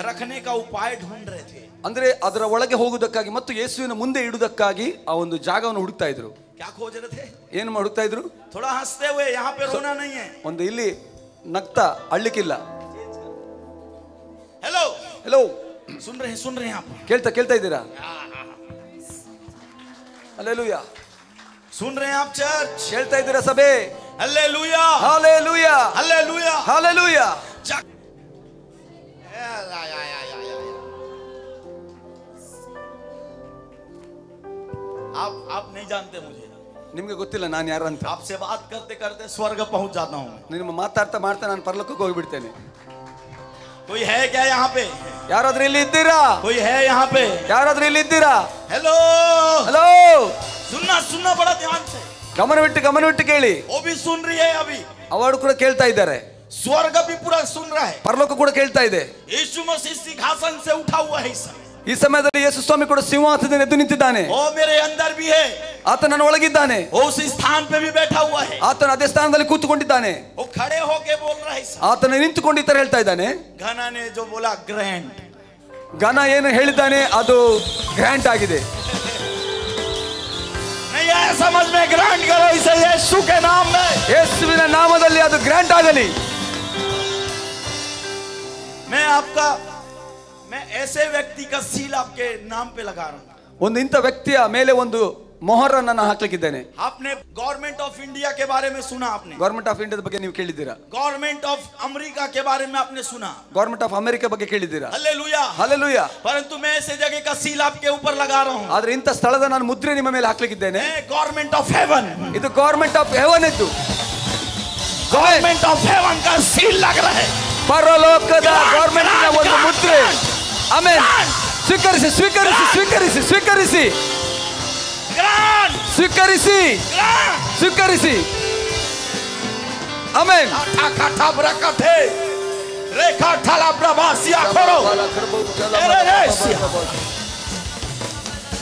रखने का उपाय ढूंढ रहे थे ಅಂದ್ರೆ ಅದರ ಒಳಗೆ ಹೋಗುವುದಕ್ಕಾಗಿ ಮತ್ತು ಯೇಸುವಿನ ಮುಂದೆ ಇಡುವುದಕ್ಕಾಗಿ ಆ ಒಂದು ಜಾಗವನ್ನು ಹುಡುಕ್ತಾ ಇದ್ರು क्या खोज रहे थे ಏನು ಹುಡುಕ್ತಾ ಇದ್ರು थोड़ा हंसते हुए यहाँ पे रोना नहीं है ಒಂದು ಇಲ್ಲಿ ನಗ್ತಾ ಅಳ್ಲಿಕ್ಕಿಲ್ಲ हेलो ಹಲೋ सुन रहे हैं आप ಕೇಳ್ತಾ ಇದ್ದೀರಾ ಹಲ್ಲೆಲೂಯಾ सुन रहे हैं आप चर्च ಕೇಳ್ತಾ ಇದ್ದೀರಾ ಸಭೆ हालेलुया ಹಾಲೆಲೂಯಾ हालेलुया ಹಾಲೆಲೂಯಾ आप नहीं जानते मुझे ನಿಮಗೆ ಗೊತ್ತಿಲ್ಲ ನಾನು ಯಾರು ಅಂತ आपसे बात करते करते स्वर्ग पहुंच जाता हूँ ನಿಮ್ಮ ಮಾತಾಡ್ತಾ ಮಾಡ್ತಾ ನಾನು ಪರಲೋಕಕ್ಕೆ ಹೋಗಿಬಿಡ್ತೇನೆ कोई है क्या यहाँ पे ಯಾರಾದ್ರೂ ಇಲ್ಲಿ ಇದ್ದೀರಾ कोई है यहाँ पे ಯಾರಾದ್ರೂ ಇಲ್ಲಿ ಇದ್ದೀರಾ हेलो ಹಲೋ सुनना बड़ा ध्यान से ಗಮನವಿಟ್ಟು ಕೇಳಿ वो भी सुन रही है अभी ಅವರು ಕೂಡ ಕೇಳ್ತಾ ಇದ್ದಾರೆ स्वर्ग भी पूरा सुन रहा है ಪರಲೋಕ ಕೂಡ ಕೇಳ್ತಾ ಇದೆ यीशु मसीह सिंहासन से उठा हुआ है इस समय ಈ ಸಮಯದಲ್ಲಿ ಯೇಸು ಸ್ವಾಮಿ ಕೂಡ ಸಿಂಹಾಸನದಲ್ಲಿ ಎದ್ದು ನಿಂತಿದ್ದಾನೆ वो मेरे अंदर भी है ಆತ ನನ್ನ ಒಳಗಿದ್ದಾನೆ वो उस स्थान पे भी बैठा हुआ है ಆತನ ಅದೇ ಸ್ಥಾನದಲ್ಲಿ ಕೂತುಕೊಂಡಿದ್ದಾನೆ वो खड़े होके बोल रहा है ಆತನ ನಿಂತುಕೊಂಡು ಈ ತರ ಹೇಳ್ತಾ ಇದ್ದಾನೆ घना ने जो बोला ग्रैंड ಘನ ಏನು ಹೇಳಿದ್ದಾನೆ ಅದು ಗ್ರ್ಯಾಂಟ್ ಆಗಿದೆ नहीं आया समझ में ग्रांट करो इसे यीशु के नाम में ಯೇಸುವಿನ ನಾಮದಲ್ಲಿ ಅದು ಗ್ರ್ಯಾಂಟ್ ಆಗಲಿ मैं ऐसे व्यक्ति का सील आपके नाम पे लगा रहा हूं ಒಂದು ಇಂಥ ವ್ಯಕ್ತಿಯ ಮೇಲೆ ಒಂದು ಮೊಹರನ್ನ ನಾನು ಹಾಕ್ಲಿಕ್ಕಿದ್ದೇನೆ आपने गवर्नमेंट ऑफ इंडिया के बारे में सुना आपने ಗವರ್ಮೆಂಟ್ ಆಫ್ ಇಂಡಿಯಾದ ಬಗ್ಗೆ ನೀವು ಕೇಳಿದ್ದೀರಾ गवर्नमेंट ऑफ अमेरिका के बारे में आपने सुना ಗವರ್ಮೆಂಟ್ ಆಫ್ ಅಮೆರಿಕ ಬಗ್ಗೆ ಕೇಳಿದ್ದೀರಾ हालेलुया ಹಾಲೆಲೂಯಾ परंतु मैं ऐसे जगह का सील आपके ऊपर लगा रहा हूं ಆದ್ರೆ ಇಂಥ ಸ್ಥಳದ ನಾನು ಮುದ್ರೆ ನಿಮ್ಮ ಮೇಲೆ ಹಾಕ್ಲಿಕ್ಕಿದ್ದೇನೆ गवर्नमेंट ऑफ हेवन ಇದು ಗವರ್ಮೆಂಟ್ ಆಫ್ ಹೆವನ್ ಇದ್ದು गवर्नमेंट ऑफ हेवन का सील लग रहा है ಪರಲೋಕದ ಗೌರ್ಮೆಂಟ್ನ ಒಂದು ಮುದ್ರೆ. ಆಮೆನ್. ಸ್ವೀಕರಿಸಿ ಸ್ವೀಕರಿಸಿ ಸ್ವೀಕರಿಸಿ ಸ್ವೀಕರಿಸಿ ಸ್ವೀಕರಿಸಿ ಸ್ವೀಕರಿಸಿ. ಆಮೆನ್.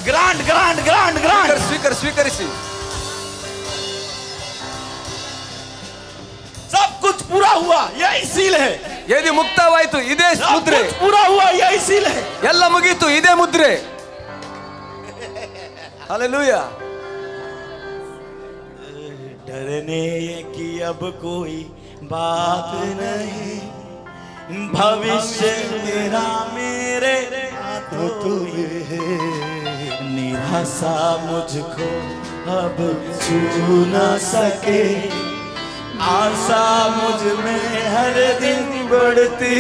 ಗ್ರಾಂಡ್ ಗ್ರಾಂಡ್ ಗ್ರಾಂಡ್ ಗ್ರಾಂಡ್ ಸ್ವೀಕರಿಸಿ. सब कुछ पूरा हुआ, यही सील है. ಏದಿ ಮುಕ್ತವಾಯಿತು, ಇದೇ ಮುದ್ರೆ. पूरा हुआ, यही सील है. ಎಲ್ಲ ಮುಗೀತು, ಇದೇ ಮುದ್ರೆ. हालेलुया. डरने की अब कोई बात नहीं, भविष्य तेरा मेरे हाथों तो ये है. निराशा मुझको अब छू न सके, आशा मुझ में हर दिन बढ़ती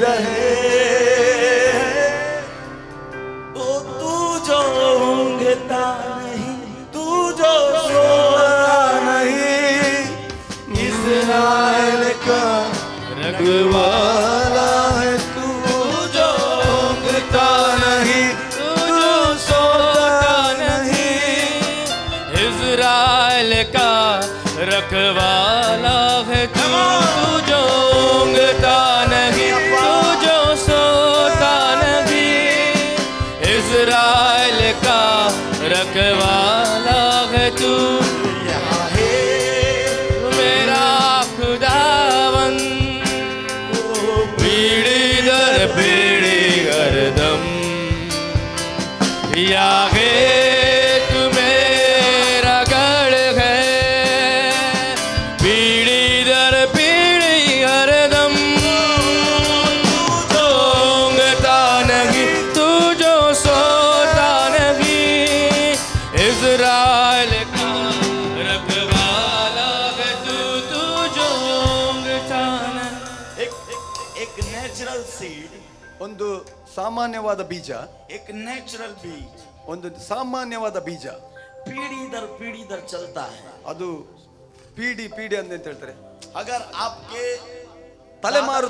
रहे. ओ तू जो ऊँघता नहीं, तू जो सोता नहीं, इस्राएल का रखवाला है. तू जो ऊँघता नहीं, तू जो सोता नहीं, इज़राइल का रखवाला है तू. तू जो ऊँघता नहीं, तू जो सोता नहीं, इज़राइल का रखवाला है तू. मेरा खुदावन पीढ़ी दर पीढ़ी हरदम यागे तू मेरा गढ़ है. पीढ़ी दर पीढ़ी हरदम तू ऊँघता नहीं, तू जो सोता नहीं, इज़राइल का रखवाला है तू. तू जो ऊँघता नहीं. एक नेचुरल सीड, ಒಂದು ಸಾಮಾನ್ಯವಾದ ಬೀಜ, एक नेचुरल बीज ಒಂದು ಸಾಮಾನ್ಯವಾದ ಬೀಜ पीढ़ी दर चलता है. ಅದು ಪೀಡಿ ಅಂತ ಹೇಳ್ತಾರೆ. अगर आपके ತಲೆಮಾರು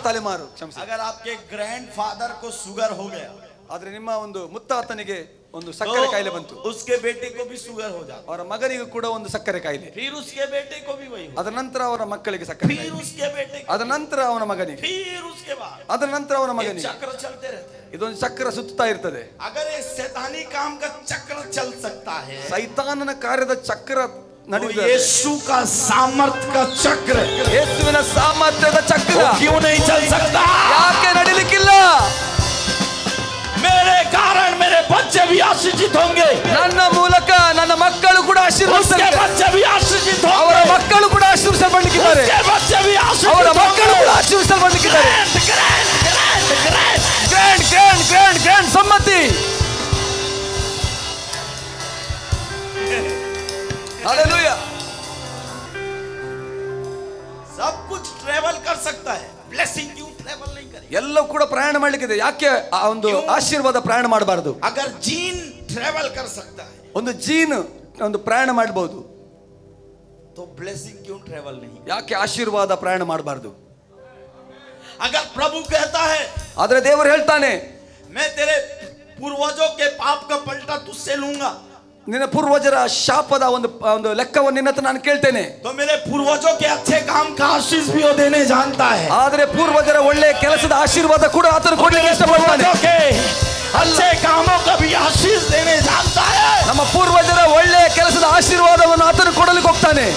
ಕ್ಷಮಿಸಿ. अगर आपके ग्रैंडफादर को शुगर हो गया, ಆದ್ರೆ ನಿಮ್ಮ ಒಂದು ಮುತ್ತಾತನಿಗೆ ಒಂದು ಸಕ್ಕರೆ ಕಾಯಿಲೆ ಬಂತು, उसके बेटे को भी शुगर हो जाता, ಅವರ ಮಗನಿಗೂ ಕೂಡ ಒಂದು ಸಕ್ಕರೆ ಕಾಯಿಲೆ, फिर उसके बेटे को भी वही हो, ಅದರ ನಂತರ ಅವರ ಮಕ್ಕಳಿಗೆ ಸಕ್ಕರೆ फिर ಕಾಯಿಲೆ, उसके बेटे को, ಅದರ ನಂತರ ಅವನ ಮಗನಿಗೆ, फिर उसके बाद, ಅದರ ನಂತರ ಅವನ ये ಮಗನಿಗೆ. चक्र चलते रहते हैं. ಇದೊಂದು ಚಕ್ರ ಸುತ್ತಾ ಇರ್ತದೆ. अगर ये शैतानी काम का चक्र चल सकता है, ಸೈತಾನನ ಕಾರ್ಯದ ಚಕ್ರ तो ನಡೆಯುತ್ತದೆ. यीशु का सामर्थ का चक्र ಯೇಸುವಿನ ಸಾಮರ್ಥ್ಯದ ಚಕ್ರ वो क्यों नहीं चल सकता? ಯಾಕೆ ನಡಿಲಿಕ್ಕಿಲ್ಲ? मेरे कारण मेरे बच्चे भी आशीषित होंगे, ನನ್ನ ಮೂಲಕ ನನ್ನ ಮಕ್ಕಳು ಕೂಡ उसके ಆಶೀರ್ವದಿಸಲ್ಪಡ್ತಾರೆ. बच्चे भी आशीषित ಅವರ होंगे, ಮಕ್ಕಳು ಕೂಡ ಆಶೀರ್ವದಿಸಲ್ಪಡಲಿಕ್ಕಿದ್ದಾರೆ. उसके बच्चे भी ಅವರ आशीषित ಮಕ್ಕಳು ಕೂಡ होंगे. ಆಶೀರ್ವದಿಸಲ್ಪಡಲಿಕ್ಕಿದ್ದಾರೆ. ಗ್ರ್ಯಾಂಡ್ ಸಮ್ಮತಿ. हालेलुया. सब कुछ ट्रेवल कर सकता है, ब्लेसिंग क्यों ट्रेवल नहीं करे? ಎಲ್ಲವೂ ಕೂಡ ಪ್ರಯಾಣ ಮಾಡ್ಲಿಕ್ಕಿದೆ. ಯಾಕೆ ಆ ಒಂದು ಆಶೀರ್ವಾದ ಪ್ರಯಾಣ ಮಾಡಬಾರದು? अगर जीन ट्रेवल कर सकता है ಒಂದು ಜೀನ್ ಒಂದು ಪ್ರಯಾಣ ಮಾಡಬಹುದು, तो ब्लेसिंग क्यों ट्रेवल नहीं? ಯಾಕೆ ಆಶೀರ್ವಾದ ಪ್ರಯಾಣ ಮಾಡಬಾರದು? अगर प्रभु कहता है ಆದ್ರೆ ದೇವರು ಹೇಳ್ತಾನೆ, मैं तेरे पूर्वजों के पाप का पलटा तुझसे लूंगा, ನಿನ್ನ ಪೂರ್ವಜರ ಶಾಪದ ಒಂದು ಲೆಕ್ಕವನ್ನು ನಿನ್ನ ಹತ್ರ ನಾನು ಕೇಳ್ತೇನೆ. तो मेरे पूर्वजों के अच्छे काम का आशीष भी वो देने जानता है. ಆದ್ರೆ ಪೂರ್ವಜರ ಒಳ್ಳೆಯ ಕೆಲಸದ ಆಶೀರ್ವಾದ ಕೂಡ ಆತನು ಕೊಡ್ಲಿಕ್ಕೆ ಇಷ್ಟಪಡ್ತಾನೆ. पूर्वजों के अच्छे कामों का भी आशीष देने जानता है. ನಮ್ಮ ಪೂರ್ವಜರ ಒಳ್ಳೆಯ ಕೆಲಸದ ಆಶೀರ್ವಾದವನ್ನು ಆತನು ಕೊಡಲಿಕ್ಕೆ ಹೋಗ್ತಾನೆ.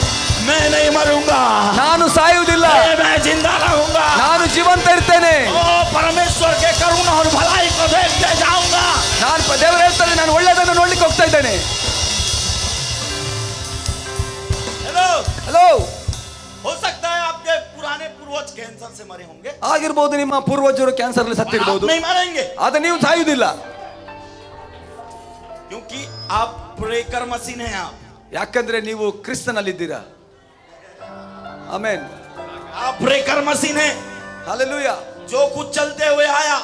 मैं नहीं मरूंगा, ನಾನು ಸಾಯುವುದಿಲ್ಲ, मैं जिंदा रहूंगा, ನಾನು ಜೀವಂತ ಇರ್ತೇನೆ. ओ परमेश्वर के करुणा और भलाई को देखते जाऊंगा. ನಾನು ದೇವರು ಹೇಳ್ತಾನೆ, ನಾನು ಒಳ್ಳೆಯದನ್ನು ನೋಡ್ಲಿಕ್ಕೆ ಹೋಗ್ತಾ ಇದ್ದೇನೆ. ಹಲೋ, हो सकता है आपके पुराने पूर्वज कैंसर से मरे होंगे, ಆಗಿರ್ಬೋದು ನಿಮ್ಮ ಪೂರ್ವಜರು ಕ್ಯಾನ್ಸರ್ ಅಲ್ಲಿ आप ಸತ್ತಿರಬಹುದು, नहीं मरेंगे ಆದ್ರೆ ನೀವು ಸಾಯುವುದಿಲ್ಲ. क्योंकि आप ब्रेकर मशीन हैं. आप ಯಾಕಂದ್ರೆ ನೀವು ಕ್ರಿಸ್ತನಲ್ಲಿದ್ದೀರಾ. ಆಮೆನ್. आप ब्रेकर मशीन हैं. हालेलुया. जो कुछ चलते हुए आया,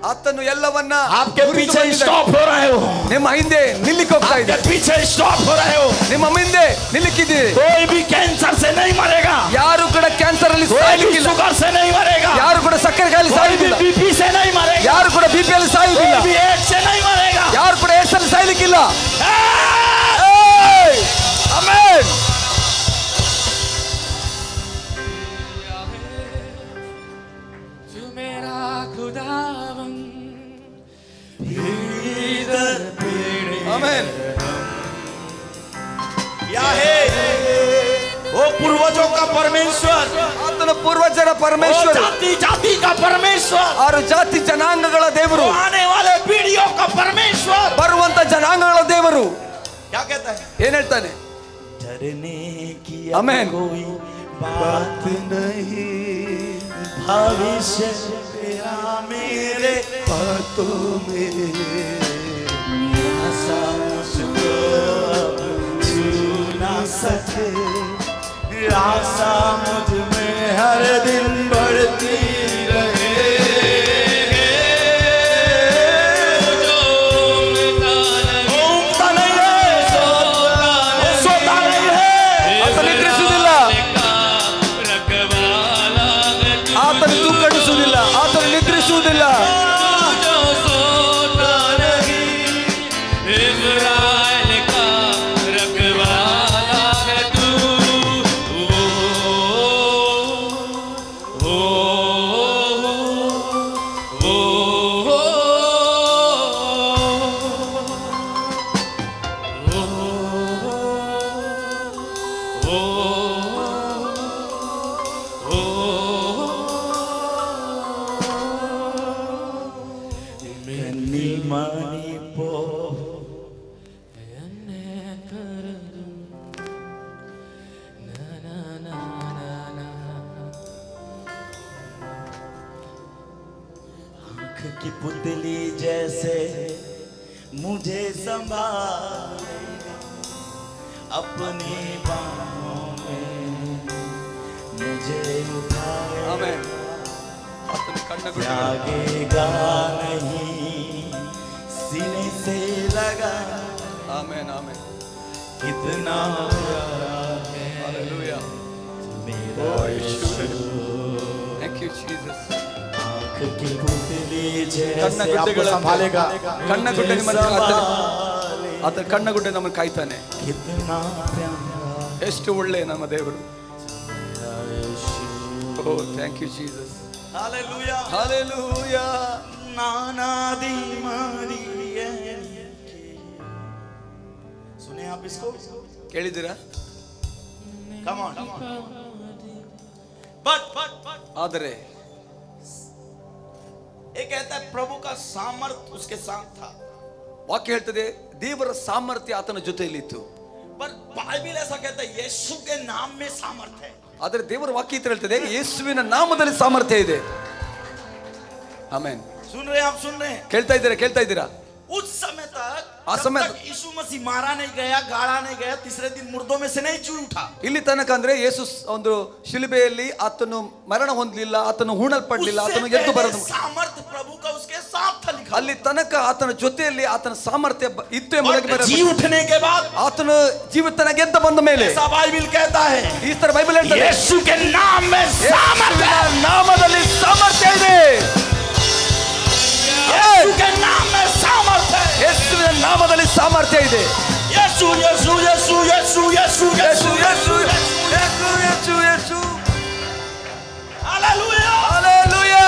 ಆತನು ಎಲ್ಲವನ್ನ आपके पीछे स्टॉप हो रहे हो, ನಿಮ್ಮ ಹಿಂದೆ ನಿಲ್ಲಿಕ್ಕೆ ಹೋಗ್ತಾ ಇದೆ. आपके पीछे स्टॉप हो रहे हो. ನಿಮ್ಮ ಹಿಂದೆ ನಿಲ್ಲಿಕ್ಕಿದ್ದೀರಿ. कोई भी कैंसर से नहीं मरेगा, ಯಾರು ಕೂಡ ಕ್ಯಾನ್ಸರ್ ಅಲ್ಲಿ कोई भी ಸಾಯಲಿಕ್ಕಿಲ್ಲ, शुगर से नहीं मरेगा, ಯಾರು खुदावन ಆಮೆನ್. या है वो पूर्वजों का परमेश्वर, ಆತನ ಪೂರ್ವಜರ वो ಪರಮೇಶ್ವರ, जाति जाति का परमेश्वर, ಆರು ಜಾತಿ ಜನಾಂಗಗಳ वो ದೇವರು, आने वाले पीढ़ियों का परमेश्वर। ಬರುವಂತ ಜನಾಂಗಗಳ ದೇವರು. क्या कहता है? ಏನ್ ಹೇಳ್ತಾನೆ? डरने की आमेन। कोई बात नहीं, भविष्य तेरा मेरे हाथों में, आशा मुझको अब छू ना सके, आशा मुझ में हर दिन बढ़ती रहे। ಆತನು ತೂಕಡಿಸುವುದಿಲ್ಲ, ಆತನು ನಿದ್ರಿಸುವುದಿಲ್ಲ. की पुतली जैसे मुझे संभालेगा, अपनी बाहों में मुझे उठाएगा, ಆಮೆನ್. ಆತನ ಕಣ್ಣುಗಳು त्यागेगा नहीं, सीने से लगा, ಆಮೆನ್ ಆಮೆನ್. कितना प्यारा है Hallelujah. मेरा यीशु। Thank you Jesus. आँख की पुतली जैसे ಕಣ್ಣಗುಡ್ಡೆಗಳನ್ನು आपको संभालेगा, ಕಣ್ಣಗುಡ್ಡೆ ನಿಮ್ಮನ್ನು मुझे ಕಾಯ್ತಾನೆ. संभालेगा, ಆತನ ಕಣ್ಣಗುಡ್ಡೆ ನಮ್ಮನ್ನು ಕಾಯ್ತಾನೆ. कितना प्यारा ಎಷ್ಟು ಒಳ್ಳೆ ನಮ್ಮ ದೇವರು. मेरा यीशु। Oh, thank you Jesus. Hallelujah Hallelujah. नानादी मारिये। सुने आप इसको? ಕೇಳಿದಿರಾ? Come on. But ಆದರೆ ये कहता है प्रभु का सामर्थ उसके साथ था, ವಾಕ್ಯ ಹೇಳ್ತದೆ ದೇವರ ಸಾಮರ್ಥ್ಯ ಆತನ ಜೊತೆಯಲ್ಲಿತ್ತು. पर बाइबल ऐसा कहता है यीशु के नाम में सामर्थ है। ಆದರೆ ದೇವರ ವಾಕ್ಯ ಇತರ ಹೇಳ್ತದೆ ಯೇಸುವಿನ ನಾಮದಲ್ಲಿ ಸಾಮರ್ಥ್ಯ ಇದೆ. ಆಮೆನ್. सुन रहे हैं आप? सुन रहे हैं? ಕೇಳ್ತಾ ಇದ್ದೀರಾ? उस समय तक आ जब समय तक यीशु मसीह मारा नहीं गया, गाड़ा नहीं गया, तीसरे दिन मुर्दों में से नहीं जी उठा। ಇಲ್ಲಿ ತನಕ ಅಂದ್ರೆ ಯೇಸು ಒಂದು ಶಿಲುಬೆಯಲ್ಲಿ ಆತನು ಮರಣ ಹೊಂದಲಿಲ್ಲ, ಆತನು ಹೂಣಲ್ಪಡಲಿಲ್ಲ, ಆತನು ಎದ್ದು ಬರದು. सामर्थ प्रभु का उसके साथ था लिखा। ಅಲ್ಲಿ ತನಕ ಆತನ ಜೊತೆಯಲ್ಲಿ ಆತನ ಸಾಮರ್ಥ್ಯ ಇತ್ತು ಎಂಬುದಾಗಿ और जी उठने के बाद ಆತನು ಜೀವಿತನ ಗೆದ್ದ ಬಂದ ಮೇಲೆ ऐसा बाइबल कहता है ಈ ತರ ಬೈಬಲ್ ಹೇಳ್ತದೆ यीशु के नाम में सामर्थ है। ಯೇಸುವಿನ ನಾಮದಲ್ಲಿ ಸಾಮರ್ಥ್ಯ ಇದೆ. यीशु के नाम में सामर्थ है। ಯೇಸುವಿನ ನಾಮದಲ್ಲಿ ಸಾಮರ್ಥ್ಯ ಇದೆ. यीशु यीशु यीशु यीशु यीशु ಯೇಸು यीशु ಯೇಸು ಯೇಸು ಯೇಸು ಯೇಸು. हालेलुया। ಹಲ್ಲೆಲೂಯಾ.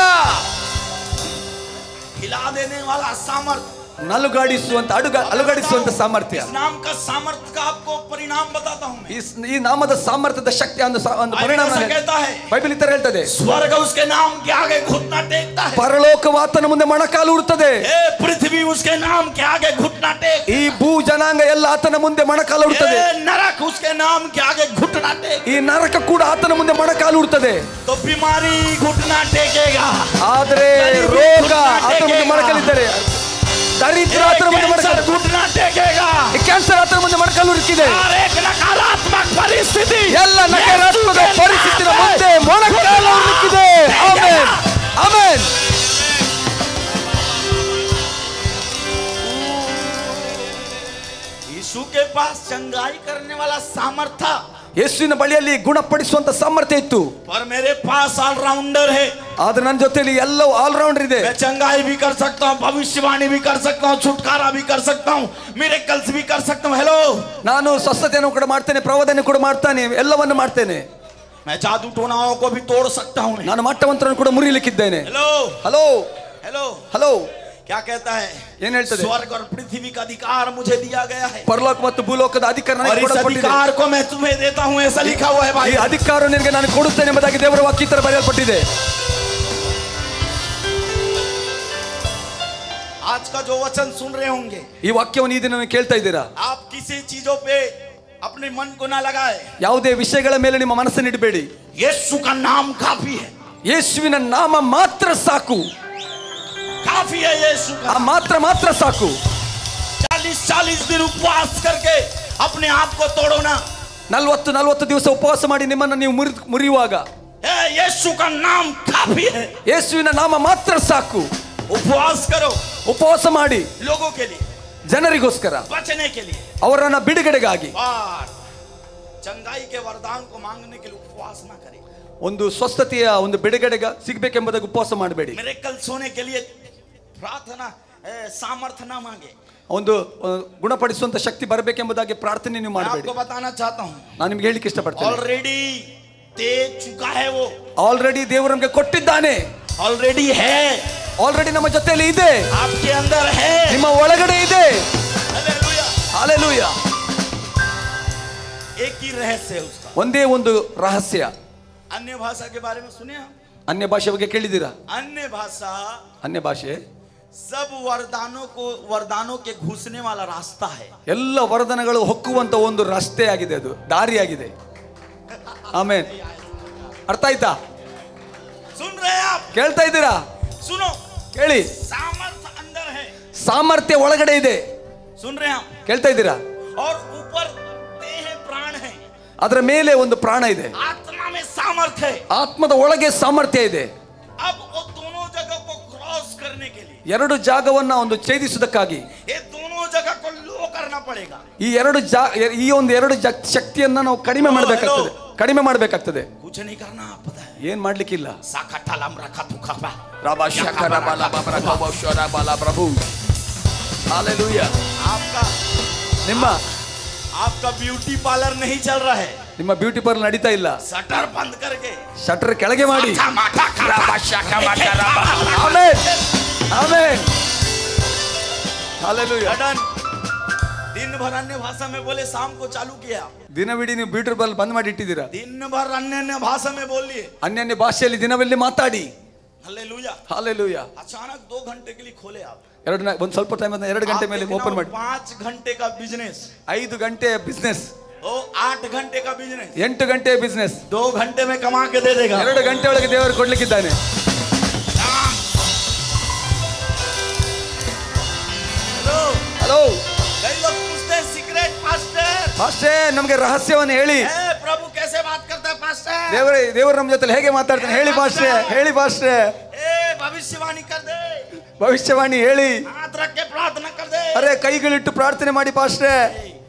हिला देने वाला सामर्थ, ನಲುಗಾಡಿಸುವಂತ ಅಲುಗಾಡಿಸುವಂತ ಸಾಮರ್ಥ್ಯ. इस नाम का सामर्थ का आपको परिणाम बताता हूं मैं। ಈ ನಾಮದ ಸಾಮರ್ಥ್ಯದ ಶಕ್ತಿ ಒಂದು ಪರಿಣಾಮ ऐसा कहता है ಬೈಬಲ್ ಇತರ ಹೇಳ್ತದೆ स्वर्ग उसके नाम के आगे घुटना टेकता है, ಪರಲೋಕವು ಆತನ ಮುಂದೆ ಮೊಣಕಾಲು ಉಡುತ್ತದೆ. ए पृथ्वी उसके नाम के आगे घुटना टेक, ಈ ಭೂ ಜನಾಂಗ ಎಲ್ಲ ಆತನ ಮುಂದೆ ಮೊಣಕಾಲು ಉಡುತ್ತದೆ. ए नरक उसके नाम के आगे घुटना टेक। ಈ ನರಕ ಕೂಡ ಆತನ ಮುಂದೆ ಮೊಣಕಾಲು ಉಡುತ್ತದೆ. तो बीमारी घुटना टेकेगा, ಆದರೆ ರೋಗ ಆತನ ಮುಂದೆ ಮೊಣಕಾಲಿದ್ದಾರೆ. ದರಿದ್ರ ಆತನ ಮುಂದೆ ಮೊಣಕಾಲು, घुटना टेकेगा, ಕ್ಯಾನ್ಸರ್ ಆತನ ಮುಂದೆ ಮೊಣಕಾಲು ಉಡುತ್ತಿದೆ. हर एक नकारात्मक परिस्थिति ಎಲ್ಲ ನಕಾರಾತ್ಮಕ ಪರಿಸ್ಥಿತಿಯ ಮುಂದೆ ಮೊಣಕಾಲು ಉಡುತ್ತಿದೆ. Amen amen. यीशु के पास चंगाई करने वाला सामर्थ था, ಯೇಸುವಿನ ಬಳಿಯಲ್ಲಿ ಗುಣಪಡಿಸುವಂತ ಸಾಮರ್ಥ್ಯ ಇತ್ತು. पर मेरे पास ऑलराउंडर है। ಆದ್ರೆ ನನ್ನ ಜೊತೆಯಲ್ಲಿ ಎಲ್ಲವೂ ಆಲ್ರೌಂಡರ್ ಇದೆ. मैं चंगाई भी कर सकता हूँ, भविष्यवाणी भी कर सकता हूँ, छुटकारा भी कर सकता हूँ, मिरेकल्स भी कर सकता हूँ। हेलो, ನಾನು ಸ್ವಸ್ಥತೆಯನ್ನು ಕೂಡ ಮಾಡ್ತೇನೆ, ಪ್ರವಾದನೆ ಕೂಡ ಮಾಡ್ತಾನೆ, ಎಲ್ಲವನ್ನು ಮಾಡ್ತೇನೆ. मैं जादू टोनाओं को भी तोड़ सकता हूँ। ನಾನು ಮಟ್ಟವಂತರನ್ನು ಕೂಡ ಮುರಿಲಿಕ್ಕಿದ್ದೇನೆ. हेलो, ಹಲೋ, हेलो ಹಲೋ, क्या कहता है? ಏನ್ ಹೇಳ್ತದೆ? स्वर्ग और पृथ्वी का अधिकार मुझे दिया गया है ಪರಲೋಕ ಮತ್ತು ಭೂಲೋಕದ ಅಧಿಕಾರ और ನನಗೆ इस ಕೊಡಲ್ಪಟ್ಟಿದೆ. अधिकार को मैं तुम्हें देता हूँ, ऐसा लिखा हुआ है ಈ भाई। ಅಧಿಕಾರ ನಿನಗೆ ನಾನು ಕೊಡುತ್ತೇನೆ ಎಂಬುದಾಗಿ ದೇವರ ವಾಕ್ಯ ಈ ತರ ಬರೆಯಲ್ಪಟ್ಟಿದೆ. आज का जो वचन सुन रहे होंगे, ಈ ವಾಕ್ಯವನ್ನು ಈ ದಿನ ನೀವು ಕೇಳ್ತಾ ಇದ್ದೀರಾ? आप किसी चीजों पे अपने मन को ना लगाए। ಯಾವುದೇ ವಿಷಯಗಳ ಮೇಲೆ ನಿಮ್ಮ ಮನಸ್ಸನ್ನು ಇಡಬೇಡಿ. यीशु का नाम काफी है, ಯೇಸುವಿನ ನಾಮ ಮಾತ್ರ ಸಾಕು. काफी है यीशु ಆ का। ಮಾತ್ರ ಸಾಕು. 40 दिन उपवास करके अपने आप को तोड़ो ना। 40 ದಿವಸ ಉಪವಾಸ ಮಾಡಿ ನಿಮ್ಮನ್ನು ನೀವು ಮುರಿಯುವಾಗ यीशु का नाम काफी है, ಯೇಸುವಿನ ನಾಮ ಮಾತ್ರ ಸಾಕು. उपवास करो ಉಪವಾಸ ಮಾಡಿ लोगों के लिए, ಜನರಿಗೋಸ್ಕರ, बचने के लिए, ಅವರನ್ನ ಬಿಡುಗಡೆಗಾಗಿ. और चंगाई के वरदान को मांगने के लिए उपवास ना करें। ಒಂದು ಸ್ವಸ್ಥತೆಯ ಒಂದು ಬಿಡುಗಡೆಗ ಸಿಗಬೇಕೆಂಬುದಾಗಿ ಉಪವಾಸ ಮಾಡಬೇಡಿ. मिरेकल्स होने के लिए प्रार्थना सामर्थ्य ना मांगे। ಒಂದು ಗುಣಪಡಿಸುವಂತ ಶಕ್ತಿ ಬರಬೇಕೆಂಬುದಾಗಿ ಪ್ರಾರ್ಥನೆ ನೀವು मैं ಮಾಡಬೇಡಿ. आपको बताना चाहता हूँ, ನಾನು ನಿಮ್ಗೆ ಹೇಳಿಕ್ಕೆ ಇಷ್ಟಪಡ್ತೇನೆ, ऑलरेडी दे चुका है वो, ಆಲ್ರೆಡಿ ದೇವರು ನಮಗೆ ಕೊಟ್ಟಿದ್ದಾನೆ. ऑलरेडी है, ಆಲ್ರೆಡಿ ನಮ್ಮ ಜೊತೆಯಲ್ಲಿ ಇದೆ, आपके अंदर है। ನಿಮ್ಮ ಒಳಗಡೆ ಇದೆ. हालेलुया। ಹಾಲೆಲೂಯಾ. एक ही रहस्य है उसका। ಒಂದೇ ಒಂದು ರಹಸ್ಯ. अन्य भाषा के बारे में सुने आप? ಅನ್ಯ ಭಾಷೆ ಬಗ್ಗೆ ಕೇಳಿದ್ದೀರಾ? अन्य भाषा ಅನ್ಯ ಭಾಷೆ सब वरदानों के घुसने वाला रास्ता है। ಎಲ್ಲ ವರದಾನಗಳು ಹೊಕ್ಕುವಂತ ಒಂದು ರಸ್ತೆ ಆಗಿದೆ, ಅದು ದಾರಿಯಾಗಿದೆ. ಆಮೇನ್. ಅರ್ಥ ಆಯ್ತಾ? सुन रहे हैं आप? ಕೇಳ್ತಾ ಇದ್ದೀರಾ? सुनो, ಕೇಳಿ. सामर्थ्य अंदर है। ಸಾಮರ್ಥ್ಯ ಒಳಗಡೆ ಇದೆ. सुन रहे हैं आप? ಕೇಳ್ತಾ ಇದ್ದೀರಾ? और ऊपर देह प्राण है, ಅದರ ಮೇಲೆ ಒಂದು ಪ್ರಾಣ ಇದೆ. आत्मा में सामर्थ्य है। ಆತ್ಮದ ಒಳಗೆ ಸಾಮರ್ಥ್ಯ ಇದೆ. अब वो दोनों जगह को क्रॉस करने के लिए, ಎರಡು ಜಾಗವನ್ನ ಒಂದು ಛೇದಿಸುವುದಕ್ಕಾಗಿ ये दोनों जगह को लो करना पड़ेगा। ಈ ಒಂದು ಎರಡು ಶಕ್ತಿಯನ್ನ ನಾವು ಕಡಿಮೆ ಮಾಡಬೇಕಾಗ್ತದೆ. कुछ नहीं करना, आप पता है? ಏನ್ ಮಾಡ್ಲಿಕ್ಕಿಲ್ಲ. साकटालम रखा तुखा ಪ್ರಭು ಹಾಲೆಲೂಯಾ. आपका ब्यूटी पार्लर नहीं चल रहा है, ನಿಮ್ಮ ಬ್ಯೂಟಿ ಪಾರ್ಲರ್ ನಡೀತಾ ಇಲ್ಲ. शटर बंद करके ಶಟರ್ ಕೆಳಗೆ ಮಾಡಿ. आमेन। ಆಮೆನ್. ಹಾಲೆಲೂಯಾ. दिन भर अन्य भाषा में बोले, शाम को चालू किया, ದಿನವಿಡೀ ನೀವು ಬ್ಯೂಟಿ ಪಾರ್ಲರ್ ಬಂದ್ ಮಾಡಿ ಇಟ್ಟಿದ್ದೀರಾ. दिन भर अन्य भाषा में बोलिए, ಅನ್ಯ ಭಾಷೆಯಲ್ಲಿ ದಿನವೆಲ್ಲಿ ಮಾತಾಡಿ. हालेलुया। ಹಾಲೆಲೂಯಾ. अचानक 2 घंटे के लिए खोले आप, ಒಂದು ಸ್ವಲ್ಪ ಟೈಮ್ 2 ಗಂಟೆ ಮೇಲೆ ಓಪನ್ ಮಾಡಿ. 5 घंटे का बिजनेस, 5 ಗಂಟೆ ಬಿಸ್ನೆಸ್, 8 घंटे का बिजनेस, 8 ಗಂಟೆ ಬಿಸ್ನೆಸ್ 2 घंटे में कमा के दे देगा। 2 ಗಂಟೆ ಒಳಗೆ ದೇವರು ಕೊಡ್ಲಿಕ್ಕಿದ್ದಾನೆ. ಹಲೋ. कई लोग पूछते हैं सीक्रेट पास्टर, ಪಾಸ್ಟರ್ ನಮಗೆ ರಹಸ್ಯವನ್ನು ಹೇಳಿ. प्रभु कैसे बात करता है पास्टर? ದೇವರು ನಮ್ಮ ಜೊತೆ ಹೇಗೆ ಮಾತಾಡ್ತಾನೆ ಹೇಳಿ ಪಾಸ್ಟರ್, ಹೇಳಿ ಪಾಸ್ಟರ್. भविष्यवाणी कर दे, ಭವಿಷ್ಯವಾಣಿ ಹೇಳಿ. हाथ रख के प्रार्थना कर दे। ಅರೆ ಕೈಗಳಿಟ್ಟು ಪ್ರಾರ್ಥನೆ ಮಾಡಿ ಪಾಸ್ಟರ್.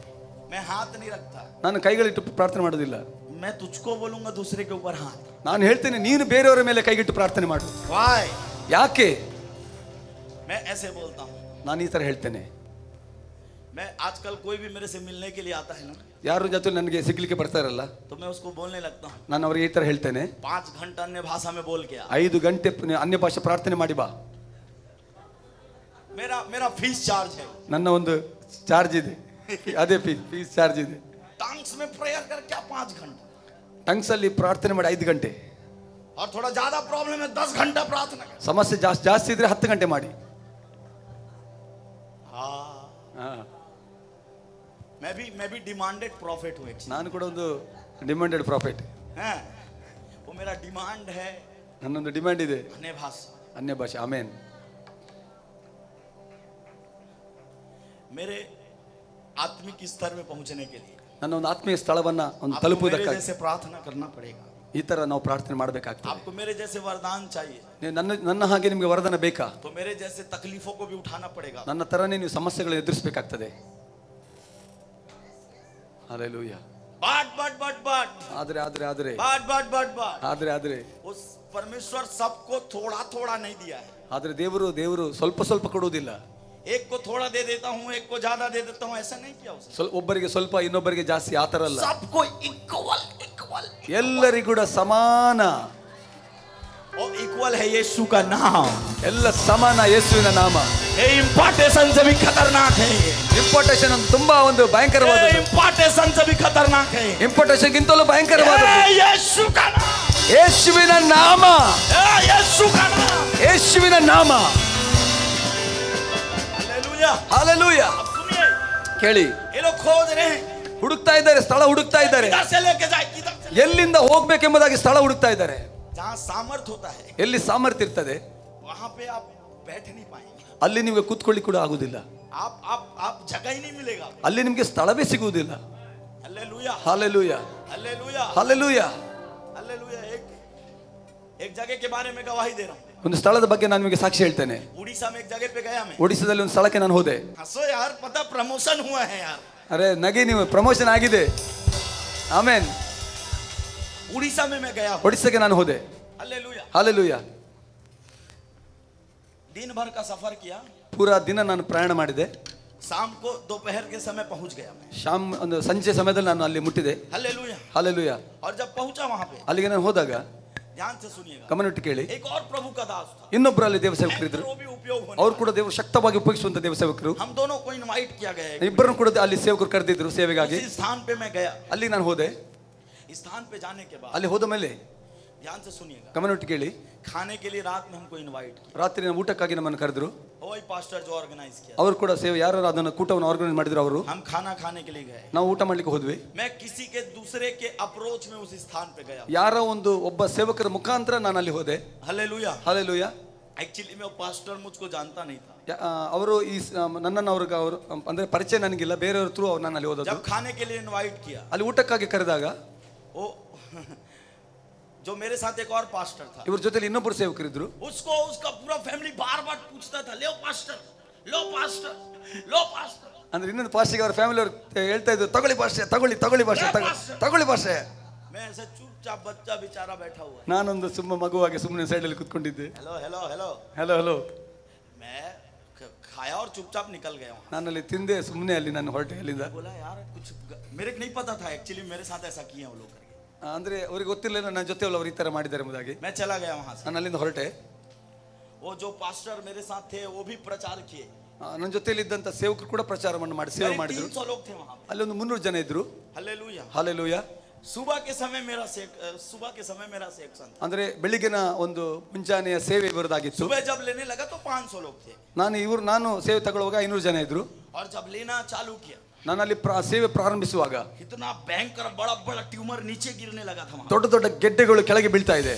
मैं हाथ नहीं रखता, ನಾನು ಕೈಗಳಿಟ್ಟು ಪ್ರಾರ್ಥನೆ ಮಾಡೋದಿಲ್ಲ. मैं तुझको बोलूंगा दूसरे के ऊपर हाथ। ನಾನು ಹೇಳ್ತೇನೆ ನೀನು ಬೇರೆಯವರ ಮೇಲೆ ಕೈಗಿಟ್ಟು ಪ್ರಾರ್ಥನೆ ಮಾಡು. Why? ಯಾಕೆ? मैं ऐसे बोलता हूँ, ನಾನು ಈ ತರ ಹೇಳ್ತೇನೆ. मैं आजकल कोई भी मेरे से मिलने के लिए आता है ना, ಯಾರ ಜೊತೆ ನನಗೆ ಸಿಗ್ಲಿಕ್ಕೆ ಬರ್ತಾರಲ್ಲ, तो मैं उसको बोलने लगता हूँ, ನಾನು ಅವ್ರಿಗೆ ಈ ತರ ಹೇಳ್ತೇನೆ, 5 घंटा अन्य भाषा में बोल के आ। 5 ಗಂಟೆ ಅನ್ಯ ಭಾಷೆ ಪ್ರಾರ್ಥನೆ ಮಾಡಿ ಬಾ. मेरा फीस चार्ज है, ನನ್ನ ಒಂದು ಚಾರ್ಜ್ ಇದೆ, ಅದೇ ಫೀಸ್ ಚಾರ್ಜ್ ಇದೆ. टंग्स में प्रेयर कर क्या 5 घंटा, ಟಂಗ್ಸ್ ಅಲ್ಲಿ ಪ್ರಾರ್ಥನೆ ಮಾಡಿ 5 ಗಂಟೆ. और थोड़ा ज्यादा प्रॉब्लम है 10 घंटा प्रार्थना कर। ಸಮಸ್ಯೆ ಜಾಸ್ತಿ ಇದ್ರೆ 10 ಗಂಟೆ ಮಾಡಿ. मैं भी डिमांडेड प्रॉफिट हूँ। ನಾನು ಕೂಡ ಒಂದು ಡಿಮ್ಯಾಂಡೆಡ್ ಪ್ರಾಫಿಟ್. वो मेरा डिमांड है, ನನ್ನೊಂದು ಡಿಮ್ಯಾಂಡ್ ಇದೆ, अन्य भाषा, ಅನ್ಯ ಭಾಷೆ. ಆಮೇನ್. मेरे आत्मिक स्तर में पहुंचने के लिए ನನ್ನ ಒಂದು ಆತ್ಮೀಯ ಸ್ಥಳವನ್ನ ಒಂದು आपको मेरे ತಲುಪುವುದಕ್ಕಾಗಿ जैसे प्रार्थना करना पड़ेगा। ಈ ತರ ನಾವು ಪ್ರಾರ್ಥನೆ ಮಾಡಬೇಕಾಗ್ತದೆ. आपको मेरे जैसे वरदान चाहिए, ನನ್ನ ಹಾಗೆ ನಿಮಗೆ ವರದಾನ ಬೇಕಾ? तो मेरे जैसे तकलीफों को भी उठाना पड़ेगा। ನನ್ನ ತರನೇ ನೀವು ಸಮಸ್ಯೆಗಳನ್ನು ಎದುರಿಸಬೇಕಾಗ್ತದೆ. ಹಾಲೆಲೂಯಾ. ಆದ್ರೆ उस परमेश्वर सबको थोड़ा थोड़ा नहीं दिया है। ಆದ್ರೆ ದೇವರು ಸ್ವಲ್ಪ ಕೊಡುವುದಿಲ್ಲ. एक को थोड़ा दे देता हूँ, एक को ज्यादा दे देता हूँ, ऐसा नहीं किया उसने। ಒಬ್ಬರಿಗೆ ಸ್ವಲ್ಪ ಇನ್ನೊಬ್ಬರಿಗೆ ಜಾಸ್ತಿ ಆ ತರ ಅಲ್ಲ. सबको इक्वल ಎಲ್ಲರಿಗೂ ಕೂಡ ಸಮಾನ. और इक्वल इक्वल है यीशु का नाम। ಎಲ್ಲ ಸಮಾನ ಯೇಸುವಿನ ನಾಮ. ये इंपॉर्टेशन से भी खतरनाक है। ಇಂಪೋರ್ಟೇಷನ್ ತುಂಬಾ ಒಂದು ಭಯಂಕರವಾದ. इंपॉर्टेशन से भी खतरनाक है। ಇಂಪೋರ್ಟೇಷನ್ ಗಿಂತಲೂ ಭಯಂಕರವಾದ. यीशु का नाम, ಯೇಸುವಿನ ನಾಮ, यीशु का नाम, ಯೇಸುವಿನ ನಾಮ. Hallelujah, hallelujah. अब सुनिए, ಕೇಳಿ, ये लोग खोज रहे हैं, ಹುಡುಕ್ತಾ ಇದ್ದಾರೆ, ಸ್ಥಳ ಹುಡುಕ್ತಾ ಇದ್ದಾರೆ. किधर से लेके जाए, किधर से, ಎಲ್ಲಿಂದ ಹೋಗ್ಬೇಕೆಂಬುದಾಗಿ ಸ್ಥಳ ಹುಡುಕ್ತಾ ಇದ್ದಾರೆ. जहाँ सामर्थ होता है ಎಲ್ಲಿ ಸಾಮರ್ಥ್ಯ ಇರ್ತದೆ वहाँ पे आप बैठ नहीं पाएंगे, ಅಲ್ಲಿ ನಿಮಗೆ ಕೂತ್ಕೊಳ್ಳಿ ಕೂಡ ಆಗುದಿಲ್ಲ. आप जगह ही नहीं मिलेगा। ಅಲ್ಲಿ ನಿಮಗೆ ಸ್ಥಳವೇ ಸಿಗುವುದಿಲ್ಲ. Hallelujah, hallelujah, hallelujah, hallelujah. Hallelujah. एक जगह के बारे में गवाही दे रहा हूँ। ಒಂದು ಸ್ಥಳದ ಬಗ್ಗೆ ನಾನು ನಿಮಗೆ ಸಾಕ್ಷಿ ಹೇಳ್ತೇನೆ. उड़ीसा में एक जगह पे गया मैं। ಒಡಿಶಾದಲ್ಲಿ ಒಂದು ಸ್ಥಳಕ್ಕೆ ನಾನು ಹೋದೆ. हंसो यार, पता प्रमोशन हुआ है यार। ಅರೆ ನಗಿ, ನೀವು ಪ್ರಮೋಷನ್ ಆಗಿದೆ. ಆಮೇನ್. उड़ीसा में मैं गया हूँ। ಒಡಿಶಾಗೆ ನಾನು ಹೋದೆ. हालेलुया। ಹಾಲೆಲೂಯಾ. दिन भर का सफर किया, ಪೂರಾ ದಿನ ನಾನು ಪ್ರಯಾಣ ಮಾಡಿದೆ. शाम को दोपहर के समय पहुंच गया मैं। ಶಾಮ್ ಒಂದು ಸಂಜೆ ಸಮಯದಲ್ಲಿ ನಾನು ಅಲ್ಲಿ ಮುಟ್ಟಿದೆ. हालेलुया। ಹಾಲೆಲೂಯಾ. और जब पहुंचा वहां पे, ಅಲ್ಲಿಗೆ ನಾನು ಹೋದಾಗ ध्यान से सुनिएगा, ಗಮನವಿಟ್ಟು ಕೇಳಿ, एक और प्रभु का दास था, ಇನ್ನೊಬ್ಬರು ಅಲ್ಲಿ ದೇವ ಸೇವಕರಿದ್ರು. वो भी उपयोग होने ಅವ್ರು ಕೂಡ ದೇವರು ಶಕ್ತವಾಗಿ ಉಪಯೋಗಿಸುವಂತ ದೇವ ಸೇವಕರು. हम दोनों को इनवाइट किया गया है। ಇಬ್ಬರನ್ನು ಕೂಡ ಅಲ್ಲಿ ಸೇವಕರು ಕರೆದಿದ್ರು ಸೇವೆಗಾಗಿ. इस स्थान पे मैं गया। ಅಲ್ಲಿ ನಾನು ಹೋದೆ. इस स्थान पे जाने के बाद ಅಲ್ಲಿ ಹೋದ ಮೇಲೆ ध्यान से सुनिएगा, ಗಮನವಿಟ್ಟು ಕೇಳಿ, खाने के लिए रात में हमको इनवाइट किया। ರಾತ್ರಿ ಊಟಕ್ಕಾಗಿ ನಮ್ಮನ್ನು ಕರೆದ್ರು. वही पास्टर जो ऑर्गेनाइज किया, ಅವರು ಕೂಡ ಸೇವೆ, ಯಾರು ಅದನ್ನು ಕೂಟವನ್ನು ಆರ್ಗನೈಸ್ ಮಾಡಿದ್ರು ಅವರು. हम खाना खाने के लिए गए। ನಾವು ಊಟ ಮಾಡ್ಲಿಕ್ಕೆ ಹೋದ್ವಿ. मैं किसी के दूसरे के अप्रोच में उस स्थान पे गया। ಯಾರೋ ಒಂದು ಒಬ್ಬ ಸೇವಕರ ಮುಖಾಂತರ ನಾನು ಅಲ್ಲಿ ಹೋದೆ. हालेलुया। ಹಾಲೆಲೂಯಾ. एक्चुअली में वो पास्टर मुझको जानता नहीं था। ಅವರು ಈ ನನ್ನನ್ನು ಅವ್ರಿಗೆ ಅವರು ಅಂದ್ರೆ ಪರಿಚಯ ನನಗಿಲ್ಲ, ಬೇರೆಯವ್ರ ಥ್ರೂ ಅವ್ರು ನಾನು ಅಲ್ಲಿ ಹೋದದ್ದು. जब खाने के लिए इनवाइट किया, ಅಲ್ಲಿ ಊಟಕ್ಕಾಗಿ ಕರೆದಾಗ वो जो मेरे साथ एक और पास्टर था, ಇವ್ರ ಜೊತೆಲಿ ಇನ್ನೊಬ್ಬರು ಸೇವಕರಿದ್ರು. उसको उसका पूरा फैमिली बार बार पूछता था, लो पास्टर, लो पास्टर, लो पास्टर। ಅಂದ್ರೆ ಇನ್ನೊಂದು ಪಾಸ್ಟರ್ಗೆ ಅವ್ರ ಫ್ಯಾಮಿಲಿ ಅವ್ರು ಹೇಳ್ತಾ ಇದ್ರು, ತಗೊಳ್ಳಿ ಪಾಸ್ಟರ್, ತಗೊಳ್ಳಿ ತಗೊಳ್ಳಿ ಪಾಸ್ಟರ್, ತಗೊಳ್ಳಿ ಪಾಸ್ಟರ್. मैं ऐसे चुपचाप बच्चा बेचारा बैठा हुआ है। ನಾನೊಂದು ಮಗುವಾಗಿ ಸುಮ್ಮನೆ ಸೈಡಲ್ಲಿ ಕೂತ್ಕೊಂಡಿದ್ದೆ. Hello hello hello hello hello. मैं खाया और चुपचाप निकल गया वहाँ। ನಾನಲ್ಲಿ ತಿಂದೆ, ಸುಮ್ಮನೆ ಅಲ್ಲಿ ನಾನು ಹೊರಟೆ ಅಲ್ಲಿಂದ. बोला यार कुछ, मेरे को नहीं पता था एक्चुअली मेरे साथ ऐसा किए हैं वो लोग करके। ಅಂದ್ರೆ ಅವ್ರಿಗೆ ಗೊತ್ತಿರಲಿಲ್ಲ ನನ್ನ ಜೊತೆ ಅವ್ರು ಈ ತರ ಮಾಡಿದ್ದಾರೆ ಎಂಬುದಾಗಿ. मैं चला गया वहाँ से। ನಾನು ಅಲ್ಲಿಂದ ಹೊರಟೆ. वो जो पास्टर मेरे साथ थे वो भी प्रचार किए। ನನ್ನ ಜೊತೆಯಲ್ಲಿ ಇದ್ದಂತ ಸೇವಕರು ಕೂಡ ಪ್ರಚಾರವನ್ನು ಮಾಡಿ ಸೇವೆ ಮಾಡಿದ್ರು. 300 लोग थे वहाँ पे। ಅಲ್ಲಿ ಒಂದು 300 ಜನ ಇದ್ರು. हालेलुया। ಹಾಲೆಲೂಯಾ. सुबह के समय मेरा सेक्शन था। ಅಂದ್ರೆ ಬೆಳಿಗ್ಗಿನ ಒಂದು ಮುಂಜಾನೆಯ ಸೇವೆ ಬರೋದಾಗಿತ್ತು. सुबह जब लेने लगा तो 500 लोग थे। ನಾನು ಸೇವೆ ತಗೊಳ್ಳುವಾಗ 500 ಜನ ಇದ್ರು. और जब लेना चालू किया, ನಾನು ಅಲ್ಲಿ ಸೇವೆ ಪ್ರಾರಂಭಿಸುವಾಗ इतना भयंकर बड़ा बड़ा ट्यूमर नीचे गिरने लगा था वहाँ। ದೊಡ್ಡ ದೊಡ್ಡ ಗೆಡ್ಡೆಗಳು ಕೆಳಗೆ ಬೀಳ್ತಾ ಇದೆ.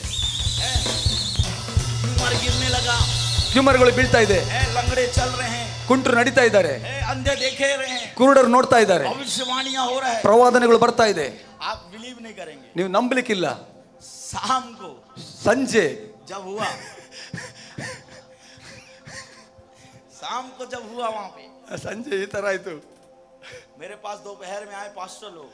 ट्यूमर गिरने लगा, ಟ್ಯೂಮರ್ಗಳು ಬೀಳ್ತಾ ಇದೆ. लंगड़े चल रहे हैं, ಕುಂಟರು ನಡೀತಾ ಇದ್ದಾರೆ, अंधे देखे रहे हैं, ಕುರುಡರು ನೋಡ್ತಾ ಇದ್ದಾರೆ, भविष्यवाणियां हो रहा है। ಪ್ರವಾದನೆಗಳು ಬರ್ತಾ ಇದೆ. आप बिलीव नहीं करेंगे, ನೀವು ನಂಬಲಿಕ್ಕಿಲ್ಲ. शाम को ಸಂಜೆ जब हुआ, शाम को जब हुआ वहां पे, ಸಂಜೆ ಈ ತರ ಆಯ್ತು. मेरे पास दोपहर में आए पास्टर लोग,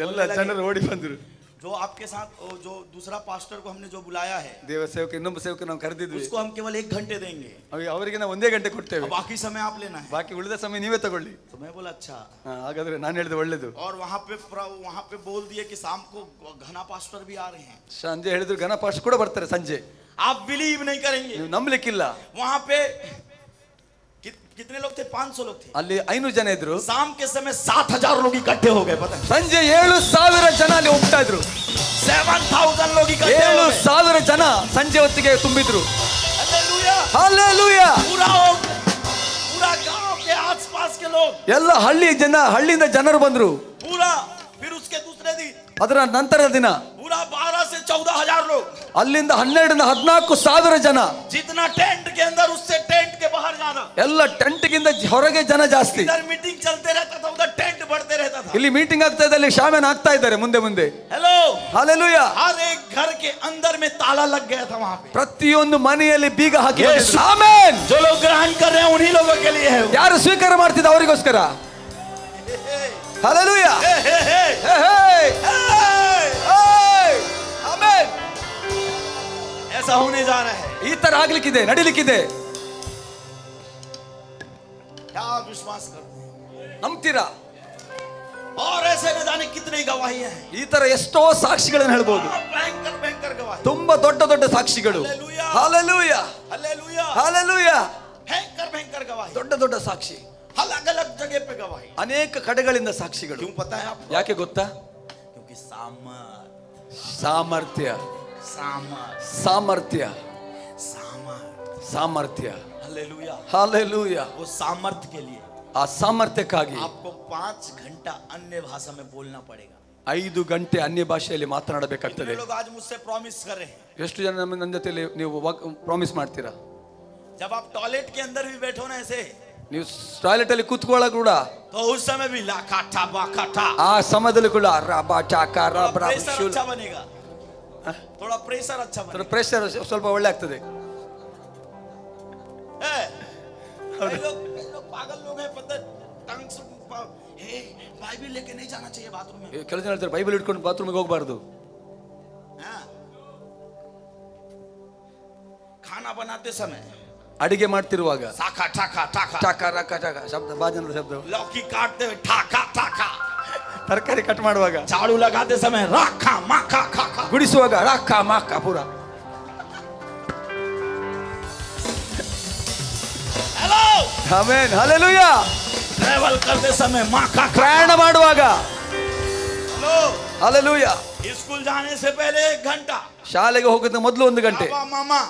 ಎಲ್ಲ ಜನರು ಓಡಿ ಬಂದ್ರು. जो आपके साथ जो दूसरा पास्टर को हमने जो बुलाया है, ದೇವ ಸೇವಕ ಇನ್ನೊಬ್ಬ ಸೇವಕ ನಾವು ಕರೆದಿದ್ವಿ. उसको हम केवल 1 घंटे देंगे, ಅವರಿಗೆ ನಾವು 1 ಗಂಟೆ ಕೊಡ್ತೇವೆ, बाकी समय आप लेना है। ಬಾಕಿ ಉಳಿದ ಸಮಯ ನೀವೇ ತಗೊಳ್ಳಿ. तो मैं बोला अच्छा। ಹಾಗಾದ್ರೆ ನಾನು ಹೇಳಿದೆ ಒಳ್ಳೇದು. और वहां पे बोल दिए कि शाम को घना पास्टर भी आ रहे हैं। ಸಂಜೆ ಹೇಳಿದ್ರು ಘನ ಪಾಸ್ಟರ್ ಕೂಡ ಬರ್ತಾರೆ ಸಂಜೆ. आप बिलीव नहीं करेंगे, ನೀವು ನಂಬಲಿಕ್ಕಿಲ್ಲ. वहां पे कितने लोग थे? 500 लोग थे। ಅಲ್ಲಿ 500 ಜನ ಇದ್ರು. शाम के समय 7000 लोग इकट्ठे हो गए। पता है, ಸಂಜೆ 7000 ಜನ ಅಲ್ಲಿ ಹೋಗ್ತಾ ಇದ್ರು. 7000 लोग इकट्ठे हो गए। 7000 ಜನ ಸಂಜೆ ಹೊತ್ತಿಗೆ ತುಂಬಿದ್ರು. Hallelujah, hallelujah. पूरा गांव के आसपास के लोग, ಎಲ್ಲ ಹಳ್ಳಿಯಿಂದ ಜನರು ಬಂದ್ರು. पूरा, फिर उसके दूसरे दिन ಅದರ ನಂತರದ ದಿನ पूरा 12 से 14000 लोग, ಅಲ್ಲಿಂದ 12ರಿಂದ 14,000 ಜನ. जितना टेंट के अंदर उससे टेंट के बाहर ज्यादा। ಎಲ್ಲ ಟೆಂಟ್ಗಿಂತ ಹೊರಗೆ ಜನ ಜಾಸ್ತಿ. इधर मीटिंग चलते रहता था, उधर टेंट बढ़ते रहता था। ಇಲ್ಲಿ ಮೀಟಿಂಗ್ ಆಗ್ತಾ ಇದೆ, ಅಲ್ಲಿ ಶಾಮಿಯಾನ ಆಗ್ತಾ ಇದ್ದಾರೆ ಮುಂದೆ ಮುಂದೆ. Hello, hallelujah. हर एक घर के अंदर में ताला लग गया था वहां पे। ಪ್ರತಿಯೊಂದು ಮನೆಯಲ್ಲಿ ಬೀಗ ಹಾಕಿ. ಆಮೆನ್. जो लोग ग्रहण कर रहे हैं उन्हीं लोगों के लिए है। ಯಾರು ಸ್ವೀಕಾರ ಮಾಡ್ತಿದ್ದ ಅವರಿಗೋಸ್ಕರ. ಹಾಲೆಲೂಯಾ. ಆಮೆನ್. ऐसा होने जा रहा है। ಈ ತರ ಆಗ್ಲಿಕ್ಕಿದೆ, ನಡಿಲಿಕ್ಕಿದೆ. क्या आप विश्वास करते हैं? ನಂಬ್ತೀರಾ? और ऐसे न जाने कितनी गवाहियां हैं। ಈ ತರ ಎಷ್ಟೋ ಸಾಕ್ಷಿಗಳನ್ನು ಹೇಳ್ಬೋದು. भयंकर भयंकर गवाही, ತುಂಬಾ ದೊಡ್ಡ ದೊಡ್ಡ ಸಾಕ್ಷಿಗಳು. Hallelujah, hallelujah, hallelujah, hallelujah. भयंकर भयंकर गवाही, ದೊಡ್ಡ ದೊಡ್ಡ ಸಾಕ್ಷಿ, अलग अलग जगह पे गवाही. ಅನೇಕ ಕಡೆಗಳಿಂದ ಸಾಕ್ಷಿಗಳು. क्यों पता है आपको? ಯಾಕೆ ಗೊತ್ತಾ? क्योंकि ಸಾಮರ್ಥ್ಯ, ಸಾಮರ್ಥ್ಯ, ಸಾಮರ್ಥ್ಯ. Hallelujah, hallelujah. वो सामर्थ्य के लिए ಆ ಸಾಮರ್ಥ್ಯಕ್ಕಾಗಿ आपको 5 घंटा अन्य भाषा में बोलना पड़ेगा. 5 ಗಂಟೆ ಅನ್ಯ ಭಾಷೆಯಲ್ಲಿ ಮಾತನಾಡಬೇಕಾಗ್ತದೆ. कितने लोग आज मुझसे प्रॉमिस कर रहे हैं? ಎಷ್ಟು ಜನ ನನ್ನ ಜೊತೆಲಿ ನೀವು ಪ್ರಾಮಿಸ್ ಮಾಡ್ತೀರಾ? जब आप टॉयलेट के अंदर भी बैठो ना ऐसे, ನೀವು ಟಾಯ್ಲೆಟ್ ಅಲ್ಲಿ ಕೂತ್ಕೊಳ್ಳ ಕೂಡ तो उस समय भी लाखाटा बाखाटा, ಆ ಸಮಯದಲ್ಲಿ ಕೂಡ ರಬಾ ಚಾಕ ರಬ್ರಾ प्रेशर ಶೂಲ್ अच्छा बनेगा, थोड़ा प्रेशर अच्छा बनेगा. ಪ್ರೆಷರ್ ಸ್ವಲ್ಪ ಒಳ್ಳೆ ಆಗ್ತದೆ. कई लोग पागल लोग हैं, पता टंग से हे बाइबल लेके नहीं जाना चाहिए बाथरूम में. ಕೆಲವು ಜನ ಹೇಳ್ತಾರೆ ಬೈಬಲ್ ಇಟ್ಕೊಂಡು ಬಾತ್ರೂಮಿಗೆ ಹೋಗಬಾರ್ದು. हाँ. खाना बनाते समय ಅಡಿಗೆ ಮಾಡ್ತಿರುವಾಗ साखा ठाका ठाका, ಚಾಕ ರಕ ಚಾಕ ಶಬ್ದ ಬಾಜನರ ಶಬ್ದ. लौकी काटते हुए ठाका ठाका, ತರಕಾರಿ ಕಟ್ ಮಾಡುವಾಗ, झाड़ू लगाते समय राखा माखा खाखा, ಗುಡಿಸುವಾಗ ರಾಕ ಮಾಕ ಪೂರ. Hello, amen, hallelujah. ट्रैवल करते समय माखा, ಪ್ರಯಾಣ ಮಾಡುವಾಗ हेलो, ಹಲ್ಲೆಲೂಯಾ. स्कूल जाने से पहले 1 घंटा, ಶಾಲೆಗೆ ಹೋಗೋದು ಮೊದಲು 1 ಗಂಟೆ. पापा मामा,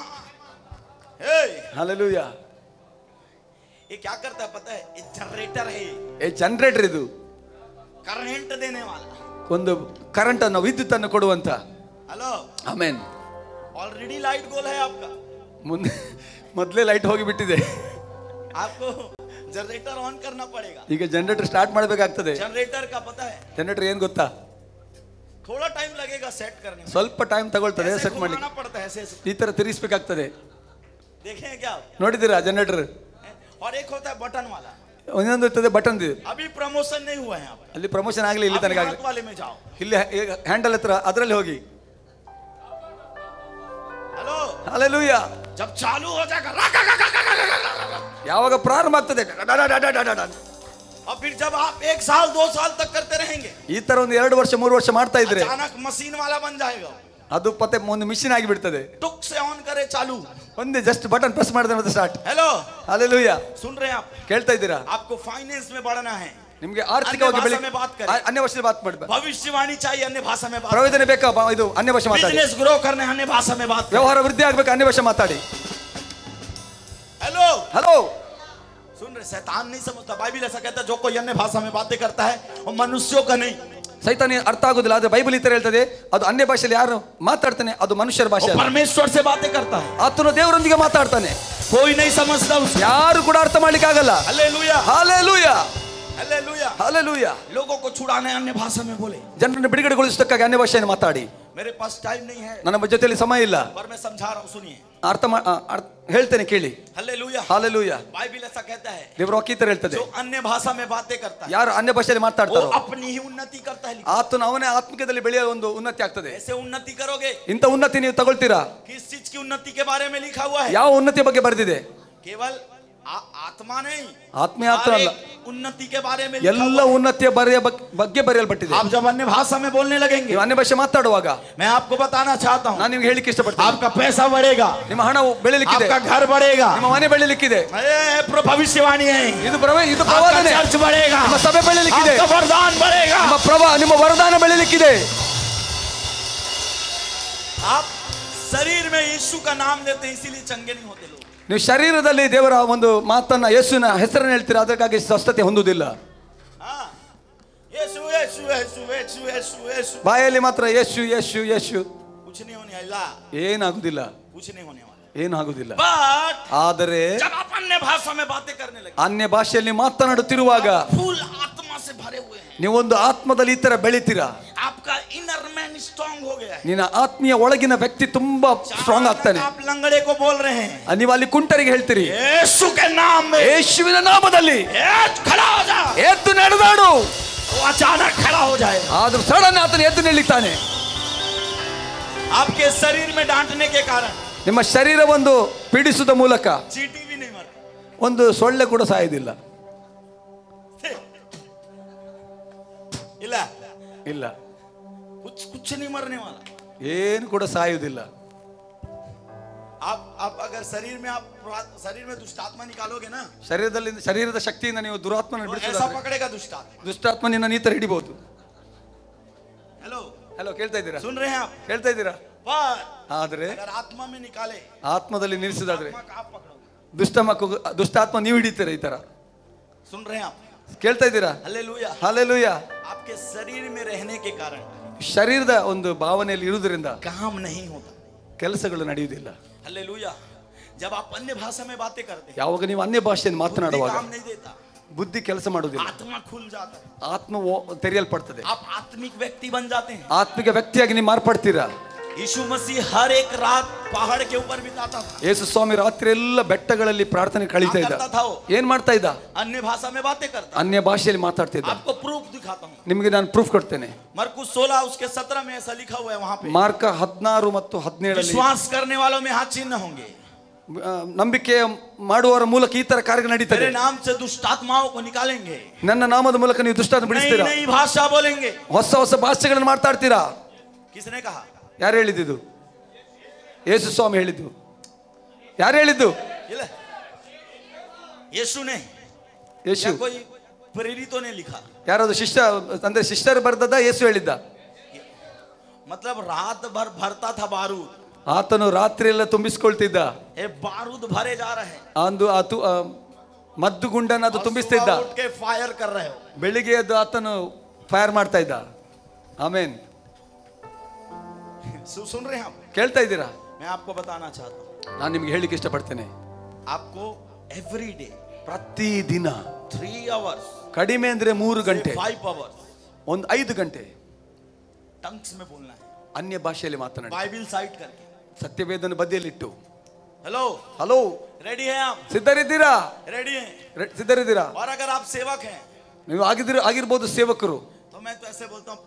हे ಹಲ್ಲೆಲೂಯಾ. ये क्या करता है पता है? ये जनरेटर है, ಏ ಜನರೇಟರ್ ಇದು, करंट देने वाला. ಒಂದು ಕರೆಂಟ್ ಅನ್ನು ವಿದ್ಯುತ್ ಅನ್ನು ಕೊಡುವಂತ. Hello, amen. ऑलरेडी लाइट गोल है आपका, ಮುಂದೆ ಮೊದಲೇ ಲೈಟ್ ಹೋಗಿ ಬಿಟ್ಟಿದೆ. आपको जनरेटर ऑन करना पड़ेगा. ಈಗ ಜನರೇಟರ್ ಸ್ಟಾರ್ಟ್ ಮಾಡಬೇಕಾಗ್ತದೆ. जनरेटर का पता है ಜನರೇಟರ್ ಏನ್ ಗೊತ್ತಾ? थोड़ा टाइम लगेगा सेट करने में, ಸ್ವಲ್ಪ ಟೈಮ್ ತಗೊಳ್ತದೆ ऐसे ಸೆಟ್ ಮಾಡ್ಲಿಕ್ಕೆ. घुमाना पड़ता है ऐसे ऐसे. ಈ ತರ ತಿರುಗಿಸ್ಬೇಕಾಗ್ತದೆ. देखे हैं क्या आप? ನೋಡಿದಿರಾ ಜನರೇಟರ್? और एक होता है बटन वाला. ಒಂದೊಂದು ಇರ್ತದೆ ಬಟನ್. अभी प्रमोशन नहीं हुआ है आपका, ಅಲ್ಲಿ ಪ್ರಮೋಷನ್ ಆಗಲಿ, ಇಲ್ಲಿ अभी ತನಕ ಆಗಲಿ. हाथ वाले में जाओ. ಇಲ್ಲಿ ಹ್ಯಾಂಡಲ್ ಹತ್ರ ಅದರಲ್ಲಿ ಹೋಗಿ. Hello, hallelujah. जब चालू हो जाएगा ಯಾವಾಗ ಪ್ರಾರಂಭ ಆಗ್ತದೆ और फिर जब आप 1 साल 2 साल तक करते रहेंगे, ಈ ತರ ಒಂದು 2 ವರ್ಷ 3 ವರ್ಷ ಮಾಡ್ತಾ ಇದ್ರೆ अचानक मशीन वाला बन जाएगा. ಅದು ಮತ್ತೆ ಒಂದು ಮಿಷಿನ್ ಆಗಿ ಬಿಡ್ತದೆ. टुक से ऑन करे चालू. ಒಂದೇ ಜಸ್ಟ್ ಬಟನ್ ಪ್ರೆಸ್ ಮಾಡಿದ್ರೆ ಮತ್ತೆ ಸ್ಟಾರ್ಟ್. Hello, hallelujah. सुन रहे हैं आप? ಕೇಳ್ತಾ ಇದ್ದೀರಾ? आपको फाइनेंस में बढ़ना है, ನಿಮಗೆ ಆರ್ಥಿಕವಾಗಿ अन्य भाषा में बात करें. ಅನ್ಯ ಭಾಷೆಯಲ್ಲಿ ಮಾತು ಮಾಡಬೇಕು. भविष्यवाणी चाहिए अन्य भाषा में बात, ಪ್ರಯೋಜನ ಬೇಕಾ? ಇದು ಅನ್ಯ ಭಾಷೆ ಮಾತಾಡಿ. बिजनेस ग्रो करने अन्य भाषा में बात करें. ವ್ಯವಹಾರ ವೃದ್ಧಿ ಆಗ್ಬೇಕು, ಅನ್ಯ ಭಾಷೆ ಮಾತಾಡಿ. Hello, hello. सुन रहे? शैतान नहीं समझता, बाइबल ऐसा कहता है जो कोई अन्य भाषा में बातें करता है वो मनुष्यों का नहीं, ಸೈತಾನ ಅರ್ಥ ಆಗುದಿಲ್ಲ. ಆದ್ರೆ ಬೈಬಲ್ ಈ ತರ ಹೇಳ್ತದೆ, ಅದು ಅನ್ಯ ಭಾಷೆಯಲ್ಲಿ ಯಾರು ಮಾತಾಡ್ತಾನೆ ಅದು ಮನುಷ್ಯರ ಭಾಷೆ वो ಅಲ್ಲ. परमेश्वर से बातें करता है. ಆತನು ದೇವರೊಂದಿಗೆ ಮಾತಾಡ್ತಾನೆ. कोई नहीं समझता उसे. ಯಾರು ಕೂಡ ಅರ್ಥ ಮಾಡ್ಲಿಕ್ಕೆ ಆಗಲ್ಲ. Hallelujah, hallelujah, hallelujah. ಹಾಲೆಲೂಯಾ. लोगों को छुड़ाने अन्य भाषा में बोले. ಜನರನ್ನು ಬಿಡುಗಡೆಗೊಳಿಸೋದಕ್ಕಾಗಿ ಅನ್ಯ ಭಾಷೆಯನ್ನು ಮಾತಾಡಿ. मेरे पास टाइम नहीं है, ನನ್ನ ಜೊತೆಯಲ್ಲಿ ಸಮಯ ಇಲ್ಲ. पर मैं समझा रहा हूँ, सुनिए. ಹೇಳ್ತೇನೆ ಕೇಳಿ. हालेलुया. ಹಾಲೆಲೂಯಾ. बाइबल ऐसा कहता है ದೇವರ ವಾಕ್ಯ ಈ ತರ ಹೇಳ್ತದೆ, जो अन्य भाषा में बातें करता है ಯಾರು ಅನ್ಯ ಭಾಷೆಯಲ್ಲಿ वो ಮಾತಾಡ್ತಾರೋ अपनी ही उन्नति करता है. ಆತನು ಅವನೇ ಆತ್ಮಿಕದಲ್ಲಿ ಬೆಳೆಯೋ ಒಂದು ಉನ್ನತಿ ಆಗ್ತದೆ. ऐसे उन्नति करोगे. ಇಂಥ ಉನ್ನತಿ ನೀವು ತಗೊಳ್ತೀರಾ? किस चीज की उन्नति के बारे में लिखा हुआ है? ಯಾವ ಉನ್ನತಿ ಬಗ್ಗೆ ಬರೆದಿದೆ? केवल आत्मा नहीं, ಆತ್ಮೀಯ ಆತ್ಮ ಅಲ್ಲ, उन्नति के बारे में लिखा ಎಲ್ಲ हुआ है. ಉನ್ನತಿಯ ಬಗ್ಗೆ ಬರೆಯಲ್ಪಟ್ಟಿದೆ. आप जब अन्य भाषा में बोलने लगेंगे, ನೀವು ಅನ್ಯ ಭಾಷೆ ಮಾತಾಡುವಾಗ मैं आपको बताना चाहता हूँ, ನಾನು ನಿಮ್ಗೆ ಹೇಳಿಕ್ಕೆ ಇಷ್ಟಪಡ್ತೀನಿ, आपका पैसा बढ़ेगा, ನಿಮ್ಮ ಹಣ ಬೆಳೆಯಲಿಕ್ಕಿದೆ, आपका घर बढ़ेगा, ನಿಮ್ಮ ಮನೆ ಬೆಳೆಯಲಿಕ್ಕಿದೆ. भविष्यवाणी है, ಇದು आपका ಪ್ರವಾದನೆ. चर्च बढ़ेगा, ನಿಮ್ಮ ಸಭೆ ಬೆಳೆಯಲಿಕ್ಕಿದೆ, आपका वरदान बढ़ेगा. ನಿಮ್ಮ ವರದಾನ ಬೆಳೆಯಲಿಕ್ಕಿದೆ. आप शरीर में यीशु का नाम लेते हैं इसीलिए चंगे नहीं होते लोग. ನೀವು ಶರೀರದಲ್ಲಿ ದೇವರ ಒಂದು ಮಾತನ್ನ ಯೇಸುವಿನ ಹೆಸರನ್ನು ಹೇಳ್ತೀರಾ, ಅದಕ್ಕಾಗಿ ಸ್ವಸ್ಥತೆ ಹೊಂದುವುದಿಲ್ಲ. हाँ, यीशु यीशु यीशु यीशु यीशु यीशु, ಬಾಯಲ್ಲಿ ಮಾತ್ರ ಯೇಸು ಯೇಸು ಯೇಸು, कुछ नहीं होने वाला, ಏನಾಗುದಿಲ್ಲ, कुछ नहीं होने वाला. ಏನಾಗುದಿಲ್ಲ. बट ಆದರೆ जब आप अन्य भाषा में बातें करने लगे, ಅನ್ಯ ಭಾಷೆಯಲ್ಲಿ ಮಾತನಾಡುತ್ತಿರುವಾಗ फुल आत्मा से भरे हुए हैं, ನೀವೊಂದು ಆತ್ಮದಲ್ಲಿ ಈ ತರ ಬೆಳಿತೀರಾ. आपका इनर मैन स्ट्रांग हो गया है. ನಿನ್ನ ಆತ್ಮೀಯ ಒಳಗಿನ ವ್ಯಕ್ತಿ ತುಂಬಾ ಸ್ಟ್ರಾಂಗ್ ಆಗ್ತಾನೆ. आप लंगड़े को बोल रहे हैं, ನೀವು ಅಲ್ಲಿ ಕುಂಟರಿಗೆ ಹೇಳ್ತೀರಿ, यीशु के नाम में ಯೇಸುವಿನ ನಾಮದಲ್ಲಿ खड़ा हो जा, ಎದ್ದು ನಡೆದಾಡು. वो अचानक खड़ा हो जाए. ಆದ್ರೂ ಸಡನ್ ಆತನು ಎದ್ದು ನಿಲ್ಲಿತಾನೆ. आपके शरीर में डांटने के कारण ನಿಮ್ಮ ಶರೀರ ಒಂದು ಪೀಡಿಸುವ ಮೂಲಕ चींटी भी नहीं मरता, ಒಂದು ಸೊಳ್ಳೆ ಕೂಡ ಸಾಯುವುದಿಲ್ಲ. ಇಲ್ಲ ಇಲ್ಲ, कुछ नहीं मरने वाला. ಏನು ಕೂಡ ಸಾಯುವುದಿಲ್ಲ. आप अगर शरीर में दुष्ट आत्मा निकालोगे ना, ಶರೀರದ ಶಕ್ತಿಯಿಂದ ನೀವು ದುರಾತ್ಮನ तो ऐसा ಬಿಡಿಸಿದ್ರೆ पकड़ेगा दुष्ट आत्मा. ದುಷ್ಟಾತ್ಮನಿಂದ ನೀ ತರ ಹಿಡಿಬಹುದು. हेलो ಹಲೋ, ಕೇಳ್ತಾ ಇದ್ದೀರಾ? सुन रहे हैं आप? ಕೇಳ್ತಾ ಇದ್ದೀರಾ? पर ಆದ್ರೆ अगर आत्मा में निकाले, ಆತ್ಮದಲ್ಲಿ ನಿಲ್ಲಿಸಿದಾದ್ರೆ आत्मा का आप पकड़ोगे. ದುಷ್ಟಾತ್ಮ ನೀವು ಹಿಡಿತೀರ. ಈ ತರ सुन रहे हैं आप? ಕೇಳ್ತಾ ಇದ್ದೀರಾ? हालेलुया. ಹಾಲೆಲೂಯಾ. आपके शरीर में रहने के कारण ಶರೀರದ ಒಂದು ಭಾವನೆಯಲ್ಲಿ ಇರುವುದರಿಂದ काम नहीं होता. ಕೆಲಸಗಳು ನಡೆಯುವುದಿಲ್ಲ. हालेलुया. जब आप अन्य भाषा में बातें करते हैं, ಯಾವಾಗ ನೀವು ಅನ್ಯ ಭಾಷೆಯನ್ನು ಮಾತನಾಡುವಾಗ काम नहीं देता, ಬುದ್ಧಿ ಕೆಲಸ ಮಾಡುವುದಿಲ್ಲ, आत्मा खुल जाता है, ಆತ್ಮ ತೆರೆಯಲ್ಪಡ್ತದೆ, आप आत्मिक व्यक्ति बन जाते हैं. ಆತ್ಮಿಕ ವ್ಯಕ್ತಿಯಾಗಿ ನೀವು ಮಾರ್ಪಡ್ತೀರಾ. यीशु मसीह हर एक रात पहाड़ के ऊपर बिताता था. ಯೇಸು ಸ್ವಾಮಿ ರಾತ್ರಿ ಎಲ್ಲ ಬೆಟ್ಟಗಳಲ್ಲಿ ಪ್ರಾರ್ಥನೆ ಕಳೀತಾ ಇದ್ದ. ಏನ್ ಮಾಡ್ತಾ ಇದ್ದ? अन्य भाषा में बातें करता. ಅನ್ಯ ಭಾಷೆಯಲ್ಲಿ ಮಾತಾಡ್ತಿದ್ದ. आपको प्रूफ दिखाता हूँ. ನಿಮಗೆ ನಾನು ಪ್ರೂಫ್ ಕೊಡ್ತೇನೆ. मरकुस 16 उसके 17 में ऐसा लिखा हुआ है. वहां पे ಮಾರ್ಕ 16 ಮತ್ತು 17 विश्वास करने वालों में हाथ चिन्ह होंगे. ನಂಬಿಕೆ ಮಾಡುವವರ ಮೂಲಕ ಈ ತರ ಕಾರ್ಯ ನಡೀತದೆ. मेरे नाम से दुष्ट आत्माओं को निकालेंगे. ನನ್ನ ನಾಮದ ಮೂಲಕ ನೀವು ದುಷ್ಟಾತ್ಮ ಬಿಡಿಸ್ತೀರಾ. नई भाषा बोलेंगे. ಹೊಸ ಹೊಸ ಭಾಷೆಗಳನ್ನು ಮಾತಾಡ್ತೀರಾ. किसने कहा? ಯಾರು ಹೇಳಿದ್ದು? ಯೇಸು ಸ್ವಾಮಿ ಹೇಳಿದ್ದು. ಯಾರು ಹೇಳಿದ್ದು? यीशु ने. ಯೇಸು. कोई प्रेरितों ने लिखा. ಯಾರಾದ್ರು ಶಿಷ್ಯ ಅಂದ್ರೆ ಶಿಷ್ಯರು ಬರ್ದದ ಯೇಸು ಹೇಳಿದ್ದ? मतलब रात भर भरता था बारूद. ಆತನು ರಾತ್ರಿ ಎಲ್ಲ ತುಂಬಿಸ್ಕೊಳ್ತಿದ್ದ. ये बारूद भरे जा रहे हैं. ಅಂದು ಮದ್ದು ಗುಂಡನ್ನು ಅದು ತುಂಬಿಸ್ತಿದ್ದ. उठ के फायर कर रहे हो. ಬೆಳಿಗ್ಗೆ ಅದು ಆತನು ಫೈರ್ ಮಾಡ್ತಾ ಇದ್ದ. ಆಮೇನ್. सुन रहे हैं आप? ಕೇಳ್ತಾ ಇದ್ದೀರಾ? मैं आपको बताना चाहता हूँ. ನಾನು ನಿಮ್ಗೆ ಹೇಳಿಕ್ಕೆ ಇಷ್ಟಪಡ್ತೇನೆ. आपको एवरी डे ಪ್ರತಿದಿನ 3 hours ಕಡಿಮೆ ಅಂದ್ರೆ 3 ಗಂಟೆ 5 hours ಒಂದು 5 ಗಂಟೆ टंग्स में बोलना है. ಅನ್ಯ ಭಾಷೆಯಲ್ಲಿ ಮಾತನಾಡಿ. बाइबल साइड करके. ಸತ್ಯವೇದನ ಬದಿಯಲ್ಲಿಟ್ಟು. हेलो ಹಲೋ, रेडी हैं आप? ಸಿದ್ಧರಿದ್ದೀರಾ? रेडी हैं. ಸಿದ್ಧರಿದ್ದೀರಾ? और अगर आप सेवक हैं ನೀವು ಆಗಿರ್ಬೋದು ಸೇವಕರು. तो मैं तो ऐसे बोलता हूँ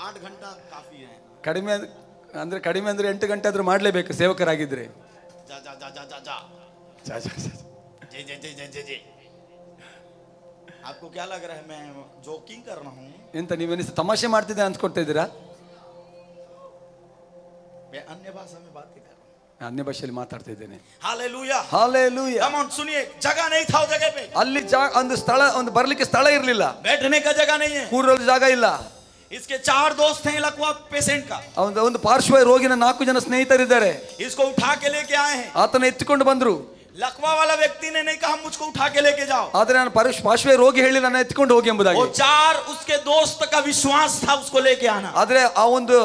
8 घंटा काफी है. ಕಡಿಮೆ ಅಂದ್ರೆ 8 ಗಂಟೆ ಆದ್ರೂ ಮಾಡ್ಲೇಬೇಕು ಸೇವಕರಾಗಿದ್ರೆ. जा जा जा जा जा जा जे जे जे जे जे जे. आपको क्या लग रहा है मैं जोकिंग कर रहा हूँ? ಎಂತ ನೀವೇನಿಸ್ ತಮಾಷೆ ಮಾಡ್ತಿದ್ದೆ ಅನ್ಸ್ಕೊಳ್ತಾ ಇದ್ದೀರಾ? मैं अन्य भाषा में बातें कर रहा हूँ. ಅನ್ಯ ಭಾಷೆಯಲ್ಲಿ ಮಾತಾಡ್ತಾ ಇದ್ದೇನೆ. हालेलुया. ಹಾಲೆಲೂಯಾ. कम ऑन सुनिए. जगह नहीं था उस जगह पे. ಅಲ್ಲಿ ಒಂದು ಸ್ಥಳ, ಒಂದು ಬರ್ಲಿಕ್ಕೆ ಸ್ಥಳ ಇರಲಿಲ್ಲ. बैठने का जगह नहीं है. ಕೂರಲು ಜಾಗ ಇಲ್ಲ. इसके 4 दोस्त हैं लकवा पेशेंट का. ಒಂದು ಪಾರ್ಶ್ವ ರೋಗಿನ 4 ಜನ ಸ್ನೇಹಿತರಿದ್ದಾರೆ. इसको उठा के लेके आए हैं. ಆತನ ಎತ್ತಿಕೊಂಡು ಬಂದ್ರು. लकवा वाला व्यक्ति ने नहीं कहा मुझको उठा के लेके जाओ. ಆದ್ರೆ ನಾನು ಪಾರ್ಶ್ವ ರೋಗಿ ಹೇಳಿ ನನ್ನ ಎತ್ತಿಕೊಂಡು ಹೋಗಿ ಎಂಬುದಾಗಿ. वो 4 उसके दोस्त का विश्वास था उसको लेके आना. ಆದ್ರೆ ಆ ಒಂದು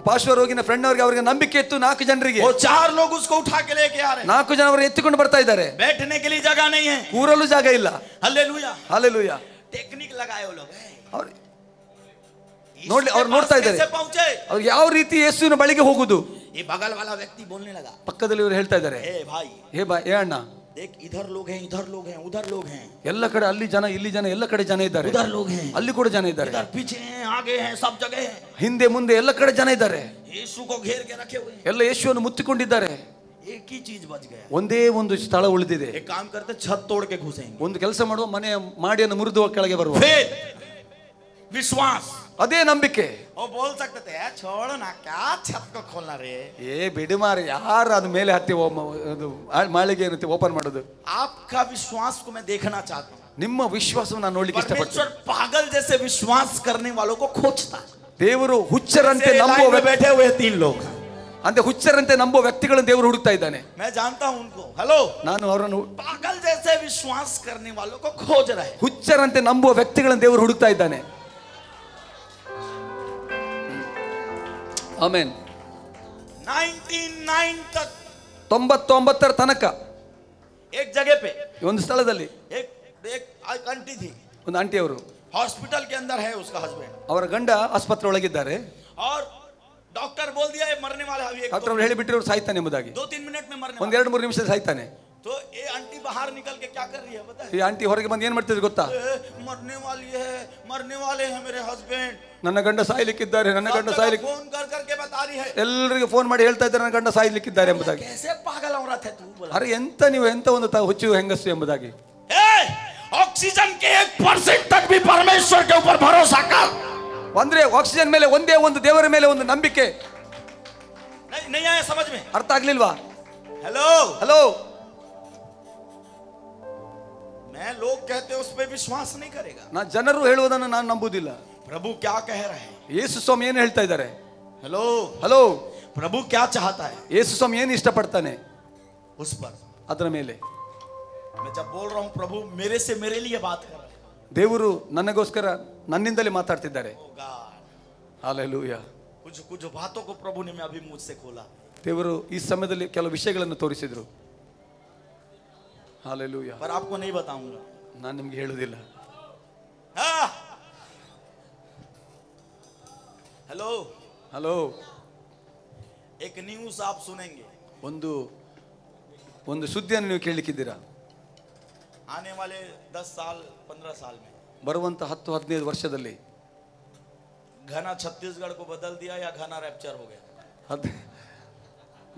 ಪಾರ್ಶ್ವ ರೋಗಿನ ಫ್ರೆಂಡ್ ಅವರಿಗೆ ನಂಬಿಕೆ ಇತ್ತು 4 ಜನರಿಗೆ. वो 4 लोग उसको उठा के लेके आ रहे हैं. 4 ಜನ ಅವರು ಎತ್ತಿಕೊಂಡು ಬರ್ತಾ ಇದ್ದಾರೆ. बैठने के लिए जगह नहीं है. ಕೂರಲು ಜಾಗ ಇಲ್ಲ. हालेलुया. ಹಾಲೆಲೂಯಾ. टेक्निक लगाए वो लोग. ನೋಡಿ ಅವ್ರು ನೋಡ್ತಾ ಇದ್ದಾರೆ ಅವ್ರು ಯಾವ ರೀತಿ ಯೇಸುವಿನ ಬಳಿಗೆ ಹೋಗುದು. ये बगल वाला व्यक्ति बोलने लगा. ಪಕ್ಕದಲ್ಲಿ ಇವರು ಹೇಳ್ತಾ ಇದ್ದಾರೆ, ए भाई, ಏ ಅಣ್ಣ, देख इधर लोग हैं, इधर लोग हैं, उधर लोग हैं. ಎಲ್ಲ ಕಡೆ ಅಲ್ಲಿ ಜನ ಇಲ್ಲಿ ಜನ ಎಲ್ಲ ಕಡೆ ಜನ ಇದ್ದಾರೆ. उधर लोग हैं, ಅಲ್ಲಿ ಕೂಡ ಜನ ಇದ್ದಾರೆ. इधर पीछे हैं, आगे हैं, सब जगह हैं. ಹಿಂದೆ ಮುಂದೆ ಎಲ್ಲ ಕಡೆ ಜನ ಇದ್ದಾರೆ. यीशु को घेर के रखे हुए हैं. ಎಲ್ಲ ಯೇಸುವನ್ನು ಮುತ್ತಿಕೊಂಡಿದ್ದಾರೆ. एक ही चीज बच गया. ಒಂದೇ ಒಂದು ಸ್ಥಳ ಉಳಿದಿದೆ. एक काम करते छत तोड़ के घुसेंगे. ಒಂದು ಕೆಲಸ ಮಾಡುವ, ಮನೆಯ ಮಾಡಿಯನ್ನು ಮುರಿದು ಕೆಳಗೆ ಬರುವ. विश्वास. ಅದೇ ನಂಬಿಕೆ. वो बोल सकते थे छोड़ ना, क्या छत को खोलना रे. ಏ ಬಿಡಿ ಮಾರಿ, ಯಾರು ಅದ ಮೇಲೆ ಹತ್ತಿ ಮಾಳಿಗೆ ಏನಂತೆ ಓಪನ್ ಮಾಡೋದು. आपका विश्वास को मैं देखना चाहता हूँ. ನಿಮ್ಮ ವಿಶ್ವಾಸವನ್ನು ನಾನು ನೋಡ್ಲಿಕ್ಕೆ ಇಷ್ಟಪಡ್ತೀನಿ. परमेश्वर पागल जैसे विश्वास करने वालों को खोजता. ದೇವರು ಹುಚ್ಚರಂತೆ ನಂಬುವ बैठे हुए 3 लोग. ಅಂದ್ರೆ ಹುಚ್ಚರಂತೆ ನಂಬುವ ವ್ಯಕ್ತಿಗಳನ್ನು ದೇವರು ಹುಡುಕ್ತಾ ಇದ್ದಾನೆ. मैं जानता हूं उनको. हेलो, ನಾನು ಅವರನ್ನು पागल जैसे विश्वास करने वालों को खोज रहा है. ಹುಚ್ಚರಂತೆ ನಂಬುವ ವ್ಯಕ್ತಿಗಳನ್ನು ದೇವರು ಹುಡುಕ್ತಾ ಇದ್ದಾನೆ. ಆಮೆನ್. 99 तक 99ರ ತನಕ एक जगह पे ಒಂದು ಸ್ಥಳದಲ್ಲಿ एक आंटी थी. ಒಂದು ಆಂಟಿ ಅವರು हॉस्पिटल के अंदर है उसका हस्बैंड. ಅವರ ಗಂಡ ಆಸ್ಪತ್ರೆ ಒಳಗಿದ್ದಾರೆ. और डॉक्टर बोल दिया ये मरने वाला है. ಡಾಕ್ಟರ್ ಅವರು ಹೇಳಿಬಿಟ್ಟರು ಸಾಯ್ತಾನೆ ಎಂಬುದಾಗಿ. 2-3 मिनट में मरने. ಒಂದು 2-3 ನಿಮಿಷದಲ್ಲಿ ಸಾಯ್ತಾನೆ. तो ये आंटी बाहर निकल के क्या कर रही है पता है? ಈ ಆಂಟಿ ಹೊರಗೆ ಬಂದು ಏನ್ ಮಾಡ್ತಿದ್ರು ಗೊತ್ತಾ? मरने वाली है, मरने वाले हैं मेरे हस्बैंड. ನನ್ನ ಗಂಡ ಸಾಯ್ಲಿಕ್ಕಿದ್ದಾರೆ, ನನ್ನ ಗಂಡ ಸಾಯ್ಲಿಕ್ಕೆ. फोन कर करके बता रही है. ಎಲ್ಲರಿಗೆ ಫೋನ್ ಮಾಡಿ ಹೇಳ್ತಾ ಇದ್ದಾರೆ ನನ್ನ ಗಂಡ ಸಾಯ್ಲಿಕ್ಕಿದ್ದಾರೆ ಎಂಬುದಾಗಿ. कैसे पागल औरत है तू बोला. ಅರೆ ಎಂತ ನೀವು ಎಂತ ಒಂದು ಹುಚ್ಚು ಹೆಂಗಸು ಎಂಬುದಾಗಿ. ऑक्सीजन के 1% तक भी परमेश्वर के ऊपर भरोसा कर. ಅಂದ್ರೆ ಆಕ್ಸಿಜನ್ ಮೇಲೆ ಒಂದೇ ಒಂದು ದೇವರ ಮೇಲೆ ಒಂದು ನಂಬಿಕೆ. नहीं आया समझ में? ಅರ್ಥ ಆಗ್ಲಿಲ್ವಾ? हेलो ಹಲೋ, मैं लोग कहते हैं उस पे विश्वास नहीं करेगा। ಜನರು ಹೇಳುವುದನ್ನು ನಾನು ನಂಬುವುದಿಲ್ಲ. प्रभु क्या कह रहे हैं? ಯೇಸು ಸ್ವಾಮಿ ಏನು ಹೇಳ್ತಾ ಇದ್ದಾರೆ? हेलो ಹಲೋ, प्रभु क्या चाहता है ಯೇಸು ಸ್ವಾಮಿ ಏನು ಇಷ್ಟಪಡ್ತಾನೆ उस पर? ಅದರ ಮೇಲೆ. मैं जब बोल रहा हूं प्रभु मेरे लिए बात कर रहा है। ದೇವರು ನನಗೋಸ್ಕರ ನನ್ನಿಂದಲೇ ಮಾತಾಡ್ತಿದ್ದಾರೆ. Oh God, hallelujah. कुछ बातों को प्रभु ने मैं अभी मुझसे खोला। ದೇವರು ಈ ಸಮಯದಲ್ಲಿ ಕೆಲವು ವಿಷಯಗಳನ್ನು ತೋರಿಸಿದ್ರು. ಹಾಲೆಲೂಯಾ. पर आपको नहीं बताऊंगा। ನಾನು ನಿಮ್ಗೆ ಹೇಳುವುದಿಲ್ಲ. हेलो ಹಲೋ, एक न्यूज आप सुनेंगे। ಒಂದು ಸುದ್ದಿಯನ್ನು ನೀವು ಕೇಳಲಿಕ್ಕಿದ್ದೀರಾ? आने वाले 10 साल 15 साल में ಬರುವಂತ 10-15 ವರ್ಷದಲ್ಲಿ घना छत्तीसगढ़ को बदल दिया या घना रैप्चर हो गया?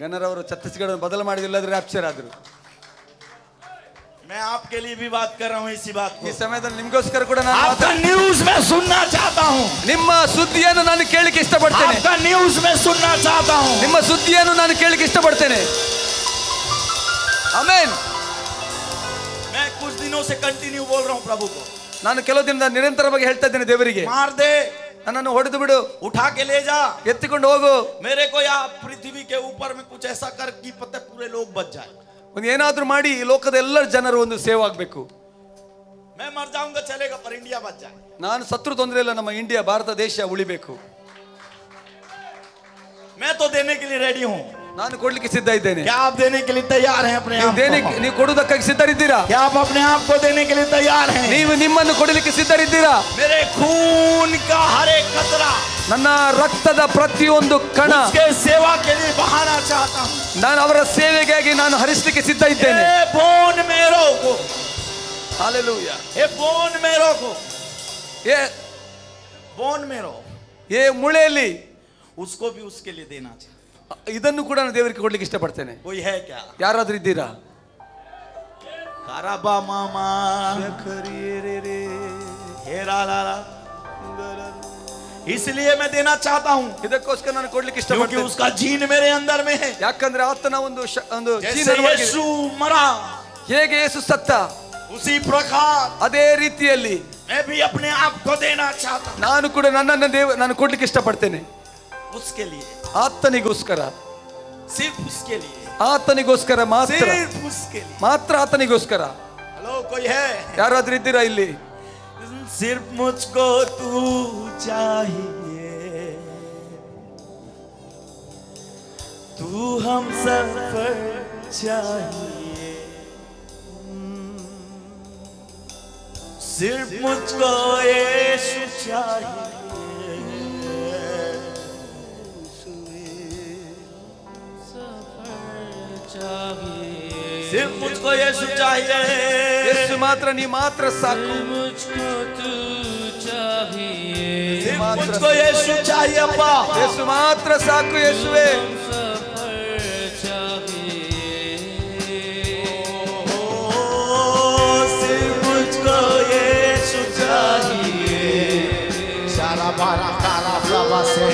ಗಣರವರು ಛತ್ತೀಸ್ಗಢ ಬದಲು ಮಾಡಿದಿಲ್ಲ, ಆದ್ರೆ ರ್ಯಾಪ್ಚರ್ ಆದ್ರು. मैं आपके लिए भी बात कर रहा हूं इसी बात को। ಈ ಸಮಯದಲ್ಲಿ ನಿಮಗೋಸ್ಕರ ಕೂಡ ನಾನು आपका न्यूज मैं सुनना चाहता हूं। ನಿಮ್ಮ ಸುದ್ದಿಯನ್ನು ನಾನು ಕೇಳಲಿಕ್ಕೆ ಇಷ್ಟಪಡ್ತೇನೆ. आपका न्यूज मैं सुनना चाहता हूं। ನಿಮ್ಮ ಸುದ್ದಿಯನ್ನು ನಾನು ಕೇಳಲಿಕ್ಕೆ ಇಷ್ಟಪಡ್ತೇನೆ. ಆಮೆನ್. मैं कुछ दिनों से कंटिन्यू बोल रहा हूं प्रभु को। ನಾನು ಕೆಲವು ದಿನದ ನಿರಂತರವಾಗಿ ಹೇಳ್ತಾ ಇದ್ದೇನೆ ದೇವರಿಗೆ, मार दे, ನನ್ನನ್ನು ಹೊಡೆದು ಬಿಡು, उठा के ले जा, ಎತ್ತಿಕೊಂಡು ಹೋಗು, मेरे को या पृथ्वी के ऊपर में कुछ ऐसा कर कि पता पूरे लोग बच जाए। ಒಂದು ಏನಾದ್ರೂ ಮಾಡಿ ಈ ಲೋಕದ ಎಲ್ಲರ ಜನರು ಒಂದು ಸೇವ್ ಆಗ್ಬೇಕು. मैं मर जाऊंगा चलेगा पर इंडिया बच जाए। ನಾನು ಸತ್ರು ತೊಂದರೆ ಇಲ್ಲ, ನಮ್ಮ ಇಂಡಿಯಾ ಭಾರತ ದೇಶ ಉಳಿಬೇಕು. मैं तो देने के लिए रेडी हूं। ನಾನು ಕೊಡ್ಲಿಕ್ಕೆ ಸಿದ್ಧ ಇದ್ದೇನೆ. क्या आप देने के लिए तैयार हैं अपने आप को? ನೀವು ಕೊಡುವುದಕ್ಕಾಗಿ ಸಿದ್ಧರಿದ್ದೀರಾ? क्या आप अपने आप को देने के लिए तैयार हैं? ನೀವು ನಿಮ್ಮನ್ನು ಕೊಡಲಿಕ್ಕೆ ಸಿದ್ಧರಿದ್ದೀರಾ? मेरे खून का हर एक कतरा ನನ್ನ ರಕ್ತದ ಪ್ರತಿಯೊಂದು ಕಣ उसके सेवा के लिए बहाना चाहता हूं। ನಾನು ಅವರ ಸೇವೆಗಾಗಿ ನಾನು ಹರಿಸಲಿಕ್ಕೆ ಸಿದ್ಧ ಇದ್ದೇನೆ. ए बोन मेरो को, ಹಾಲೆಲೂಯಾ. ए बोन मेरो को, ಏ बोन मेरो, ಏ ಮುಳೆಯಲ್ಲಿ उसको भी उसके लिए देना चाहिए। ಇದನ್ನು ಕೂಡ ನಾನು ದೇವರಿಗೆ ಕೊಡ್ಲಿಕ್ಕೆ ಇಷ್ಟಪಡ್ತೇನೆ. कोई है क्या? ಯಾರಾದ್ರೂ ಇದ್ದೀರಾ? काराबा मामा हेरा लाला, इसलिए मैं देना चाहता हूं ಇದಕ್ಕೋಸ್ಕರ ನಾನು ಕೊಡ್ಲಿಕ್ಕೆ क्योंकि ಇಷ್ಟಪಡ್ತೇನೆ. उसका जीन मेरे अंदर में है। ಯಾಕಂದ್ರೆ ಆತನ ಒಂದು जैसे यीशु मरा ಹೇಗೆ ಯೇಸು ಸತ್ತ उसी प्रकार ಅದೇ ರೀತಿಯಲ್ಲಿ मैं भी अपने आप को देना चाहता हूं ನಾನು ಕೂಡ ನನ್ನನ್ನು ನಾನು ಕೊಡ್ಲಿಕ್ಕೆ ಇಷ್ಟಪಡ್ತೇನೆ. उसके लिए, ಆತನಿಗೋಸ್ಕರ, सिर्फ उसके लिए, ಆತನಿಗೋಸ್ಕರ ಮಾತ್ರ, सिर्फ उसके लिए। ಮಾತ್ರ ಆತನಿಗೋಸ್ಕರ. हेलो कोई है? ಯಾರಾದ್ರೂ ಇದ್ದೀರಾ ಇಲ್ಲಿ? सिर्फ मुझको तू चाहिए, तू हम सफर चाहिए, सिर्फ मुझको यीशु चाहिए, सिर्फ मुझको यीशु चाहिए, ಯೇಸು ಮಾತ್ರ, ನೀ ಮಾತ್ರ ಸಾಕು. मुझको तू चाहिए, सिर्फ मुझको यीशु चाहिए अप्पा, ಯೇಸು ಮಾತ್ರ ಸಾಕು. ಯೇಸುವೆ सफर चाहिए, सिर्फ मुझको यीशु चाहिए। सारा बारा तारा प्रभा से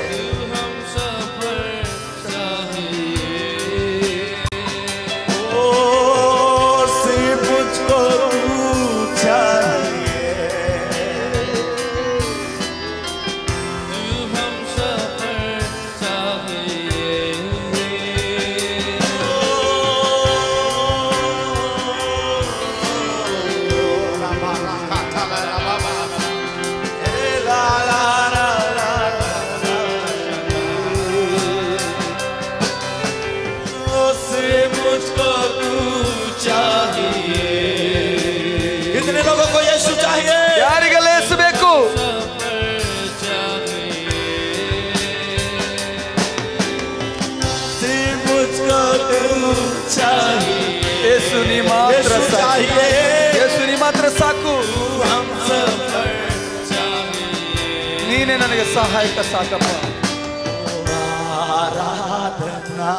तू हम सफर चाहिए, ओ सिर्फ मुझको तू चाहिए, तू हम सफर चाहिए, मुझको तू चाहिए। कितने लोगों को यीशु चाहिए? ಯಾರಿಗೆಲ್ಲ ಯೇಸು ಬೇಕು? सफर चाहिए, सिर्फ मुझको तू चाहिए, ಯೇಸು ನೀ ಮಾತ್ರ यीशु ಸಾಕು. चाहिए, ಯೇಸು ನೀ ಮಾತ್ರ ಸಾಕು. तू हम सफर चाहिए, ನೀನೇ ನನಗೆ ಸಹಾಯಕ ಸಾಕಪ್ಪ. आराधना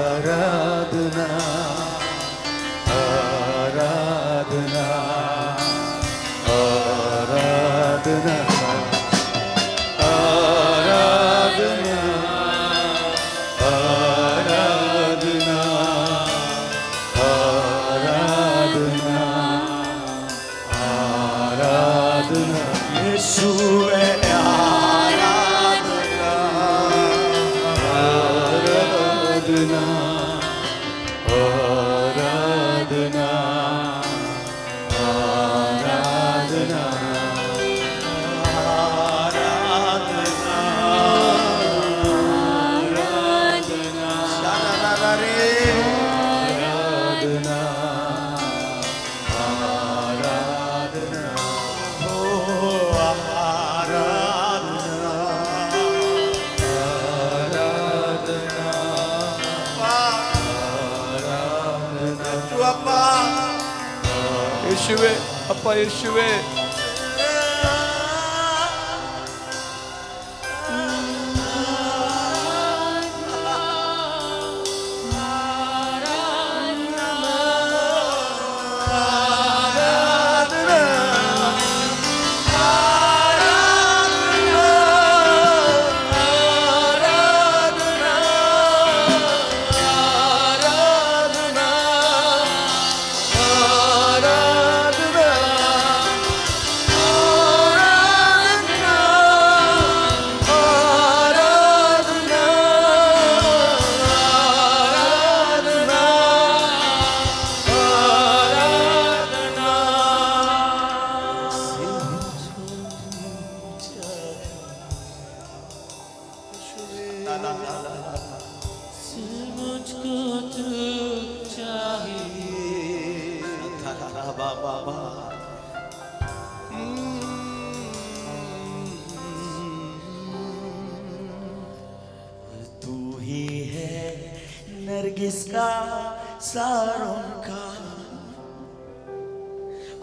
ಆರಾಧನಾ, ಆರಾಧನಾ, ಆರಾಧನಾ, ಆರಾಧನಾ. आराधना आराधना ಯೇಸುವೆ ಅಪ್ಪ ಯೇಸುವೆ नरगिस का सारों का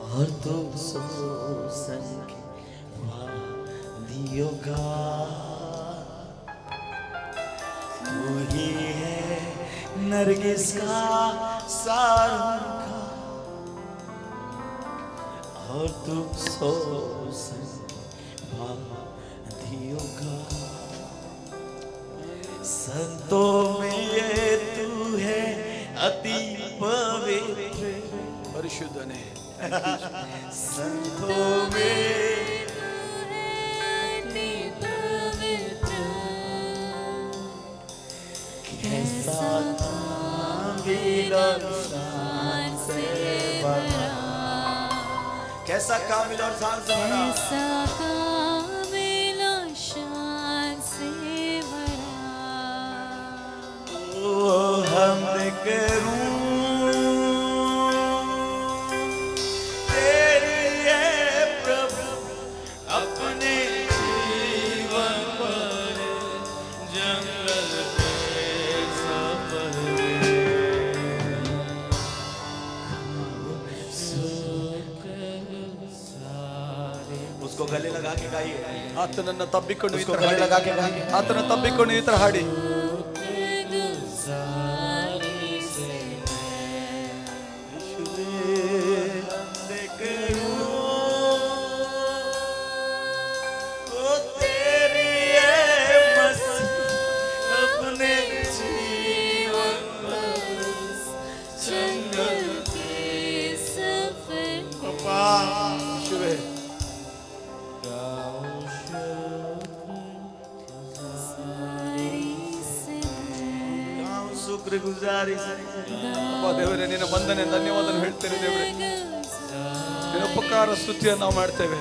और तो संग वादियों का तू ही है नरगिस का सारों का और तो संग वादियों का संतों में ये तू है अति पवित्र ಪರಿಶುದ್ಧ ने संतों में अति पवित्र कैसा कामिल और शान से भरा कैसा कामिल और शान से भरा हम करूं तेरी है प्रभु अपने जीवन पर जंगल के सफर उसको गले लगा के गाइए ಆತನನ್ನು ತಬ್ಬಿಕೊಂಡು ಈ उसको ತರ गले ಹಾಡಿ. लगा के गाइए ಆತನನ್ನು ತಬ್ಬಿಕೊಂಡು ಈ ತರ ಹಾಡಿ. ದೇವರೇ ನಿನ್ನ ವಂದನೆ ಧನ್ಯವಾದ ಹೇಳ್ತೇನೆ ದೇವರೇ ನಿನ್ನ ಉಪಕಾರ ಸ್ತುತಿಯನ್ನು ನಾವು ಮಾಡ್ತೇವೆ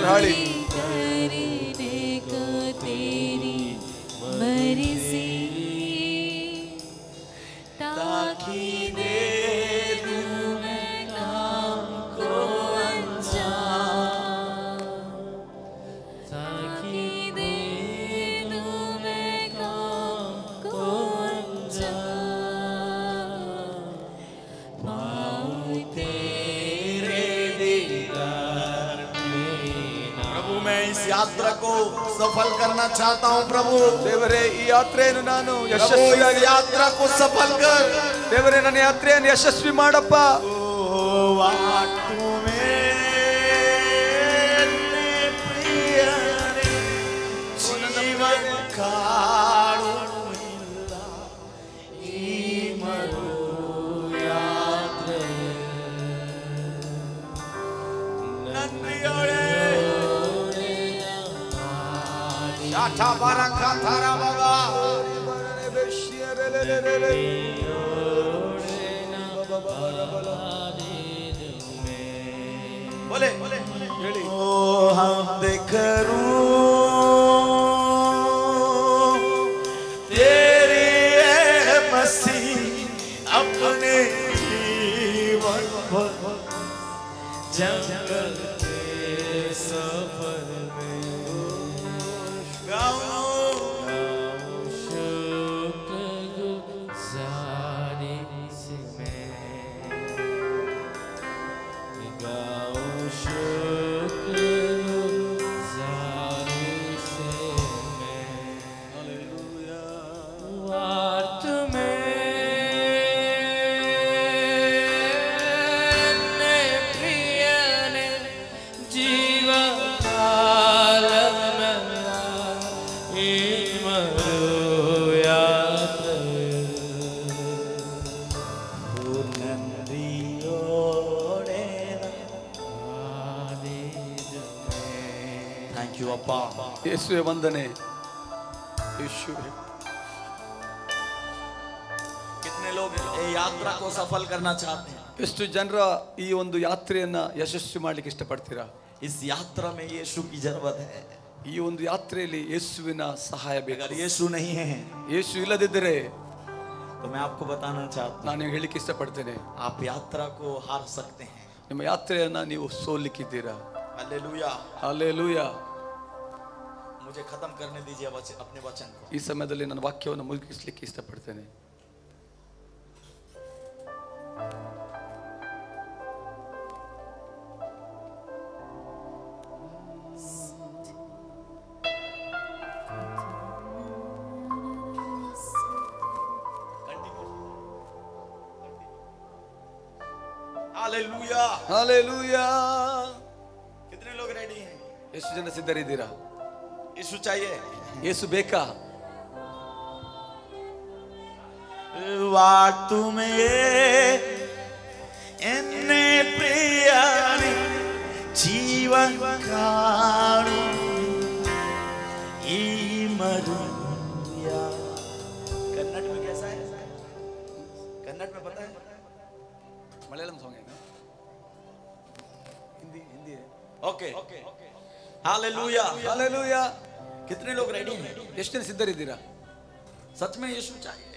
ಹಾಡಿ यात्रा को सफल करना चाहता हूं प्रभु देवरे ಈ ಯಾತ್ರೆಯನ್ನು ನಾನು यशस्वी यात्रा को सफल कर ದೇವರೇ ನನ್ನ ಯಾತ್ರೆಯನ್ನು ಯಶಸ್ವಿ ಮಾಡಪ್ಪ. बोले ओ हम देखरूं तेरी मसीह अपने जीवन भर जंगल के सफर में गाऊं शुक्रगुजारी से मैं गाऊं शुक्रगुजारी से मैं वार्त में प्रियने जीवकाल मेरा ಈ ಮರುಯಾತ್ರೆ थैंक यू अप्पा. ಯೇಸುವೆ ವಂದನೆ. ಯೇಸುವೆ. कितने लोग ये यात्रा को सफल करना चाहते हैं? ಎಷ್ಟು ಜನರ ಈ ಒಂದು ಯಾತ್ರೆಯನ್ನ ಯಶಸ್ವಿ ಮಾಡ್ಲಿಕ್ಕೆ ಇಷ್ಟಪಡ್ತೀರಾ? इस यात्रा में यीशु की जरूरत है. ಈ ಒಂದು ಯಾತ್ರೆಯಲ್ಲಿ ಯೇಸುವಿನ ಸಹಾಯ ಬೇಕು. अगर यीशु नहीं है ಯೇಸು ಇಲ್ಲದಿದ್ದರೆ तो मैं आपको बताना चाहता हूँ ನಾನು ಹೇಳಿಕ್ಕೆ ಇಷ್ಟಪಡ್ತೇನೆ, आप यात्रा को हार सकते हैं. ನಿಮ್ಮ ಯಾತ್ರೆಯನ್ನ ನೀವು ಸೋಲಿಕ್ಕಿದ್ದೀರಾ. हालेलुया. ಹಲ್ಲೆಲೂಯಾ. मुझे खत्म करने दीजिए अपने वचन को. ಈ ಸಮಯದಲ್ಲಿ ನನ್ನ ವಾಕ್ಯವನ್ನು ಮುಗಿಸ್ಲಿಕ್ಕೆ ಇಷ್ಟಪಡ್ತೇನೆ. हालेलुया. ಹಲ್ಲೆಲೂಯಾ. कितने लोग रेडी हैं? ಎಷ್ಟು ಜನ ಸಿದ್ಧರಿದ್ದೀರಾ? यीशु चाहिए. ಯೇಸು ಬೇಕಾ? वाटू में एन्ने प्रियानि जीवन काणु ई मरुया. कन्नड़ में कैसा है? कन्नड़ में पता है? ಮಲಯಾಳಂ ಸಾಂಗ್ है हिंदी हिंदी है. ओके. हालेलुया. ಹಲ್ಲೆಲೂಯಾ. कितने लोग रेडी हैं? ಎಷ್ಟು ಜನ ಸಿದ್ಧರಿದ್ದೀರಾ? सच में यीशु चाहिए.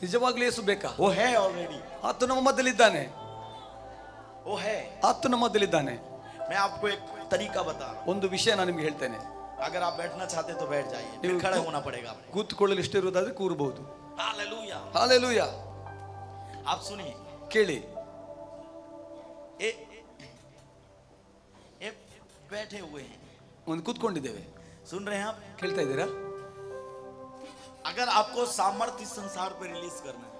ನಿಜವಾಗ್ಲೂ ಯೇಸು ಬೇಕಾ? वो है ऑलरेडी. ಆತ ನಮ್ಮ ಮಧ್ಯದಲ್ಲಿದ್ದಾನೆ. वो है. ಆತ ನಮ್ಮ ಮಧ್ಯದಲ್ಲಿದ್ದಾನೆ. मैं आपको एक तरीका बता रहा हूँ. ಒಂದು ವಿಷಯ ನಾನು ನಿಮಗೆ ಹೇಳ್ತೇನೆ. अगर आप बैठना चाहते तो बैठ जाइए, फिर खड़े होना पड़ेगा आपको. ಕೂತ್ಕೊಳ್ಳಲು ಇಷ್ಟ ಇರುವುದಾದ್ರೆ ಕೂರಬಹುದು. हालेलुया. ಹಲ್ಲೆಲೂಯಾ. आप सुनिए. ಕೇಳಿ, ये बैठे हुए हैं, ಒಂದು ಕೂತ್ಕೊಂಡಿದ್ದೇವೆ, सुन रहे हैं आप? ಕೇಳ್ತಾ ಇದ್ದೀರಾ? अगर आपको सामर्थ्य इस संसार पे रिलीज करना है,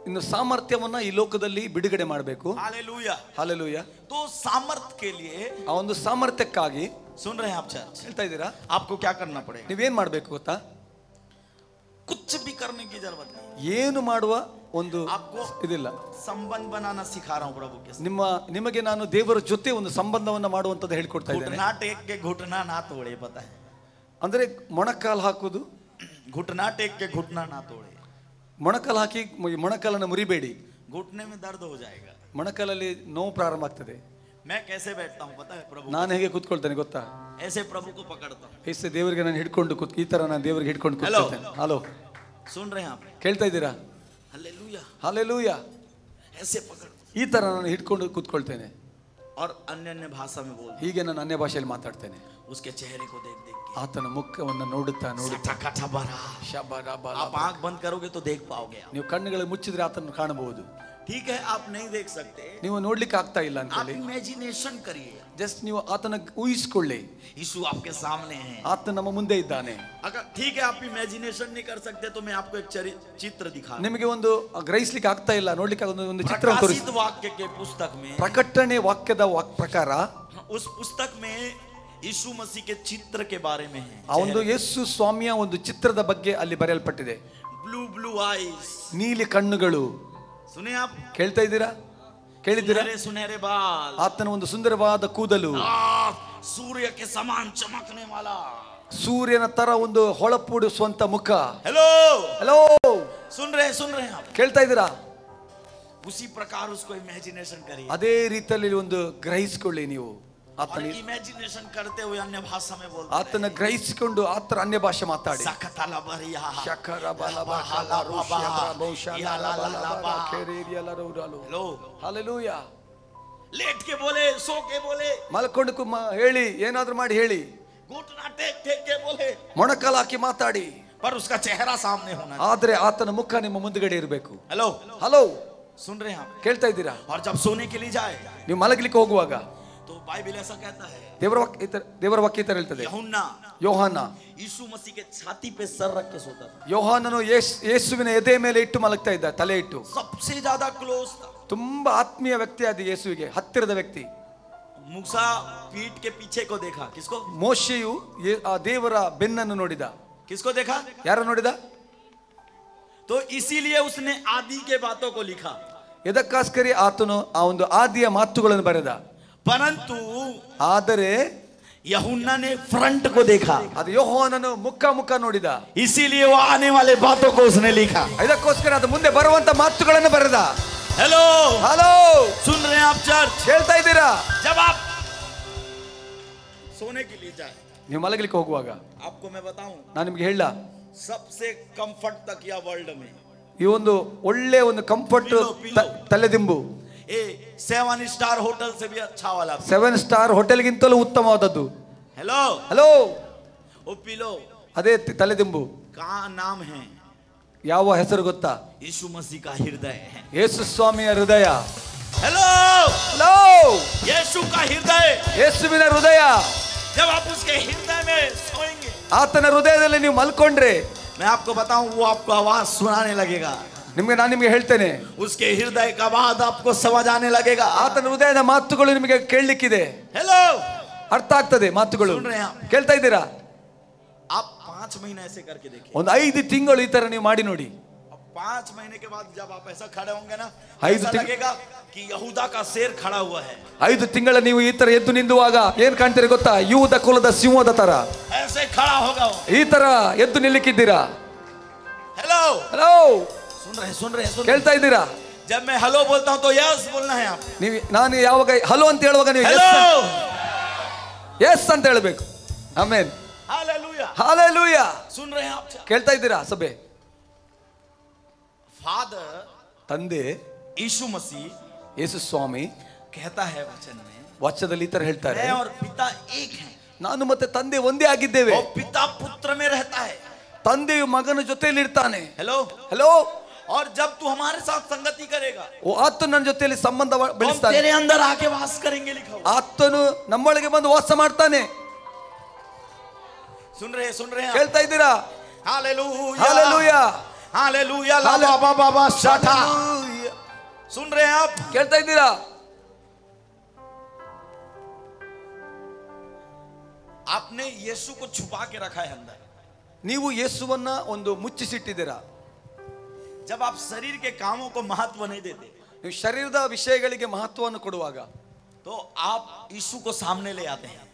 ಇನ್ನು ಸಾಮರ್ಥ್ಯವನ್ನ ಈ ಲೋಕದಲ್ಲಿ ಬಿಡುಗಡೆ ಮಾಡಬೇಕು. Hallelujah, hallelujah. तो सामर्थ्य के लिए, ಆ ಒಂದು ಸಾಮರ್ಥ್ಯಕ್ಕಾಗಿ सुन रहे हैं आप चर्च, ಹೇಳ್ತಾ ಇದ್ದೀರಾ? आपको क्या करना पड़ेगा? ನೀವೇನ್ ಮಾಡ್ಬೇಕು ಗೊತ್ತಾ? कुछ भी करने की जरूरत नहीं. ಏನು ಮಾಡುವ ಒಂದು आपको ಇದಿಲ್ಲ. संबंध बनाना सिखा रहा हूँ प्रभु के साथ. ನಿಮಗೆ ನಾನು ದೇವರ ಜೊತೆ ಒಂದು ಸಂಬಂಧವನ್ನ ಮಾಡುವಂತದ್ದು ಹೇಳ್ಕೊಡ್ತಾ ಇದ್ದೇನೆ. घुटना टेक के घुटना ना तोड़े, पता है? ಅಂದ್ರೆ ಮೊಣಕಾಲು ಹಾಕುದು, घुटना टेक के घुटना ना तोड़े. ಮೊಣಕಾಲು ಹಾಕಿ ಮೊಣಕಾಲನ್ನು ಮುರಿಬೇಡಿ. घुटने में दर्द हो जाएगा. ಮೊಣಕಾಲಲ್ಲಿ ನೋವು ಪ್ರಾರಂಭ ಆಗ್ತದೆ. मैं कैसे बैठता हूँ पता है प्रभु? ನಾನು ಹೇಗೆ ಕೂತ್ಕೊಳ್ತೇನೆ ಗೊತ್ತಾ? ऐसे प्रभु को पकड़ता हूँ. ಏಸೆ ದೇವರಿಗೆ ನಾನು ಹಿಡ್ಕೊಂಡು ಈ ತರ ನಾನು ದೇವರಿಗೆ ಹಿಡ್ಕೊಂಡು ಕೂತ್ಕೊಳ್ತೇನೆ. ಹಲೋ, सुन रहे हैं आप? ಕೇಳ್ತಾ ಇದ್ದೀರಾ? हालेलुया. ಹಲ್ಲೆಲೂಯಾ. ऐसे पकड़ ಈ ತರ ನಾನು ಹಿಡ್ಕೊಂಡು ಕೂತ್ಕೊಳ್ತೇನೆ. और अन्य अन्य भाषा में बोल. ಹೀಗೆ ನಾನು ಅನ್ಯ ಭಾಷೆಯಲ್ಲಿ ಮಾತಾಡ್ತೇನೆ. उसके चेहरे को देख देख के. ಆತನ ಮುಖವನ್ನು ನೋಡುತ್ತಾ ನೋಡುತ್ತಾ आप आंख बंद करोगे तो देख पाओगे आप. ನೀವು ಕಣ್ಣುಗಳು ಮುಚ್ಚಿದ್ರೆ ಆತನ ಕಾಣಬಹುದು. ठीक है, आप नहीं देख सकते, ನೀವು ನೋಡ್ಲಿಕ್ಕೆ ಆಗ್ತಾ ಇಲ್ಲ आप ಅನ್ಕೊಳ್ಳಿ, इमेजिनेशन करिए, ಜಸ್ಟ್ ನೀವು ಆತನ ಊಹಿಸ್ಕೊಳ್ಳಿ, यीशु आपके सामने है। ಆತ ನಮ್ಮ ಮುಂದೆ ಇದ್ದಾನೆ. अगर ठीक है आप इमेजिनेशन नहीं कर सकते तो मैं आपको एक चित्र दिखा, ನಿಮಗೆ ಒಂದು ಗ್ರಹಿಸ್ಲಿಕ್ಕೆ ಆಗ್ತಾ ಇಲ್ಲ, ನೋಡ್ಲಿಕ್ಕೆ ಒಂದು ಚಿತ್ರ ತೋರಿಸಿ. प्रकाशित वाक्य के पुस्तक में, ಪ್ರಕಟಣೆ ವಾಕ್ಯದ ಪ್ರಕಾರ उस पुस्तक में यीशु मसीह के चित्र के बारे में है, ಆ ಒಂದು ಯೇಸು ಸ್ವಾಮಿಯ ಒಂದು ಚಿತ್ರದ ಬಗ್ಗೆ ಅಲ್ಲಿ ಬರೆಯಲ್ಪಟ್ಟಿದೆ. ब्लू ब्लू आईज, ನೀಲಿ ಕಣ್ಣುಗಳು. सुने आप, ಕೇಳ್ತಾ ಇದ್ದೀರಾ, ಕೇಳಿದ್ದೀರಾ? सुनहरे सुनहरे बाल, ಆತನ ಒಂದು ಸುಂದರವಾದ ಕೂದಲು, सूर्य के समान चमकने वाला, ಸೂರ್ಯನ ತರ ಒಂದು ಹೊಳಪೂಡಿಸುವಂತ ಮುಖ. हेलो ಹಲೋ, सुन रहे हैं आप, ಕೇಳ್ತಾ ಇದ್ದೀರಾ? उसी प्रकार उसको इमेजिनेशन करिए, ಅದೇ ರೀತಿಯಲ್ಲಿ ಒಂದು ಗ್ರಹಿಸಿಕೊಳ್ಳಿ ನೀವು. और इमेजिनेशन करते हुए अन्य भाषा में बोलते ಆತನ ಗ್ರಹಿಸಿಕೊಂಡು ಆತರ ಅನ್ಯ ಭಾಷೆ ಮಾತಾಡಿ. हेलो, लेट के बोले, सो के बोले, ಮಲ್ಕೊಂಡು ಹೇಳಿ, ಏನಾದ್ರೂ ಮಾಡಿ ಹೇಳಿ, घुटना टेक टेक के बोले, ಮೊಣಕಾಲು ಹಾಕಿ ಮಾತಾಡಿ, पर उसका चेहरा सामने होना चाहिए। ಆದ್ರೆ ಆತನ ಮುಖ ನಿಮ್ಮ ಮುಂದುಗಡೆ ಇರಬೇಕು. हेलो ಹಲೋ, सुन रहे हैं आप, ಕೇಳ್ತಾ ಇದ್ದೀರಾ? और जब सोने के लिए जाए ನೀವು ಮಲಗಲಿಕ್ಕೆ ಹೋಗುವಾಗ तो बाइबल ऐसा कहता है, ದೇವರ ವಾಕ್ಯ ಈ ತರ ಹೇಳ್ತದೆ. यूहन्ना ಯೋಹಾನ, यीशु मसीह के छाती पे सर रख के सोता था, ಯೋಹಾನನು ಯೇಸುವಿನ ಎದೆ ಮೇಲೆ ಇಟ್ಟು ಮಲಗ್ತಾ ಇದ್ದ, ತಲೆ ಇಟ್ಟು. सबसे ज्यादा क्लोज था, ತುಂಬಾ ಆತ್ಮೀಯ ವ್ಯಕ್ತಿ ಆದ ಯೇಸುವಿಗೆ, ಹತ್ತಿರದ ವ್ಯಕ್ತಿ. मूसा पीठ के पीछे को देखा, किसको? ಮೋಶೆಯು ಆ ದೇವರ ಬೆನ್ನನ್ನು ನೋಡಿದ. किसको देखा? ಯಾರು ನೋಡಿದ? तो इसीलिए उसने आदि के बातों को लिखा, ಎದಕ್ಕಾಸ್ಕರ ಆತನು ಆ ಒಂದು ಆದಿಯ ಮಾತುಗಳನ್ನು ಬರೆದ. परंतु ಆದರೆ यूहन्ना ने फ्रंट को देखा, ಅದು ಯೋಹಾನನು ಮುಖ ನೋಡಿದ. इसीलिए वो आने वाले बातों को उसने लिखा। ಇದಕ್ಕೋಸ್ಕರ ಅದು ಮುಂದೆ ಬರುವಂತ ಮಾತುಗಳನ್ನು ಬರೆದ. हेलो ಹಲೋ, सुन रहे हैं आप चर्च? ಕೇಳ್ತಾ ಇದ್ದೀರಾ? जब आप सोने के लिए जाए, ನೀವು ಮಲಗಲಿಕ್ಕೆ ಹೋಗುವಾಗ आपको मैं बताऊं, ನಾನು ನಿಮ್ಗೆ ಹೇಳ, सबसे कंफर्ट तकिया वर्ल्ड में, ಈ ಒಂದು ಒಳ್ಳೆ ಒಂದು ಕಂಫರ್ಟ್ ತಲೆದಿಂಬು ए 7 स्टार होटल से भी अच्छा वाला, 7 ಸ್ಟಾರ್ ಹೋಟೆಲ್ಗಿಂತಲೂ ಉತ್ತಮವಾದದ್ದು. हेलो ಹಲೋ, वो पिलो ಅದೇ ತಲೆದಿಂಬು. कहाँ नाम है? ಯಾವ ಹೆಸರು ಗೊತ್ತಾ? यीशु मसीह का हृदय है। ಯೇಸು ಸ್ವಾಮಿಯ ಹೃದಯ. हेलो ಹಲೋ, यीशु का हृदय, ಯೇಸುವಿನ ಹೃದಯ. जब आप उसके हृदय में सोएंगे, ಆತನ ಹೃದಯದಲ್ಲಿ ನೀವು ಮಲ್ಕೊಂಡ್ರೆ, मैं आपको बताऊं, वो आपको आवाज सुनाने लगेगा, ನಾನು ನಿಮಗೆ ಹೇಳ್ತೇನೆ, उसके हृदय का बात आपको समझ आने लगेगा। ಆತನ ಹೃದಯದ ಮಾತುಗಳು ನಿಮಗೆ ಕೇಳಲಿಕ್ಕಿದೆ, हेलो ಅರ್ಥ ಆಗ್ತದೆ ಮಾತುಗಳು. सुन रहे हैं आप? ಕೇಳ್ತಾ ಇದ್ದೀರಾ? आप 5 महीने ऐसे करके देखिए, ಒಂದು 5 ತಿಂಗಳು ಈ ತರ ನೀವು ಮಾಡಿ ನೋಡಿ. 5 महीने के बाद जब आप ऐसा खड़े होंगे ना, 5 ऐसा लगेगा कि यहूदा का शेर खड़ा हुआ है। 5 ತಿಂಗಳ ನೀವು ಈ ತರ ಎದ್ದು ನಿಂದುವಾಗ ಏನ್ ಕಾಣ್ತೀರಿ ಗೊತ್ತಾ? ಯೂದ ಕುಲದ ಸಿಂಹದ ತರ ऐसे खड़ा होगा वो। ಈ ತರ ಎದ್ದು ನಿಲ್ಲಿಕ್ಕಿದ್ದೀರಾ. हेलो ಹಲೋ, सुन रहे हैं। ಕೇಳ್ತಾ ಇದ್ದೀರಾ? जब मैं हेलो बोलता हूं तो यस बोलना है आप। ನೀವು ನಾನು ಯಾವಾಗ ಹಲೋ ಅಂತ ಹೇಳುವಾಗ ನೀವು हेलो ಎಸ್ ಅಂತ ಹೇಳಬೇಕು. Amen, hallelujah, hallelujah. सुन रहे हैं आप? ಕೇಳ್ತಾ ಇದ್ದೀರಾ ಸಭೆ? फादर ತಂದೆ यीशु मसीह ಯೇಸು ಸ್ವಾಮಿ कहता है वचन में, ವಾಕ್ಯದಲ್ಲಿ ಈ ತರ ಹೇಳ್ತಾರೆ, मैं और पिता एक हैं। ನಾನು ಮತ್ತೆ ತಂದೆ ಒಂದೇ ಆಗಿದ್ದೇವೆ. और पिता पुत्र में रहता है, ತಂದೆಯು ಮಗನ ಜೊತೆಯಲ್ಲಿ ಇರ್ತಾನೆ. हेलो ಹಲೋ, और जब तू हमारे साथ संगति करेगा, ಆತನು ನನ್ನ ಜೊತೆಯಲ್ಲಿ ಸಂಬಂಧ तो हम ಬೆಳೆಸ್ತಾನೆ. तेरे अंदर आके वास करेंगे, लिखा हुआ। ಆತನು ನಮ್ಮೊಳಗೆ ಬಂದು ವಾಸ ಮಾಡ್ತಾನೆ. सुन रहे हैं? ಕೇಳ್ತಾ ಇದ್ದೀರಾ? हालेलुया, ಹಾಲೆಲೂಯಾ, हालेलुया, ला बाबा बाबा शाठा। सुन रहे हैं आप? ಕೇಳ್ತಾ ಇದ್ದೀರಾ? आपने यीशु को छुपा के रखा है अंदर। ನೀವು ಯೇಸುವನ್ನ ಒಂದು ಮುಚ್ಚಿಸಿಟ್ಟಿದ್ದೀರಾ. जब आप शरीर के कामों को महत्व नहीं देते, ನೀವು ಶರೀರದ ವಿಷಯಗಳಿಗೆ ಮಹತ್ವವನ್ನು ಕೊಡುವಾಗ, तो आप यीशु को सामने ले आते हैं।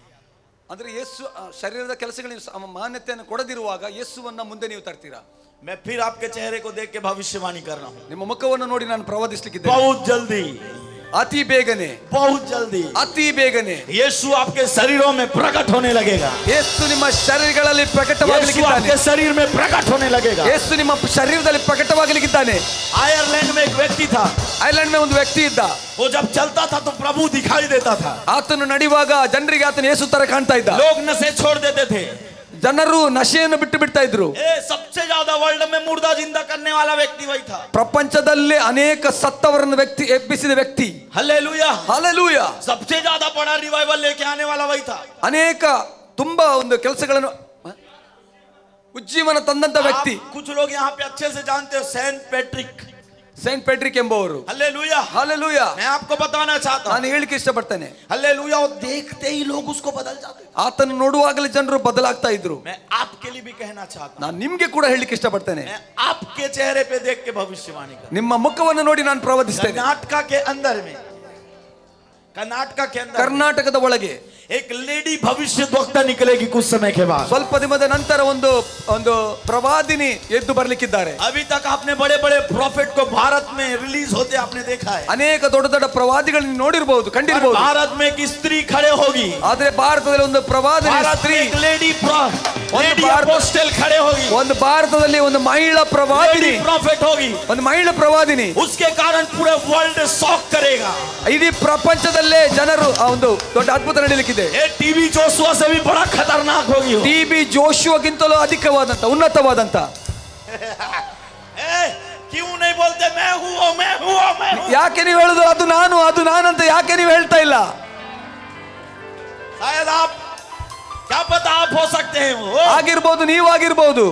ಅಂದ್ರೆ ಯೇಸು ಶರೀರದ ಕೆಲಸಗಳಿಗೆ ಮಾನ್ಯತೆಯನ್ನು ಕೊಡದಿರುವಾಗ ಯೇಸುವನ್ನ ಮುಂದೆ ನೀವು ತರ್ತೀರಾ. मैं फिर आपके चेहरे को देख के भविष्यवाणी कर रहा हूं, ನಿಮ್ಮ ಮುಖವನ್ನು ನೋಡಿ ನಾನು ಪ್ರವಾದಿಸಲಿಕ್ಕಿದ್ದೇನೆ. बहुत जल्दी, ಅತಿ ಬೇಗನೆ, बहुत जल्दी ಅತಿ ಬೇಗನೆ यीशु आपके शरीरों में प्रकट होने लगेगा। ಯೇಸು ನಿಮ್ಮ ಶರೀರಗಳಲ್ಲಿ यीशु ಪ್ರಕಟವಾಗಲಿಕ್ಕಿದ್ದಾನೆ. आपके शरीर में प्रकट होने लगेगा। ಯೇಸು ನಿಮ್ಮ ಶರೀರದಲ್ಲಿ ಪ್ರಕಟವಾಗಲಿಕ್ಕಿದ್ದಾನೆ. आयरलैंड में एक व्यक्ति था, ಐರ್ಲೆಂಡ್ में ಒಂದು ವ್ಯಕ್ತಿ ಇದ್ದ. वो जब चलता था तो प्रभु दिखाई देता था। ಆತನು ನಡೆಯುವಾಗ ಜನರಿಗೆ ಆತನು ಯೇಸು ತರ ಕಾಣ್ತಾ ಇದ್ದ. लोग नशे छोड़ देते थे, ಜನರು ನಶೆಯನ್ನು ಬಿಟ್ಟು ಬಿಡ್ತಾ ಇದ್ರು. सबसे ज्यादा वर्ल्ड में मुर्दा जिंदा करने वाला व्यक्ति वही था. ಪ್ರಪಂಚದಲ್ಲಿ ಅನೇಕ ಸತ್ತವರನ್ನು ವ್ಯಕ್ತಿ ಎಬ್ಬಿಸಿದ ವ್ಯಕ್ತಿ. Hallelujah hallelujah. सबसे ज्यादा बड़ा रिवाइवल लेके आने वाला वही था. ಅನೇಕ ತುಂಬಾ ಒಂದು ಕೆಲಸಗಳನ್ನು ಉಜ್ಜೀವನ ತಂದಂತ ವ್ಯಕ್ತಿ. कुछ लोग यहाँ पे अच्छे से जानते हो सेंट पैट्रिक. सेंट पैट्रिक ಎಂಬುವರು. Hallelujah hallelujah. मैं आपको बताना चाहता हूँ. ನಾನು ಹೇಳಿಕ್ಕೆ ಇಷ್ಟಪಡ್ತೇನೆ. हालेलुया. और देखते ही लोग उसको बदल जाते. ಆತನ ನೋಡುವಾಗಲೇ ಜನರು ಬದಲಾಗ್ತಾ ಇದ್ರು. मैं आपके लिए भी कहना चाहता हूँ. ನಾನು ನಿಮಗೆ ಕೂಡ ಹೇಳಿಕ್ಕೆ ಇಷ್ಟಪಡ್ತೇನೆ. मैं आपके चेहरे पे देख के भविष्यवाणी कर. ನಿಮ್ಮ ಮುಖವನ್ನು ನೋಡಿ ನಾನು ಪ್ರವಾದಿಸ್ತೇನೆ. कर्नाटका के अंदर में, कर्नाटका के अंदर, ಕರ್ನಾಟಕದ ಒಳಗೆ एक लेडी भविष्यद्वक्ता निकलेगी कुछ समय के बाद. ಸ್ವಲ್ಪ ದಿನದ ನಂತರ ಒಂದು ಪ್ರವಾದಿನಿ ಎದ್ದು ಬರ್ಲಿಕ್ಕಿದ್ದಾರೆ. अभी तक आपने बड़े बड़े प्रॉफिट को भारत में रिलीज होते आपने देखा है. ಅನೇಕ ದೊಡ್ಡ ದೊಡ್ಡ ಪ್ರವಾದಿಗಳನ್ನು ನೋಡಿರಬಹುದು, ಕಂಡಿರಬಹುದು. भारत में एक स्त्री खड़े होगी. ಆದರೆ ಭಾರತದಲ್ಲಿ ಒಂದು ಪ್ರವಾದಿನಿ ಸ್ತ್ರೀ, लेडी अपोस्टल खड़े होगी. ಒಂದು ಭಾರತದಲ್ಲಿ ಒಂದು ಮಹಿಳಾ ಪ್ರವಾದಿನಿ, प्रॉफिट होगी. ಒಂದು ಮಹಿಳಾ ಪ್ರವಾದಿನಿ. उसके कारण पूरे वर्ल्ड शॉक करेगा. ಇಡೀ ಪ್ರಪಂಚದಲ್ಲೇ ಜನರು ಆ ಒಂದು ದೊಡ್ಡ ಅದ್ಭುತ ನಡೆಯಲಿಕ್ಕಿದೆ. ये टीबी जोशुआ से भी बड़ा खतरनाक होगी. ಟಿಬಿ ಜೋಶುವಗಿಂತಲೂ ಅಧಿಕವಾದಂತ ಉನ್ನತವಾದಂತ. क्यों नहीं बोलते मैं हूँ मैं हूँ मैं हूँ? ಯಾಕೆ ನೀವು ಹೇಳುದು ಅದು ನಾನಂತ ಯಾಕೆ ನೀವು ಹೇಳ್ತಾ ಇಲ್ಲ? शायद आप क्या पता आप हो सकते हैं वो. ಆಗಿರಬಹುದು, ನೀವಾಗಿರಬಹುದು.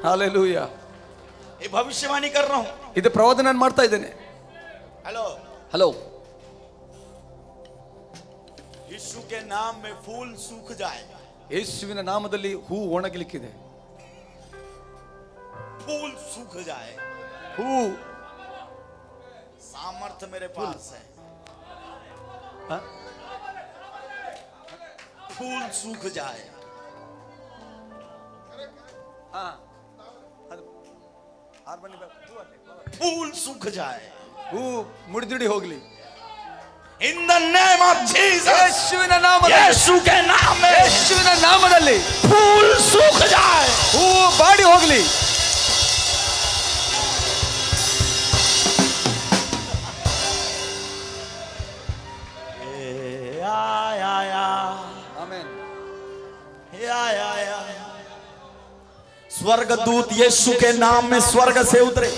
हालेलुया. ये भविष्यवाणी कर रहा हूँ. ಇದು ಪ್ರವಾದನೆ ನಾನು ಮಾಡ್ತಾ ಇದ್ದೇನೆ. Hello hello. यीशु के नाम में फूल सूख जाए. ಯೇಸುವಿನ ನಾಮದಲ್ಲಿ ಹೂ ಒಣಗಲಿಕ್ಕಿದೆ. फूल सूख जाए. ಹೂ सामर्थ्य मेरे पास है. फूल सूख जाए. फूल सूख जाए. ಹೂ ಮುಡಿದುಡಿ ಹೋಗ್ಲಿ. In the name of Jesus. ಯೇಸುವಿನ ನಾಮದಲ್ಲಿ, यीशु के नाम में ಯೇಸುವಿನ ನಾಮದಲ್ಲಿ फूल सूख जाए. ಹೂ ಬಾಡಿ ಹೋಗ್ಲಿ. स्वर्गदूत यीशु के नाम में स्वर्ग से उतरे.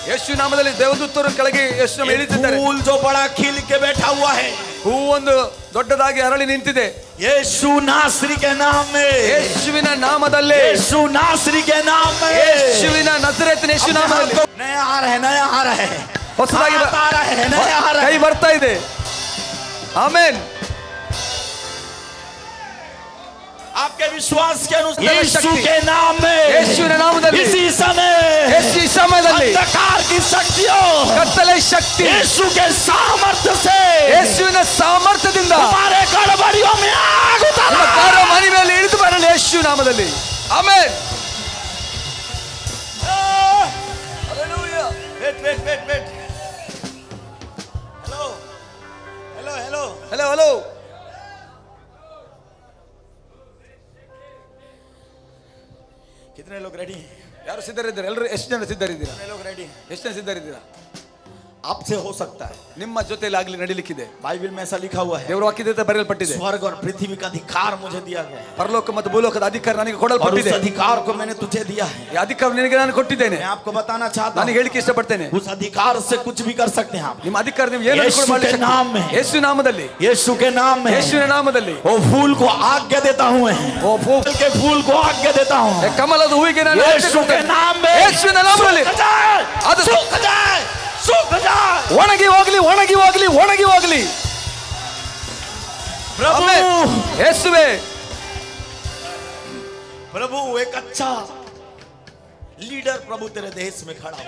ಯೇಸು ನಾಮದಲ್ಲಿ ದೇವದೂತರು ಕೆಳಗೆ ಯೇಸು ನಾಮ ಇಳಿದಿದ್ದಾರೆ. फूल जो बड़ा खिल के बैठा हुआ है, ಹೂ ಒಂದು ದೊಡ್ಡದಾಗಿ ಅರಳಿ ನಿಂತಿದೆ. यीशु नासरी के नाम में, ಯೇಸುವಿನ ನಾಮದಲ್ಲಿ, यीशु नासरी के नाम में, ಯೇಸುವಿನ ನಜರೇತಿನ ಯೇಸು ನಾಮದಲ್ಲಿ. नया आ रहा है, नया आ रहा है, ಹೊಸದಾಗಿ आ रहा है, नया आ रहा है. ಕೈ ಬರ್ತಾ ಇದೆ. ಆಮೆನ್. आपके विश्वास के अनुसार यीशु के नाम में, ಯೇಸುವಿನ ನಾಮದಲ್ಲಿ, इसी समय ಈ ಸಮಯದಲ್ಲಿ अंधकार की शक्तियों, ಕತ್ತಲೆ ಶಕ್ತಿ यीशु के सामर्थ्य से, ಯೇಸುವಿನ ಸಾಮರ್ಥ್ಯದಿಂದ हमारे गड़बड़ियों में आग उतारा. ಮನೆ ಮೇಲೆ ಇಳಿದು ಬರಲಿ ಯೇಸು ನಾಮದಲ್ಲಿ. Amen. Wait wait wait wait. Hello hello hello hello hello. कितने लोग रेडी हैं? ಯಾರು ಸಿದ್ಧರಿದ್ದಾರೆ? ಎಲ್ಲರೂ ಎಷ್ಟು ಜನ ಸಿದ್ಧರಿದ್ದೀರಾ? कितने लोग रेडी हैं? ಎಷ್ಟು ಜನ ಸಿದ್ಧರಿದ್ದೀರಾ? आपसे हो सकता है. ನಿಮ್ಮ ಜೊತೆಯಲ್ಲಿ ಆಗಲಿ ನಡಿಲಿಕ್ಕಿದೆ. बाइबल में ऐसा लिखा हुआ है. ದೇವರ ವಾಕ್ಯದಲ್ಲಿ ಬರೆಯಲ್ಪಟ್ಟಿದೆ. स्वर्ग और पृथ्वी का अधिकार मुझे दिया गया है. ಪರಲೋಕ ಮತ್ತು ಭೂಲೋಕದ ಅಧಿಕಾರ ನನಗೆ और उस ಕೊಡಲ್ಪಟ್ಟಿದೆ. अधिकार को मैंने तुझे दिया है. ಈ ಅಧಿಕಾರ ನಿನಗೆ ನಾನು ಕೊಟ್ಟಿದ್ದೇನೆ. मैं आपको बताना चाहता ನಾನು हूँ, ಹೇಳಿಕ್ಕೆ ಇಷ್ಟಪಡ್ತೇನೆ. उस अधिकार से कुछ भी कर सकते हैं आप. ನಿಮ್ಮ ಅಧಿಕಾರ ನೀವು ಏನು ಯೇಸು के नाम में, ಯೇಸು ನಾಮದಲ್ಲಿ, यीशु के नाम में, ಯೇಸುವಿನ ನಾಮದಲ್ಲಿ वो फूल को आज्ञा देता हूँ मैं. ಓ ಫೂ के फूल को आज्ञा देता हूँ. ಕಮಲದ ಹೂವಿಗೆ ನಾನು ಆಜ್ಞೆ यीशु के ಕೊಡ್ತೇನೆ. नाम में ಯೇಸುವಿನ ನಾಮದಲ್ಲಿ सूख जाए, ಅದು सूख जाए, सूख जाए. ಒಣಗಿ ಹೋಗ್ಲಿ, ಒಣಗಿ ಹೋಗ್ಲಿ, ಒಣಗಿ ಹೋಗ್ಲಿ. प्रभु ಯೇಸುವೇ, प्रभु एक अच्छा लीडर प्रभु तेरे देश में खड़ा हो.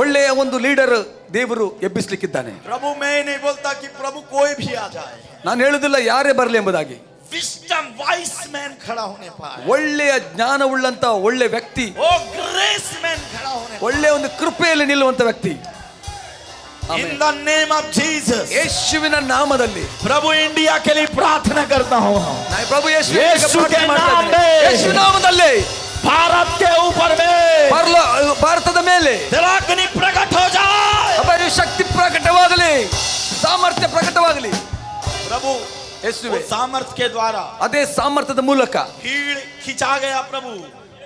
ಒಳ್ಳೆಯ ಒಂದು ಲೀಡರ್ ದೇವರು ಎಬ್ಬಿಸಲಿಕ್ಕಿದ್ದಾನೆ. प्रभु मैं नहीं बोलता कि प्रभु कोई भी आ जाए. ನಾನು ಹೇಳುದಿಲ್ಲ ಯಾರೇ ಬರಲಿ ಎಂಬುದಾಗಿ. विस्डम वाइस मैन खड़ा होने पाए. ಒಳ್ಳೆಯ ಜ್ಞಾನವುಳ್ಳಂತ ಒಳ್ಳೆ ವ್ಯಕ್ತಿ, वो ग्रेस मैन खड़ा होने पाए. ಒಳ್ಳೆಯ ಒಂದು ಕೃಪೆಯಲ್ಲಿ ನಿಲ್ಲುವಂತ ವ್ಯಕ್ತಿ. In the name of Jesus. ಯೇಸುವಿನ ನಾಮದಲ್ಲಿ प्रभु इंडिया के लिए प्रार्थना करता हूँ. ನಾನು ಪ್ರಭು ಯೇಸು के नाम में, ಯೇಸು ನಾಮದಲ್ಲಿ भारत के ऊपर में ಭಾರತದ ಮೇಲೆ तेरा अग्नि प्रकट हो जाए. ಅಪರಿ ಶಕ್ತಿ ಪ್ರಕಟವಾಗಲಿ, ಸಾಮರ್ಥ್ಯ ಪ್ರಕಟವಾಗಲಿ. प्रभु ಯೇಸುವೆ सामर्थ के द्वारा ಅದೇ ಸಾಮರ್ಥ್ಯದ ಮೂಲಕ भीड़ खिंचा गया प्रभु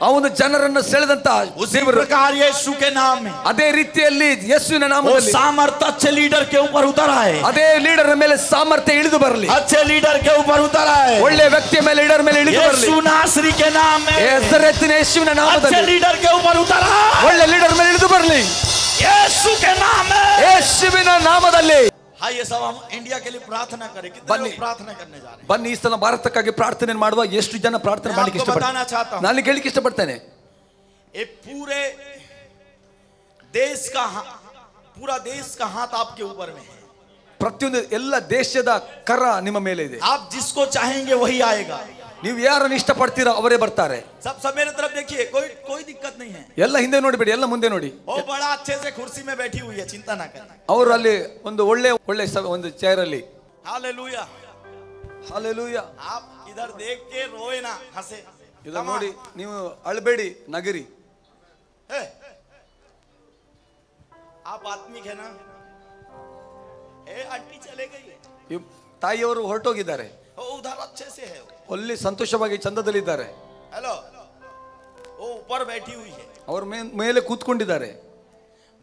ಅವನು ಜನರನ್ನು ಸೆಳೆದಂತ उसी प्रकार यीशु के नाम में ಅದೇ ರೀತಿಯಲ್ಲಿ ಯೇಸುವಿನ वो ನಾಮದಲ್ಲಿ सामर्थ अच्छे लीडर के ऊपर उतर आए ಅದೇ ಲೀಡರ್ ಮೇಲೆ ಸಾಮರ್ಥ್ಯ ಇಳಿದು ಬರಲಿ अच्छे लीडर के ऊपर उतर आए ಒಳ್ಳೆ ವ್ಯಕ್ತಿಯ ಮೇಲೆ ಲೀಡರ್ ಮೇಲೆ ಇಳಿದು ಬರಲಿ यीशु नासरी के नाम में ಹೆಸರೆತ್ತಿನ ಯೇಸುವಿನ अच्छे ನಾಮದಲ್ಲಿ लीडर के ऊपर उतर आए ಒಳ್ಳೆ ಲೀಡರ್ ಮೇಲೆ ಇಳಿದು ಬರಲಿ यीशु के नाम में ಯೇಸುವಿನ ನಾಮದಲ್ಲಿ हाँ ये सब हम इंडिया के लिए प्रार्थना करें कितने बन्नी। लोग प्रार्थना करने जा रहे हैं ಬನ್ನಿ ಈ ಸಲ ಭಾರತಕ್ಕಾಗಿ ಪ್ರಾರ್ಥನೆ ಮಾಡುವ ಎಷ್ಟು ಜನ ಪ್ರಾರ್ಥನೆ मैं ಮಾಡಲಿಕ್ಕೆ आपको बताना चाहता ಇಷ್ಟಪಡ್ತಾರೆ हूं ನಾನು ಹೇಳಿಕ್ಕೆ ಇಷ್ಟಪಡ್ತೇನೆ ये पूरे देश का पूरा देश का हाथ आपके ऊपर में है ಪ್ರತಿಯೊಂದು ಎಲ್ಲ ದೇಶದ ಕರ ನಿಮ್ಮ ಮೇಲೆ ಇದೆ आप जिसको चाहेंगे वही आएगा ನೀವು ಯಾರನ್ನು ಇಷ್ಟಪಡ್ತೀರೋ ಅವರೇ ಬರ್ತಾರೆ सब मेरे तरफ देखिए कोई दिक्कत नहीं है ಎಲ್ಲ ಹಿಂದೆ ನೋಡಿಬೇಡಿ ಎಲ್ಲ ಮುಂದೆ ನೋಡಿ वो बड़ा अच्छे से कुर्सी में बैठी हुई है चिंता ना करें ಅವರು ಅಲ್ಲಿ ಒಂದು ಒಳ್ಳೆ ಒಂದು ಚೇರ್ ಅಲ್ಲಿ हालेलुया ಹಾಲೆಲೂಯಾ आप इधर देख के रोए ना हंसे ಇದನ್ನ ನೋಡಿ ನೀವು ಅಳಬೇಡಿ ನಗರಿ है? आप आत्मिक है ना आंटी चले गई ಈ ತಾಯಿಯವರು ಹೊರಟೋಗಿದ್ದಾರೆ वो उधर अच्छे से है ಅಲ್ಲಿ ಸಂತೋಷವಾಗಿ ಚಂದದಲ್ಲಿದ್ದಾರೆ हेलो वो ऊपर बैठी हुई है ಅವ್ರ ಮೇಲೆ ಕೂತ್ಕೊಂಡಿದ್ದಾರೆ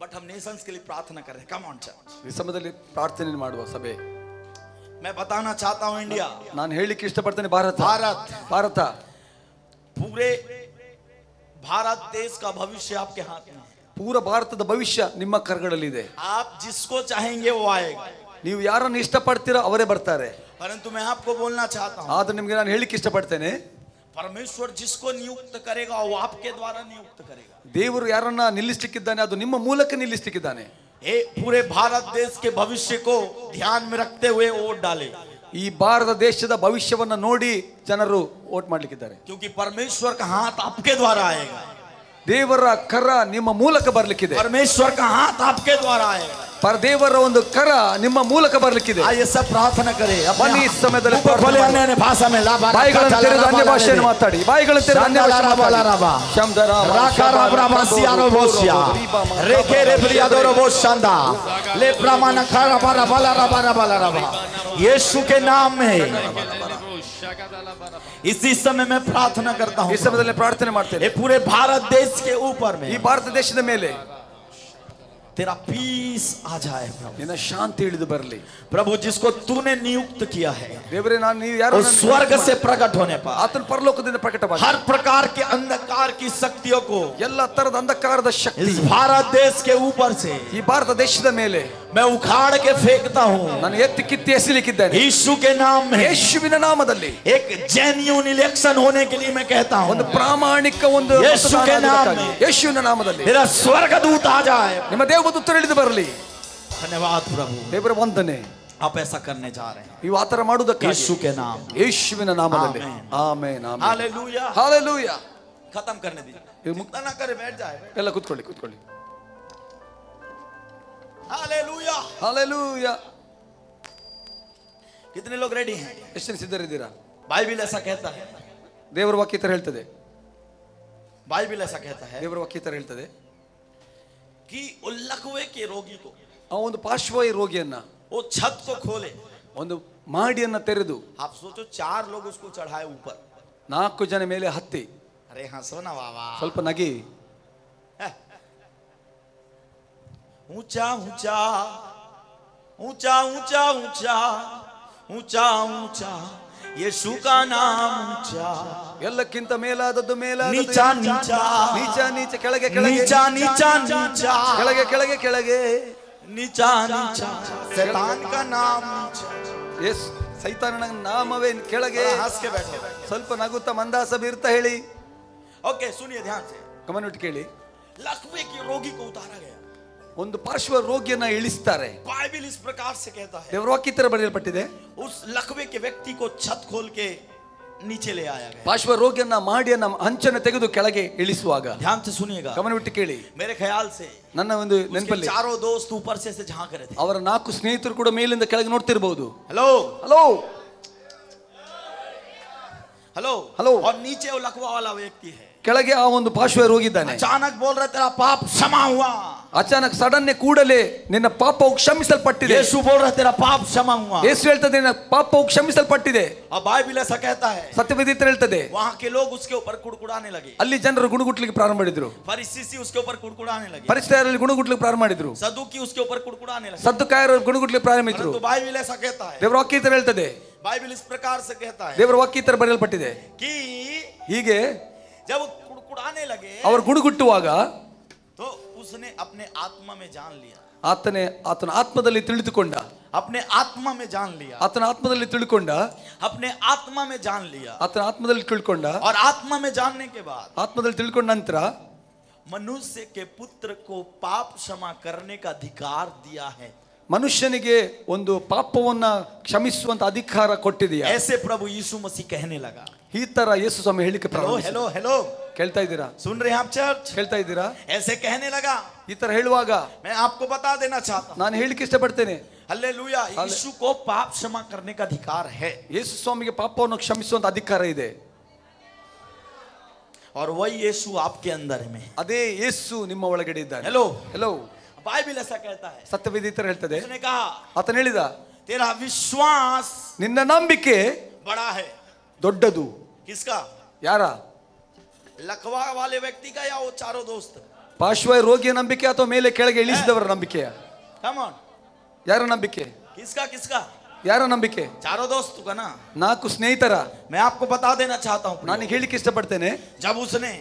बट हम नेशंस के लिए प्रार्थना कर रहे हैं कम ऑन चर्च ಈ ಸಮಯದಲ್ಲಿ ಪ್ರಾರ್ಥನೆ ಮಾಡುವ ಸಭೆ मैं बताना चाहता हूं इंडिया ನಾನು ಹೇಳಿಕ್ಕೆ ಇಷ್ಟಪಡ್ತೇನೆ ಭಾರತ पूरे भारत देश का भविष्य आपके हाथ में है ಪೂರ ಭಾರತದ ಭವಿಷ್ಯ ನಿಮ್ಮ ಕರಗಳಲ್ಲಿದೆ आप जिसको चाहेंगे वो आएगा ನೀವು ಯಾರನ್ನು ಇಷ್ಟಪಡ್ತೀರೋ ಅವರೇ ಬರ್ತಾರೆ परंतु मैं आपको बोलना चाहता हूं ಆದ್ರೆ ನಿಮಗೆ ನಾನು ಹೇಳಿಕ್ಕೆ ಇಷ್ಟಪಡ್ತೇನೆ परमेश्वर जिसको नियुक्त करेगा वो आपके द्वारा नियुक्त करेगा ದೇವರು ಯಾರನ್ನ ನಿಲ್ಲಿಸಲಿಕ್ಕಿದ್ದಾನೆ ಅದು ನಿಮ್ಮ ಮೂಲಕ ನಿಲ್ಲಿಸಲಿಕ್ಕಿದ್ದಾನೆ ये पूरे भारत देश के भविष्य को ध्यान में रखते हुए वोट डाले ಈ ಭಾರತ ದೇಶದ ಭವಿಷ್ಯವನ್ನ ನೋಡಿ ಜನರು ವೋಟ್ ಮಾಡ್ಲಿಕ್ಕಿದ್ದಾರೆ क्योंकि परमेश्वर का हाथ आपके द्वारा आएगा ದೇವರ ಕರ ನಿಮ್ಮ ಮೂಲಕ ಬರ್ಲಿಕ್ಕಿದೆ परमेश्वर का हाथ आपके द्वारा आएगा ದೇವರ ಒಂದು ಕರ ನಿಮ್ಮ ಮೂಲಕ ಬರ್ಲಿಕ್ಕಿದೆ आइए सब प्रार्थना करें ಬನ್ನಿ ಈ ಸಮಯದಲ್ಲಿ मुख खोले अन्य भाषा में ला ಬಾಯಿಗಳನ್ನು ತೆರೆದು ಅನ್ಯ ಭಾಷೆಯನ್ನು ಮಾತಾಡಿ ಬಾಯಿಗಳನ್ನು ತೆರೆದು ಅನ್ಯ ಭಾಷೆ ಮಾತಾಡಿ ಶಮ್ದರ राका राब्रा सियानो बोसिया रेके रे ब्रियादोरो बोशांदा ले ब्राह्मण खरा बारा बाला रबा यीशु के नाम में इसी समय मैं प्रार्थना करता हूं ಈ ಸಮಯದಲ್ಲಿ ಪ್ರಾರ್ಥನೆ ಮಾಡ್ತೇನೆ ये पूरे भारत देश के ऊपर में ಈ ಭಾರತ ದೇಶದ ಮೇಲೆ तेरा पीस आ जाए प्रभु ನಿನ್ನ ಶಾಂತಿ ಇಳಿದು ಬರಲಿ प्रभु जिसको तूने नियुक्त किया है ದೇವರೇ ನಾನು ನೀವು ಯಾರು उस स्वर्ग से प्रकट होने पर ಆತನ ಪರಲೋಕದಿಂದ ಪ್ರಕಟವಾಗಿ हर प्रकार के अंधकार की शक्तियों को ಎಲ್ಲ ತರದ ಅಂಧಕಾರದ ಶಕ್ತಿ इस भारत देश के ऊपर से ಈ ಭಾರತ ದೇಶದ ಮೇಲೆ मैं उखाड़ के फेंकता हूँ ನಾನು ಎತ್ತಿ ಕಿತ್ತಿ ಎಸೆಲಿಕ್ಕಿದ್ದೇನೆ यीशु के नाम में ಯೇಸುವಿನ ನಾಮದಲ್ಲಿ एक जेन्युइन इलेक्शन होने के लिए मैं कहता हूँ ಒಂದು ಪ್ರಾಮಾಣಿಕ ಒಂದು ಯೇಸು ಕೆ ನಾಮ ಯೇಸುವಿನ ನಾಮದಲ್ಲಿ मेरा स्वर्गदूत आ जाए ನಿಮ್ಮ ದೇವದೂತರು ಇಳಿದು ಬರಲಿ धन्यवाद प्रभु ದೇವರ ವಂದನೆ आप ऐसा करने जा रहे हैं ನೀವು ಆತರ ಮಾಡುವುದಕ್ಕಾಗಿ यीशु के नाम ಯೇಸುವಿನ ನಾಮದಲ್ಲಿ ಆಮೆನ್ ಆಮೆನ್ हालेलुया ಹಾಲೆಲೂಯಾ खत्म करने दीजिए चिंता ना करे बैठ जाए ಎಲ್ಲ ಕೂತ್ಕೊಳ್ಳಿ हालेलुया ಹಾಲೆಲೂಯಾ कितने लोग रेडी हैं ಎಷ್ಟು ಸಿದ್ಧರಿದ್ದೀರಾ बाइबल ऐसा कहता है ದೇವರ ವಾಕ್ಯ ತರ ಹೇಳ್ತದೆ बाइबल ऐसा कहता है ದೇವರ ವಾಕ್ಯ ತರ ಹೇಳ್ತದೆ कि लकवे के रोगी को ಆ ಒಂದು ಪಾರ್ಶ್ವವಾಯು ರೋಗಿಯನ್ನ वो छत को खोले ಒಂದು ಮಾಡಿಯನ್ನ ತೆರೆದು आप सोचो 4 लोग उसको चढ़ाए ऊपर 4 ಜನ ಮೇಲೆ ಹತ್ತಿ अरे हंसो ना बाबा ಸ್ವಲ್ಪ ನಗಿ ऊंचा ऊंचा ऊंचा ऊंचा ऊंचा ऊंचा ऊंचा यीशु का नाम ऊंचा ಎಲ್ಲಕ್ಕಿಂತ ಮೇಲಾದದ್ದು ಮೇಲಾದದ್ದು नीचा नीचा ನೀಚ ನೀಚ ಕೆಳಗೆ ಕೆಳಗೆ नीचा नीचा नीचा ಕೆಳಗೆ ಕೆಳಗೆ ಕೆಳಗೆ नीचा नीचा शैतान का नाम ಎಸ್ ಸೈತಾನನ ನಾಮವೇ ಕೆಳಗೆ हंस के बैठो ಸ್ವಲ್ಪ ನಗುತ್ತಾ ಮಂದಾಸ ಬೀರ್ತಾ ಹೇಳಿ ओके सुनिए ध्यान से ಗಮನವಿಟ್ಟು ಕೇಳಿ लकवे के रोगी को उतारा गया ಒಂದು ಪಾರ್ಶ್ವ ರೋಗಿಯನ್ನ ಇಳಿಸ್ತಾರೆ बाइबल इस प्रकार से कहता है ದೇವರ ವಾಕ್ಯ ತರ ಬರೆಯಲ್ಪಟ್ಟಿದೆ उस लकवे के व्यक्ति को छत खोल के नीचे ले आया गया ಪಾರ್ಶ್ವ ರೋಗಿಯನ್ನ ಮಾಡಿಯನ್ನ ಹಂಚನ್ನು ತೆಗೆದು ಕೆಳಗೆ ಇಳಿಸುವಾಗ ध्यान से सुनिएगा ಗಮನವಿಟ್ಟು ಕೇಳಿ मेरे ख्याल से ನನ್ನ ಒಂದು उसके ನೆನಪಲ್ಲಿ चारों दोस्त ऊपर से झांक रहे थे ಅವರ 4 ಸ್ನೇಹಿತರು ಕೂಡ ಮೇಲಿಂದ ಕೆಳಗೆ ನೋಡ್ತಿರಬಹುದು हेलो ಹಲೋ हेलो हेलो और नीचे वो लकवा वाला व्यक्ति है ಕೆಳಗೆ ಆ ಒಂದು ಪಾರ್ಶ್ವ ರೋಗಿದ್ದಾನೆ. अचानक बोल रहे तेरा पाप क्षमा हुआ. ಅಚಾನಕ್ ಸಡನ್ನೆ ಕೂಡಲೇ ನಿನ್ನ ಪಾಪವು ಕ್ಷಮಿಸಲ್ಪಟ್ಟಿದೆ. यीशु बोल रहे तेरा पाप क्षमा हुआ. ಯೇಸು ಹೇಳ್ತದೆ ನಿನ್ನ ಪಾಪವು ಕ್ಷಮಿಸಲ್ಪಟ್ಟಿದೆ. अब बाइबल ऐसा कहता है. ಸತ್ಯವೇದ ಹೇಳ್ತದೆ वहां के लोग उसके ऊपर कुड़कुड़ाने लगे. ಅಲ್ಲಿ ಜನರು ಗುಣಗುಟ್ಲಿಕ್ಕೆ ಪ್ರಾರಂಭ ಮಾಡಿದ್ರು. फरीसी उसके ऊपर कुड़कुड़ाने लगे. ಪರಿಸರದಲ್ಲಿ ಗುಣಗುಟ್ಲಿಕ್ಕೆ ಪ್ರಾರಂಭ ಮಾಡಿದ್ರು. सदुकी उसके ऊपर कुड़कुड़ाने लगे. ಸದ್ದುಕಾಯರು ಗುಣಗುಟ್ಲಿಕ್ಕೆ ಪ್ರಾರಂಭಿಸಿದ್ರು. तो बाइबल ऐसा कहता है. ದೇವರ ವಾಕ್ಯ ಹೇಳ್ತದೆ. बाइबल इस प्रकार से कहता है. ದೇವರ ವಾಕ್ಯ ಬರೆಯಲ್ಪಟ್ಟಿದೆ कि ಹೀಗೆ जब कुड़कुड़ाने लगे ಅವರು ಗುಣಗುಟ್ಟುವಾಗ तो उसने अपने आत्मा में जान लिया. ಆತನ ಆತ್ಮದಲ್ಲಿ ತಿಳಿದುಕೊಂಡ. अपने आत्मा में जान लिया. ಆತನ ಆತ್ಮದಲ್ಲಿ ತಿಳ್ಕೊಂಡ. अपने आत्मा में जान लिया. ಆತನ ಆತ್ಮದಲ್ಲಿ ತಿಳ್ಕೊಂಡ. और आत्मा में जानने के बाद ಆತ್ಮದಲ್ಲಿ ತಿಳ್ಕೊಂಡ ನಂತರ मनुष्य के पुत्र को पाप क्षमा करने का अधिकार दिया है. ಮನುಷ್ಯನಿಗೆ ಒಂದು ಪಾಪವನ್ನ ಕ್ಷಮಿಸುವಂತ ಅಧಿಕಾರ ಕೊಟ್ಟಿದೆಯಾ? ऐसे प्रभु यीशु मसीह कहने लगा. ಈ ತರ ಯೇಸು ಸ್ವಾಮಿ ಹೇಳಿಕೆ ಪ್ರಾರಂಭಿಸಿದ. हेलो हेलो ಕೇಳ್ತಾ ಇದ್ದೀರಾ? सुन रहे हैं आप चर्च? ಕೇಳ್ತಾ ಇದ್ದೀರಾ? ऐसे कहने लगा. ಈ ತರ ಹೇಳುವಾಗ मैं आपको बता देना चाहता हूं. ನಾನು ಹೇಳಿಕ್ಕೆ ಇಷ್ಟಪಡ್ತೇನೆ. हालेलुया. यीशु को पाप क्षमा करने का अधिकार है. ಯೇಸು ಸ್ವಾಮಿಗೆ ಪಾಪವನ್ನು ಕ್ಷಮಿಸುವಂತ ಅಧಿಕಾರ ಇದೆ. और वही यीशु आपके अंदर में. ಅದೇ ಯೇಸು ನಿಮ್ಮ ಒಳಗಡೆ ಇದ್ದಾನೆ. Hello hello. बाइबल ऐसा कहता है. ಸತ್ಯವೇದ ಈ ತರ ಹೇಳ್ತದೆ. उसने कहा ಆತನು ಹೇಳಿದ तेरा विश्वास ನಿನ್ನ ನಂಬಿಕೆ बड़ा है. ದೊಡ್ಡದು. किसका? ಯಾರ? लकवा वाले व्यक्ति का या वो चारों दोस्त? ಪಾರ್ಶ್ವ ರೋಗಿಯ ನಂಬಿಕೆ ಅಥವಾ ಮೇಲೆ ಕೆಳಗೆ ಇಳಿಸಿದವರ ನಂಬಿಕೆಯ? Come on. ಯಾರ ನಂಬಿಕೆ? किसका किसका? ಯಾರ ನಂಬಿಕೆ? चारों दोस्त का ना. 4 ಸ್ನೇಹಿತರ. मैं आपको बता देना चाहता हूं. ನಾನು ಹೇಳಿಕ್ಕೆ ಇಷ್ಟಪಡ್ತೇನೆ. जब उसने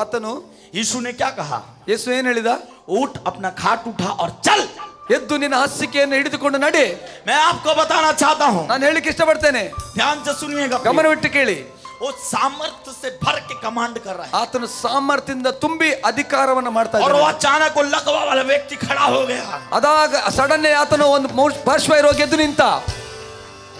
ಆತನು यीशु ने क्या कहा? ಯೇಸು ಏನು ಹೇಳಿದ? उठ अपना खाट उठा और चल. ಎದ್ದು ನಿನ್ನ ಹಾಸಿಗೆಯನ್ನು ಹಿಡಿದುಕೊಂಡು ನಡೆ. मैं आपको बताना चाहता हूं. ನಾನು ಹೇಳಿಕ್ಕೆ ಇಷ್ಟಪಡ್ತೇನೆ. ध्यान से सुनिएगा. ಗಮನವಿಟ್ಟು ಕೇಳಿ. वो सामर्थ्य से भर के कमांड कर रहा है. ಆತನು ಸಾಮರ್ಥ್ಯದಿಂದ ತುಂಬಿ ಅಧಿಕಾರವನ್ನು ಮಾಡ್ತಾ और वो ಇದ್ದಾನೆ. अचानक वो लकवा वाला व्यक्ति खड़ा हो गया. ಅದಾಗ ಸಡನ್ಲಿ ಆತನು ಒಂದು ಪಾರ್ಶ್ವ ರೋಗಿ ಎದ್ದು ನಿಂತ.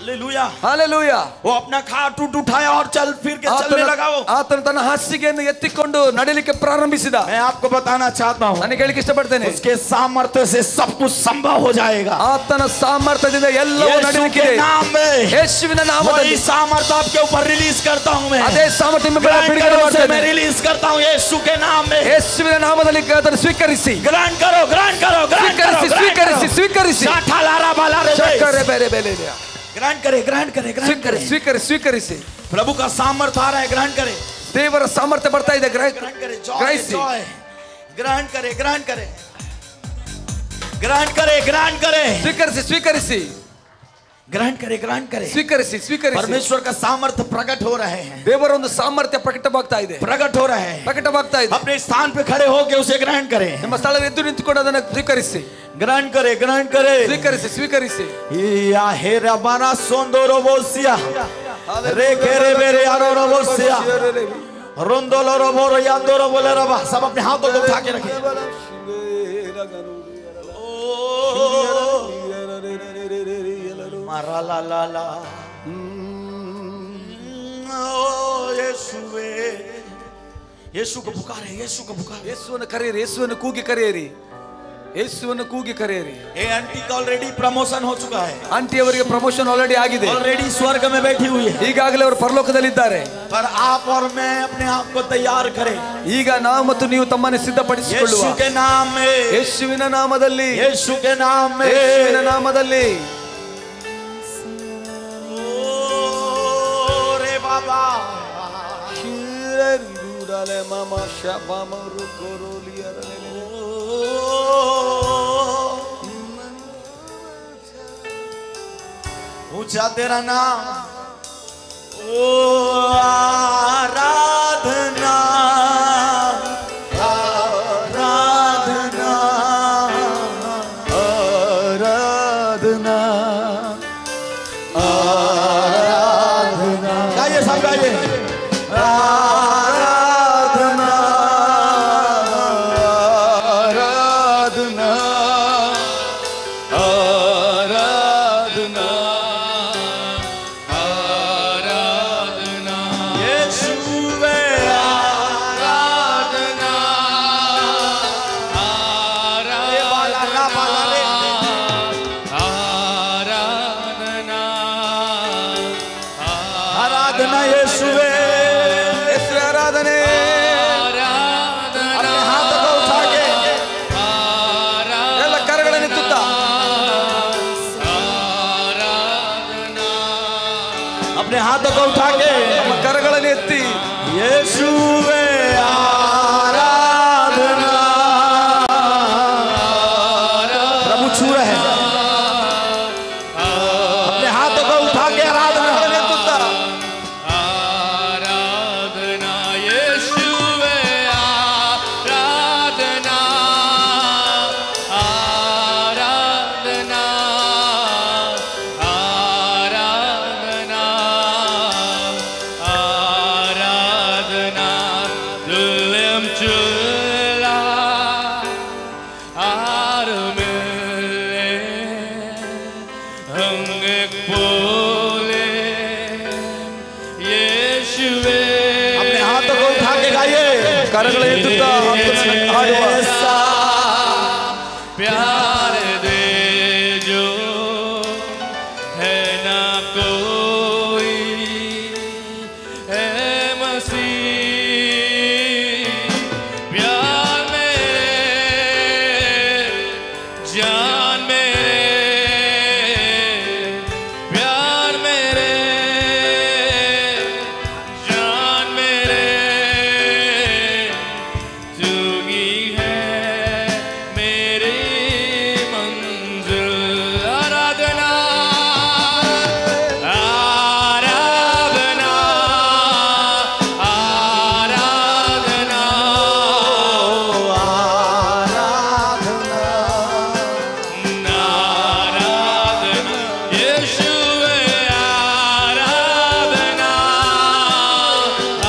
हालेलुया. ಹಾಲೆಲೂಯಾ. वो अपना खाट उठाया और चल फिर के चलने लगा. वो ಆತನು ತನ್ನ ಹಾಸಿಗೆಯನ್ನು ಎತ್ತಿಕೊಂಡು ನಡಿಲಿಕ್ಕೆ ಪ್ರಾರಂಭಿಸಿದ. मैं आपको बताना चाहता हूं. ನನಗೆ ಹೇಳಿಕ್ಕೆ ಇಷ್ಟಪಡ್ತೇನೆ. उसके सामर्थ्य से सब कुछ संभव हो जाएगा. ಆತನ ಸಾಮರ್ಥ್ಯದಿಂದ ಎಲ್ಲವೂ ನಡಿಲಿಕ್ಕೆ ಇದೆ. नाम में ಯೇಸುವಿನ ನಾಮದಲ್ಲಿ वही सामर्थ्य आपके ऊपर रिलीज करता हूं. मैं ಅದೇ ಸಾಮರ್ಥ್ಯ ನಿಮ್ಮ ಮೇಲೆ ಬಿಡುಗಡೆ मैं ಮಾಡ್ತೇನೆ. रिलीज करता हूं यीशु के नाम में. ಯೇಸುವಿನ ನಾಮದಲ್ಲಿ ಅದನ್ನು ಸ್ವೀಕರಿಸಿ. ग्रहण करो ग्रहण करो ग्रहण करो ಸ್ವೀಕರಿಸಿ ಸ್ವೀಕರಿಸಿ. शाठालारा बालारे ಶಕ್ಕರೆ ಬೇರೆ ಬೇರೆ ಇದೆ. ग्रहण करे ग्रहण करे ग्रहण करे. ಸ್ವೀಕರಿಸಿ. प्रभु का सामर्थ्य आ रहा है. ग्रहण करे. ದೇವರ ಸಾಮರ್ಥ್ಯ ಬರ್ತಾ ಇದೆ. ग्रहण करे. ಗ್ರಹಿಸಿ. ग्रहण करे ग्रहण करे ग्रहण करे ग्रहण करे. ಸ್ವೀಕರಿಸಿ. ग्रहण करे ग्रहण करे. ಸ್ವೀಕರಿಸಿ. परमेश्वर का सामर्थ्य प्रकट हो रहे हैं. ದೇವರ ಒಂದು ಸಾಮರ್ಥ್ಯ ಪ್ರಕಟವಾಗ್ತಾ ಇದೆ. प्रकट हो रहे हैं. ಪ್ರಕಟವಾಗ್ತಾ ಇದೆ. अपने स्थान पे खड़े होके उसे ग्रहण करें. ನಿಮ್ಮ ಸ್ಥಳದಲ್ಲಿ ಎದ್ದು ನಿಂತುಕೊಂಡು ಅದನ್ನು ಸ್ವೀಕರಿಸಿ. ग्रहण करे ग्रहण करे. ಸ್ವೀಕರಿಸಿ. या हेरा बारा सोंदोरो बोसिया रे केरे बेरे यारो बोसिया रोंदोलो बोरो यादोरो बोले रबा. सब अपने हाथों को उठा के रखें. मारा ला ला ला. यीशुवे यीशु को पुकारे. यीशु को पुकारे. ಯೇಸುವನ್ನು ಕರೆಯಿರಿ. ಯೇಸುವನ್ನು ಕೂಗಿ ಕರೆಯಿರಿ. ಯೇಸುವನ್ನು ಕೂಗಿ ಕರೆಯಿರಿ. ये आंटी का ऑलरेडी प्रमोशन हो चुका है. ಆಂಟಿ ಅವರಿಗೆ ಪ್ರಮೋಷನ್ ಆಲ್ರೆಡಿ ಆಗಿದೆ. ऑलरेडी स्वर्ग में बैठी हुई है. ಈಗಾಗಲೇ ಅವರು ಪರಲೋಕದಲ್ಲಿದ್ದಾರೆ. पर आप और मैं अपने आप को तैयार करें. ಈಗ ನಾವು ಮತ್ತು ನೀವು ತಮ್ಮನ್ನು ಸಿದ್ಧಪಡಿಸಿಕೊಳ್ಳುವ. यीशु के नाम में. ಯೇಸುವಿನ ನಾಮದಲ್ಲಿ. यीशु के नाम में. ಯೇಸುವಿನ ನಾಮದಲ್ಲಿ. ओ रे बाबा. मामा शाबा मरु कोरोलिया ऊंचा तेरा नाम. ओ आराधना आराधना आराधना आराधना. गाइए सब गाइए. आराधना आराधना आराधना यीशुवे आराधना आराधना हाथों को उठा के ನಮ್ಮ ಕರಗಳನ್ನು ಎತ್ತಿ यीशुवे आराधना। प्रभु छू रहे हैं, अपने हाथों को उठा के आराधना ಎತ್ತುತ್ತಾ आराधना यीशुवे आराधना आराधना आराधना आराधना तुल्यम चुल्ला आरमिले हंगक बोले यीशुवे अपने हाथों को उठा के गाइए ಕರಗಳನ್ನು ಎತ್ತುತ್ತಾ ಹಾಡುವ ऐसा प्यार दे जो है ना कोई है मसीह प्यार मेरे जान मेरे प्यार मेरे जान मेरे तू ही है मेरी मंजिल आराधना आराधना आराधना आराधना यीशुवे आराधना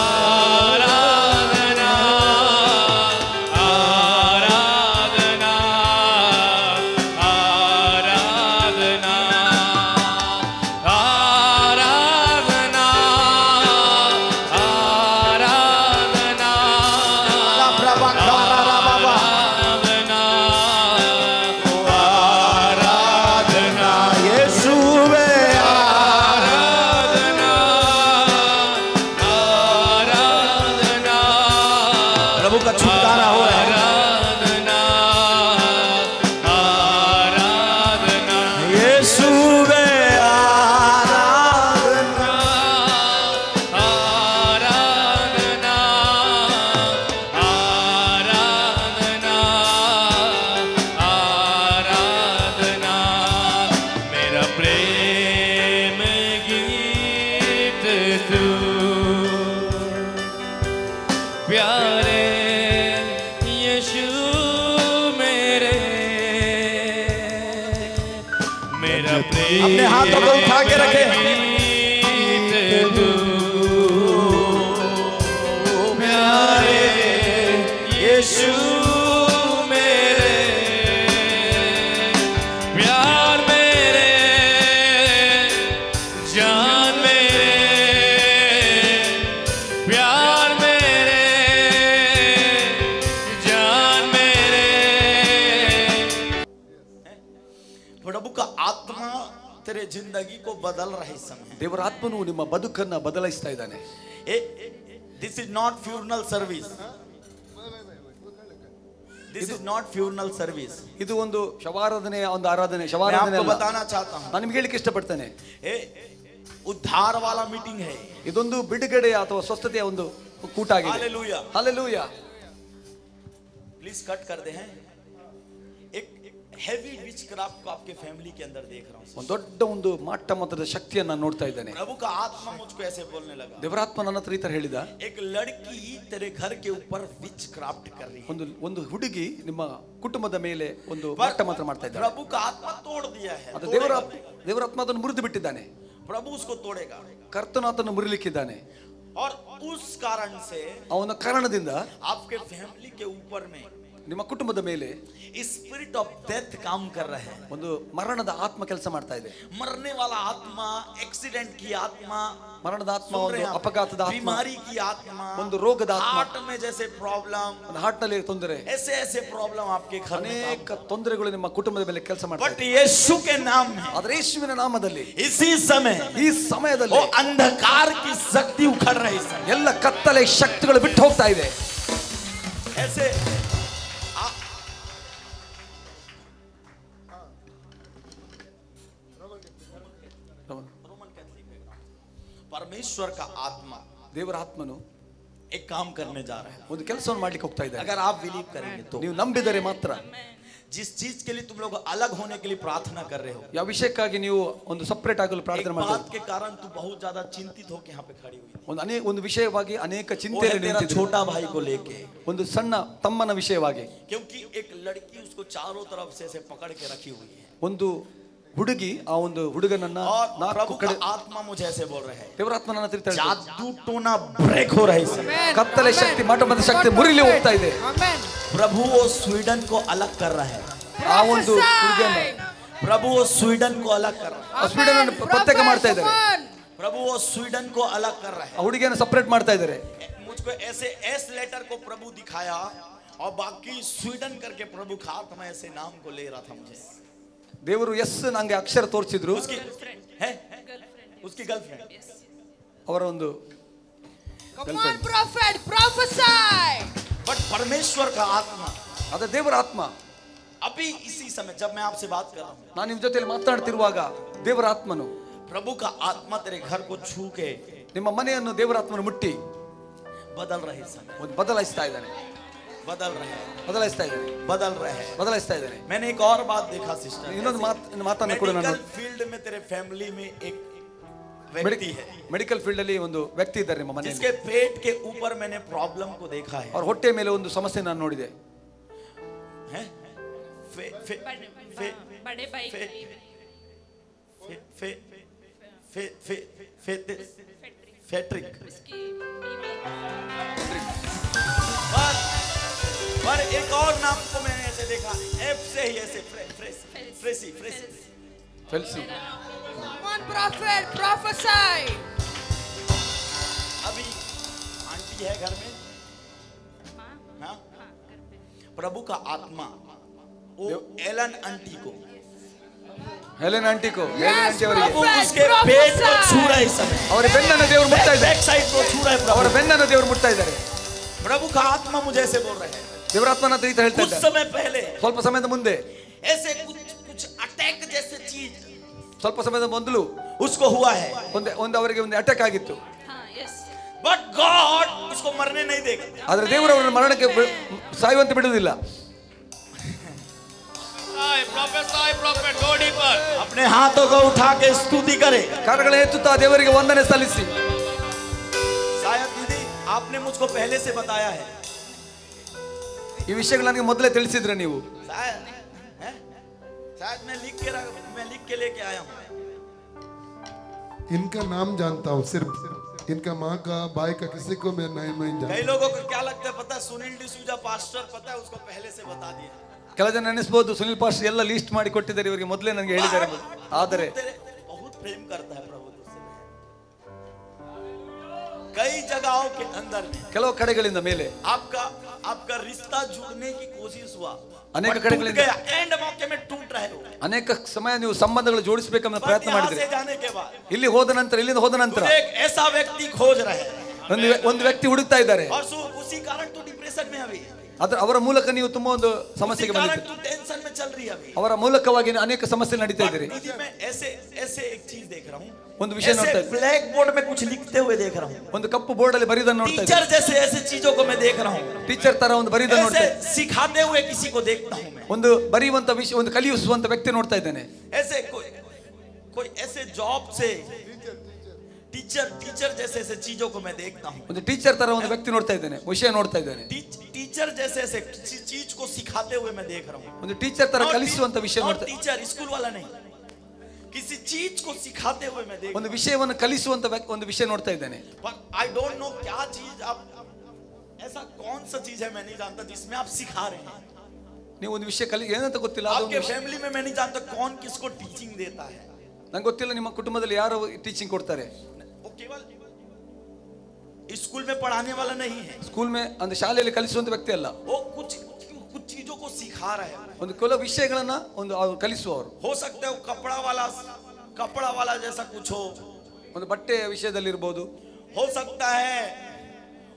आराधना आराधना आराधना आराधना आराधना आराधना यीशुवे आराधना आराधना प्रभु का छुटकारा हो रहा है। आराधना आराधना यीशुवे आराधना। आराधना आराधना आराधना मेरा प्रेम गीत तू प्यारे यीशु मेरे मेरा प्रेम अपने हाथों को उठा के रखे। गीत तू प्यारे यीशु मेरे प्यार मेरे जान मेरे प्यार मेरे जान मेरे प्रभु का आत्मा तेरे जिंदगी को बदल रहा है इस समय। ದೇವರ ಆತ್ಮನು ನಿಮ್ಮ ಬದುಕನ್ನ ಬದಲಾಯಿಸ್ತಾ ಇದ್ದಾನೆ. This is not funeral service, this is not funeral service. ಇದು ಒಂದು ಶವಾರಾಧನೆ, ಒಂದು ಆರಾಧನೆ, मैं ಶವಾರಾಧನೆ आपको ಅಲ್ಲ. बताना चाहता हूँ, ನಾನು ನಿಮ್ಗೆ ಹೇಳಿಕ್ಕೆ ಇಷ್ಟಪಡ್ತೇನೆ, उद्धार वाला मीटिंग है। ಇದೊಂದು ಬಿಡುಗಡೆ ಅಥವಾ ಸ್ವಸ್ಥತೆಯ ಒಂದು ಕೂಟ ಆಗಿದೆ. Hallelujah, hallelujah. प्लीज कट कर दे हैं। एक हेवी विच क्राफ्ट को आपके फैमिली के अंदर देख रहा हूँ। ಒಂದು ದೊಡ್ಡ ಒಂದು ಮಾಟ ಮತದ ಶಕ್ತಿಯನ್ನು ನಾನು ನೋಡ್ತಾ ಇದ್ದೇನೆ. प्रभु का आत्मा मुझको ऐसे बोलने लगा, ದೇವರಾತ್ಮ ನನ್ನ ಹತ್ರ ಈ ತರ ಹೇಳಿದ, एक लड़की तेरे घर के ऊपर विच क्राफ्ट कर रही है। ಒಂದು ಹುಡುಗಿ ನಿಮ್ಮ ಕುಟುಂಬದ ಮೇಲೆ ಒಂದು ಮಾಟ ಮಾತ್ರ ಮಾಡ್ತಾ ಇದ್ದಾಳೆ. प्रभु का आत्मा तोड़ दिया है, ಅದು ದೇವರಾತ್ಮ ಅದನ್ನು ಮುರಿದು ಬಿಟ್ಟಿದ್ದಾನೆ. प्रभु उसको तोड़ेगा। ಕರ್ತನು ಆತನ್ನು ಮುರಿಲಿಕ್ಕಿದ್ದಾನೆ. और उस कारण से ಅವನ ಕಾರಣದಿಂದ आपके फैमिली के ऊपर में ನಿಮ್ಮ ಕುಟುಂಬದ ಮೇಲೆ स्पिरिट ऑफ डेथ काम कर रहा है। ಒಂದು ಮರಣದ ಆತ್ಮ ಕೆಲಸ ಮಾಡ್ತಾ ಇದೆ. मरने वाला आत्मा, एक्सीडेंट की आत्मा, ಮರಣದ ಆತ್ಮ, ಒಂದು ಅಪಘಾತದ ಆತ್ಮ, बीमारी की आत्मा, ಒಂದು ರೋಗದ ಆತ್ಮ, हार्ट में जैसे प्रॉब्लम, ಒಂದು ಹಾರ್ಟ್ ನಲ್ಲಿ ತೊಂದರೆ, ऐसे ऐसे प्रॉब्लम आपके घर में ಅನೇಕ ತೊಂದರೆಗಳು ನಿಮ್ಮ ಕುಟುಂಬದ ಮೇಲೆ ಕೆಲಸ ಮಾಡ್ತಾ बट ಇದೆ. यीशु के नाम में ಆದ್ರೆ ಯೇಸುವಿನ ನಾಮದಲ್ಲಿ इसी समय ಈ ಸಮಯದಲ್ಲಿ वो अंधकार की शक्ति उखड़ रही है। ಎಲ್ಲ ಕತ್ತಲೆ ಶಕ್ತಿಗಳು ಬಿಟ್ಟು ಹೋಗ್ತಾ ಇದೆ. ऐसे परमेश्वर का आत्मा ದೇವರ ಆತ್ಮನು एक काम करने जा रहा है। ಒಂದು ಕೆಲಸವನ್ನು ಮಾಡ್ಲಿಕ್ಕೆ ಹೋಗ್ತಾ ಇದ್ದಾರೆ. अगर आप बिलीव करेंगे तो ನೀವು ನಂಬಿದರೆ ಮಾತ್ರ. जिस चीज के लिए तुम लोग अलग होने के लिए प्रार्थना कर रहे हो, ಯಾವ ವಿಷಯಕ್ಕಾಗಿ ನೀವು ಒಂದು ಸಪರೇಟ್ ಆಗಲು एक ಪ್ರಾರ್ಥನೆ बात ಮಾಡ್ತೀರಿ, के कारण तू बहुत ज्यादा चिंतित होकर यहाँ पे खड़ी हुई थी। ಒಂದು ವಿಷಯವಾಗಿ ಅನೇಕ वो है ಚಿಂತೆಯಲ್ಲಿ तेरा ನಿಂತಿದ್ದೀರಿ. छोटा भाई को लेके, ಒಂದು ಸಣ್ಣ ತಮ್ಮನ ವಿಷಯವಾಗಿ. क्योंकि एक लड़की उसको चारों तरफ से ऐसे पकड़ के रखी हुई है ಒಂದು ಹುಡುಗಿ ಆ ಒಂದು ಹುಡುಗನನ್ನ और ನಾಲ್ಕು प्रभु का ಕಡೆ आत्मा मुझे ऐसे बोल रहे हैं, ದೇವರಾತ್ಮ ನನ್ನ ಹತ್ರ ಹೇಳ್ತಾ ಇದೆ. जादू टोना ब्रेक हो रहा है इस समय। ಕತ್ತಲೆ ಶಕ್ತಿ ಮಾಟಮದ ಶಕ್ತಿ ಮುರಿಲಿ ಹೋಗ್ತಾ ಇದೆ. प्रभु वो स्वीडन को अलग कर रहा है। ಆ ಒಂದು ಹುಡುಗಿಯನ್ನ प्रभु वो स्वीडन को अलग कर रहा है। ಸ್ವೀಡನ್ ಅನ್ನು ಪ್ರತ್ಯೇಕ ಮಾಡ್ತಾ ಇದ್ದಾರೆ. प्रभु वो स्वीडन को अलग कर रहा है। ಆ ಹುಡುಗಿಯನ್ನು ಸಪರೇಟ್ ಮಾಡ್ತಾ ಇದ್ದಾರೆ. मुझको ऐसे एस लेटर को प्रभु दिखाया और बाकी स्वीडन करके प्रभु खा तो मैं ऐसे नाम को ले रहा था मुझे। ದೇವರು ಎಸ್ ನಂಗೆ ಅಕ್ಷರ ತೋರಿಸಿದ್ರು. उसकी है उसकी गर्लफ्रेंड ಅವರ ಒಂದು Come on, prophet, prophesy. But परमेश्वर का आत्मा ಅದ ದೇವರ ಆತ್ಮ. अभी इसी समय जब मैं आपसे बात कर रहा हूँ, ನಾನು ನಿಮ್ಮ ಜೊತೆಯಲ್ಲಿ ಮಾತನಾಡ್ತಿರುವಾಗ ದೇವರ ಆತ್ಮನು प्रभु का आत्मा तेरे घर को छू के ನಿಮ್ಮ ಮನೆಯನ್ನು ದೇವರ ಆತ್ಮನು ಮುಟ್ಟಿ बदल रहे समय, ಒಂದು ಬದಲಾಯಿಸ್ತಾ ಇದ್ದಾನೆ. बदल रहे ಬದಲಾಯಿಸ್ತಾ ಇದ್ದಾನೆ. बदल रहे हैं। ಬದಲಾಯಿಸ್ತಾ ಇದ್ದಾನೆ. मैंने एक और बात देखा सिस्टर, ಇನ್ನೊಂದು ಮಾತನ್ನು ಕೂಡ ನಾನು मेडिकल फील्ड में तेरे फैमिली में एक व्यक्ति है ಮೆಡಿಕಲ್ ಫೀಲ್ಡ್ ಅಲ್ಲಿ ಒಂದು ವ್ಯಕ್ತಿ ಇದ್ದಾರೆ ನಿಮ್ಮ ಮನೆಯಲ್ಲಿ. जिसके पेट के ऊपर मैंने प्रॉब्लम को देखा है। ಅವ್ರ ಹೊಟ್ಟೆ ಮೇಲೆ ಒಂದು ಸಮಸ್ಯೆ ನಾನು ನೋಡಿದೆ. हैं? फे फे फे बड़े भाई फे फे फे फे फे फे फेट्रिक पर एक और नाम को मैंने ऐसे देखा, एफ से ही ऐसे फ्रेसी फ्रेसी। Felcy. Come on, prophet, prophesy. अभी आंटी है घर में, हाँ? प्रभु का आत्मा वो एलन आंटी को, ಹೆಲೆನ್ ಆಂಟಿಕೋ, ಹೆಲೆನ್ ಆಂಟಿ ಅವರಿಗೆ प्रभु उसके पेट को छू रहा है इस समय, ಅವರ ಬೆನ್ನನ್ನು ದೇವರು ಮುಟ್ತಾ ಇದ್ದಾರೆ. बैक साइड को छू रहा है ಅವರ प्रभु। ಬೆನ್ನನ್ನು ದೇವರು ಮುಟ್ತಾ ಇದ್ದಾರೆ. प्रभु का आत्मा मुझे ऐसे बोल रहे हैं, ದೇವರಾತ್ಮನ ಹತ್ರ ಹೇಳ್ತಾ कुछ ಇದ್ದಾರೆ. समय पहले ಸ್ವಲ್ಪ ಸಮಯದ ಮುಂದೆ ऐसे कुछ अटैक जैसे चीज ಸ್ವಲ್ಪ ಸಮಯದ ಮೊದಲು उसको हुआ है, ಒಂದು ಅವರಿಗೆ ಒಂದು ಅಟ್ಯಾಕ್ ಆಗಿತ್ತು. हाँ, yes. बट गॉड उसको मरने नहीं देगा। ಆದ್ರೆ ದೇವರು ಅವರನ್ನು ಮರಣಕ್ಕೆ ಸಾಯುವಂತೆ ಬಿಡುವುದಿಲ್ಲ. अपने हाथों को उठा के स्तुति करे, ಕರಗಳ ಎತ್ತುತ್ತಾ ದೇವರಿಗೆ ವಂದನೆ ಸಲ್ಲಿಸಿ. शायद दीदी आपने मुझको पहले से बताया है, ಈ ವಿಷಯಗಳು ನನಗೆ ಮೊದಲೇ ತಿಳಿಸಿದ್ರೆ ನೀವು. शायद हैं? शायद मैं लिख के लेके आया हूँ। इनका नाम जानता हूँ, सिर्फ इनका माँ का भाई का किसी को मैं नहीं जानता। कई लोगों को क्या लगता है पता है, सुनील डिसूजा पास्टर पता है, उसको पहले से बता दिया। ಕೆಲ ಜನ ನೆನೆಸಬಹುದು ಸುನಿಲ್ ಪಾಸ್ಟರ್ ಎಲ್ಲ ಲಿಸ್ಟ್ ಮಾಡಿ ಕೊಟ್ಟಿದ್ದಾರೆ, ಇವರಿಗೆ ಮೊದಲೇ ನನಗೆ ಹೇಳಿದ್ದಾರೆ. ಆದರೆ बहुत प्रेम करता है प्रभु तुझसे। कई जगहों के अंदर में ಕೆಲವು ಕಡೆಗಳಿಂದ ಮೇಲೆ आपका रिश्ता जुड़ने की कोशिश हुआ, अनेक पर कड़े टूट गया, एंड मौके में टूट रहे हो। ಅನೇಕ ಸಮಯ ನೀವು ಸಂಬಂಧಗಳು ಜೋಡಿಸಬೇಕೆಂಬ पर ಪ್ರಯತ್ನ यहाँ ಮಾಡಿದ್ರೆ से जाने के बाद ಇಲ್ಲಿ ಹೋದ ನಂತರ ಇಲ್ಲಿಂದ ಹೋದ ನಂತರ तुझे एक ऐसा व्यक्ति खोज रहे हैं, ಒಂದು ವ್ಯಕ್ತಿ ಹುಡುಕ್ತಾ ಇದ್ದಾರೆ. और उसी कारण तू डिप्रेशन में अभी, ಅವರ ಮೂಲಕ ನೀವು ತುಂಬಾ ಒಂದು उसी ಸಮಸ್ಯೆಗೆ कारण ಬಂದಿದ್ದೀರಿ. तू टेंशन में चल रही है अभी। ಅವರ ಮೂಲಕವಾಗಿ ಅನೇಕ ಸಮಸ್ಯೆ ನಡೀತಾ पर ಇದ್ದೀರಿ. दीदी मैं ऐसे एक चीज देख रहा हूँ, ಒಂದು ವಿಷಯ ನೋಡ್ತಾ ऐसे ಇದ್ದೀನಿ. ब्लैक बोर्ड में कुछ लिखते हुए देख रहा हूँ, ಒಂದು ಕಪ್ಪು ಬೋರ್ಡ್ ಅಲ್ಲಿ ಬರಿದನ್ನು ನೋಡ್ತಾ टीचर ಇದ್ದೀನಿ. जैसे ऐसे चीजों को मैं देख रहा हूँ, ಟೀಚರ್ ತರ ಒಂದು ಬರಿದನ್ನು ನೋಡ್ತಾ ऐसे ಇದ್ದೀನಿ. सिखाते हुए किसी को देखता हूँ मैं, ಒಂದು ಬರೆಯುವಂತ ವಿಷಯ, ಒಂದು ಕಲಿಸುವಂತ ವ್ಯಕ್ತಿ ನೋಡ್ತಾ ಇದ್ದೇನೆ. ऐसे कोई ऐसे जॉब से टीचर जैसे ऐसे चीजों को मैं देखता हूँ, ಒಂದು ಟೀಚರ್ ತರ ಒಂದು ವ್ಯಕ್ತಿ ನೋಡ್ತಾ ಇದ್ದೇನೆ, ವಿಷಯ ನೋಡ್ತಾ ಇದ್ದೇನೆ. टीचर जैसे ऐसे चीज को सिखाते हुए मैं देख रहा हूँ। ಒಂದು ಟೀಚರ್ ತರ ಕಲಿಸುವಂತ ವಿಷಯ ನೋಡ್ತಾ, टीचर स्कूल वाला नहीं, किसी चीज को सिखाते हुए मैं देख, ಒಂದು ವಿಷಯವನ್ನು ಕಲಿಸುವಂತ ಒಂದು ವಿಷಯ ನೋಡ್ತಾ ಇದ್ದೇನೆ. पर आई डोंट नो क्या चीज आप, ऐसा कौन सा चीज है मैं नहीं जानता जिसमें आप सिखा रहे हैं। ನೀವು ಒಂದು ವಿಷಯ ಏನಂತ ಗೊತ್ತಿಲ್ಲ. आपके फैमिली में मैं नहीं जानता कौन किसको टीचिंग देता है, ನಂಗೆ ಗೊತ್ತಿಲ್ಲ ನಿಮ್ಮ ಕುಟುಂಬದಲ್ಲಿ ಯಾರು ಟೀಚಿಂಗ್ ಕೊಡ್ತಾರೆ. वो केवल स्कूल में पढ़ाने वाला नहीं है, ಸ್ಕೂಲ್ ಮೇ ಅಂದ್ರೆ ಶಾಲೆಯಲ್ಲಿ ಕಲಿಸುವಂತ ವ್ಯಕ್ತಿ ಅಲ್ಲ. वो कुछ चीजों को सिखा रहा है। ಒಂದು ಕೆಲವು ವಿಷಯಗಳನ್ನ ಒಂದು ಕಲಿಸುವವರು. हो सकता है वो कपड़ा वाला जैसा कुछ हो, ಒಂದು ಬಟ್ಟೆಯ ವಿಷಯದಲ್ಲಿ ಇರಬಹುದು. हो सकता है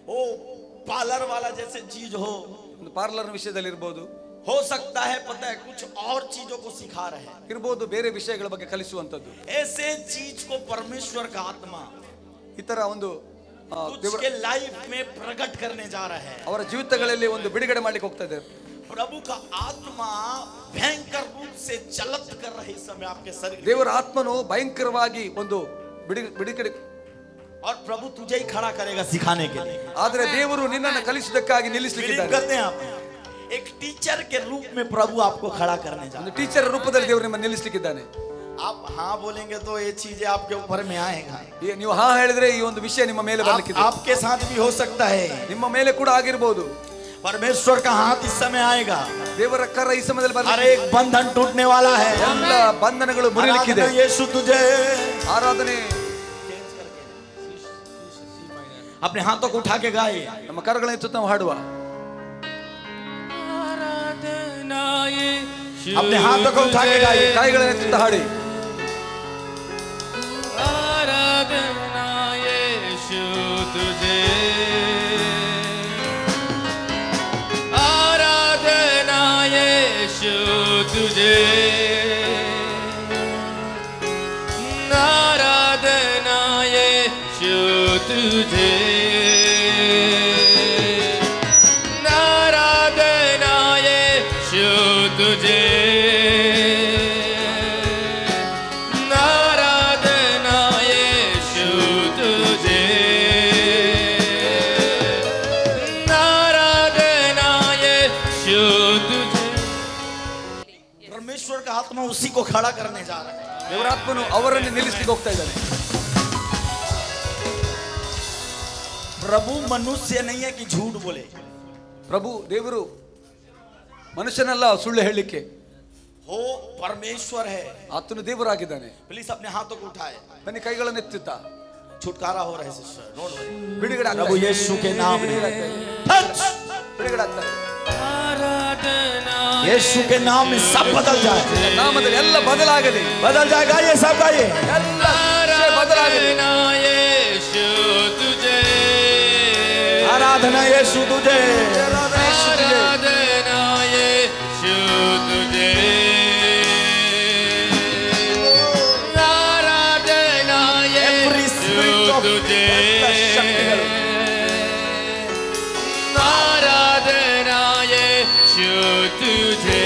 वो पार्लर वाला जैसे चीज हो, ಒಂದು ಪಾರ್ಲರ್ ವಿಷಯದಲ್ಲಿ ಇರಬಹುದು. हो सकता है पता है कुछ और चीजों को सिखा रहे हैं, ಇರಬಹುದು ಬೇರೆ ವಿಷಯಗಳ ಬಗ್ಗೆ ಕಲಿಸುವಂತದ್ದು. ऐसे चीज को परमेश्वर का आत्मा ಈ ತರ ಒಂದು उसके लाइफ में प्रकट करने जा रहा है। ಅವರ ಜೀವಿತಗಳಲ್ಲಿ ಒಂದು ಬಿಡುಗಡೆ ಮಾಡ್ಲಿಕ್ಕೆ ಹೋಗ್ತಾ ಇದ್ದಾರೆ. प्रभु का आत्मा भयंकर रूप से चलत कर रही इस समय आपके शरीर। ದೇವರ ಆತ್ಮನು ಭಯಂಕರವಾಗಿ ಒಂದು ಬಿಡುಗಡೆ और प्रभु तुझे ही खड़ा करेगा सिखाने के लिए। ಆದರೆ ದೇವರು ನಿನ್ನನ್ನು ಕಲಿಸುವುದಕ್ಕಾಗಿ ನಿಲ್ಲಿಸಲಿಕ್ಕಿದ್ದಾರೆ. करते हैं आप एक टीचर के रूप में प्रभु आपको खड़ा करने जा रहा है। ಒಂದು ಟೀಚರ್ ರೂಪದಲ್ಲಿ ದೇವರು ನಿಮ್ಮನ್ನು ನಿಲ್ಲಿಸಲಿಕ್ಕಿದ್ದಾನೆ. आप हाँ बोलेंगे तो ये चीजें आपके ऊपर में आएगा। ನೀವು ಹಾ ಹೇಳಿದ್ರೆ ಈ ಒಂದು ವಿಷಯ ನಿಮ್ಮ ಮೇಲೆ ಬರಲಿಕ್ಕಿದೆ. आपके साथ भी हो सकता है, ನಿಮ್ಮ ಮೇಲೆ ಕೂಡ ಆಗಿರಬಹುದು. परमेश्वर का हाथ इस समय आएगा। ದೇವರ ಕರ ಈ ಸಮಯದಲ್ಲಿ हर ಬರಲಿದೆ. एक बंधन टूटने वाला है। ಎಲ್ಲ ಬಂಧನಗಳು ಮುರಿಲಿಕ್ಕಿದೆ. यीशु तुझे ಆರಾಧನೆ अपने हाथों को उठा के गाए। ನಮ್ಮ ಕರಗಳನ್ನು ಎತ್ತು ನಾವು ಹಾಡುವ. अपने हाथों को उठा के गाए, ಕೈಗಳನ್ನು ಎತ್ತು ಹಾಡಿ. आराधना यीशु तुझे, आराधना यीशु तुझे, आराधना यीशु तुझे, आराधना यीशु तुझे, आराधना यीशु तुझे, आराधना यीशु तुझे. परमेश्वर का आत्मा उसी को खड़ा करने जा रहा है। ದೇವರ ಆತ್ಮನು ಅವರನ್ನು ನಿಲ್ಲಿಸಲಿಕ್ಕೆ ಹೋಗ್ತಾ ಇದ್ದಾನೆ. प्रभु मनुष्य नहीं है कि झूठ बोले। ಪ್ರಭು ದೇವರು ಮನುಷ್ಯನಲ್ಲ ಸುಳ್ಳು ಹೇಳಲಿಕ್ಕೆ. हो परमेश्वर है। ಆತನು ದೇವರಾಗಿದ್ದಾನೆ. प्लीज अपने हाथों को उठाए। ಬನ್ನಿ ಕೈಗಳನ್ನು ಎತ್ತುತ್ತಾ. छुटकारा हो रहा है सिस्टर, डोंट वरी। ಬಿಡುಗಡೆ ಆಗ್ತಾ प्रभु ಇದೆ. यीशु के नाम में ಟಚ್ ಬಿಡುಗಡೆ ಆಗ್ತಾ ಇದೆ. आराधना यीशु के नाम में सब बदल जाए। ನಾಮದಲ್ಲಿ ಎಲ್ಲ ಬದಲಾಗಲಿ. बदल जाएगा ये सब का ये। ಎಲ್ಲ ವಿಷಯ ಬದಲಾಗಲಿ. आराधना यीशु तुझे, आराधना यीशु तुझे, आराधना यीशु तुझे, आराधना यीशु तुझे, आराधना यीशु तुझे,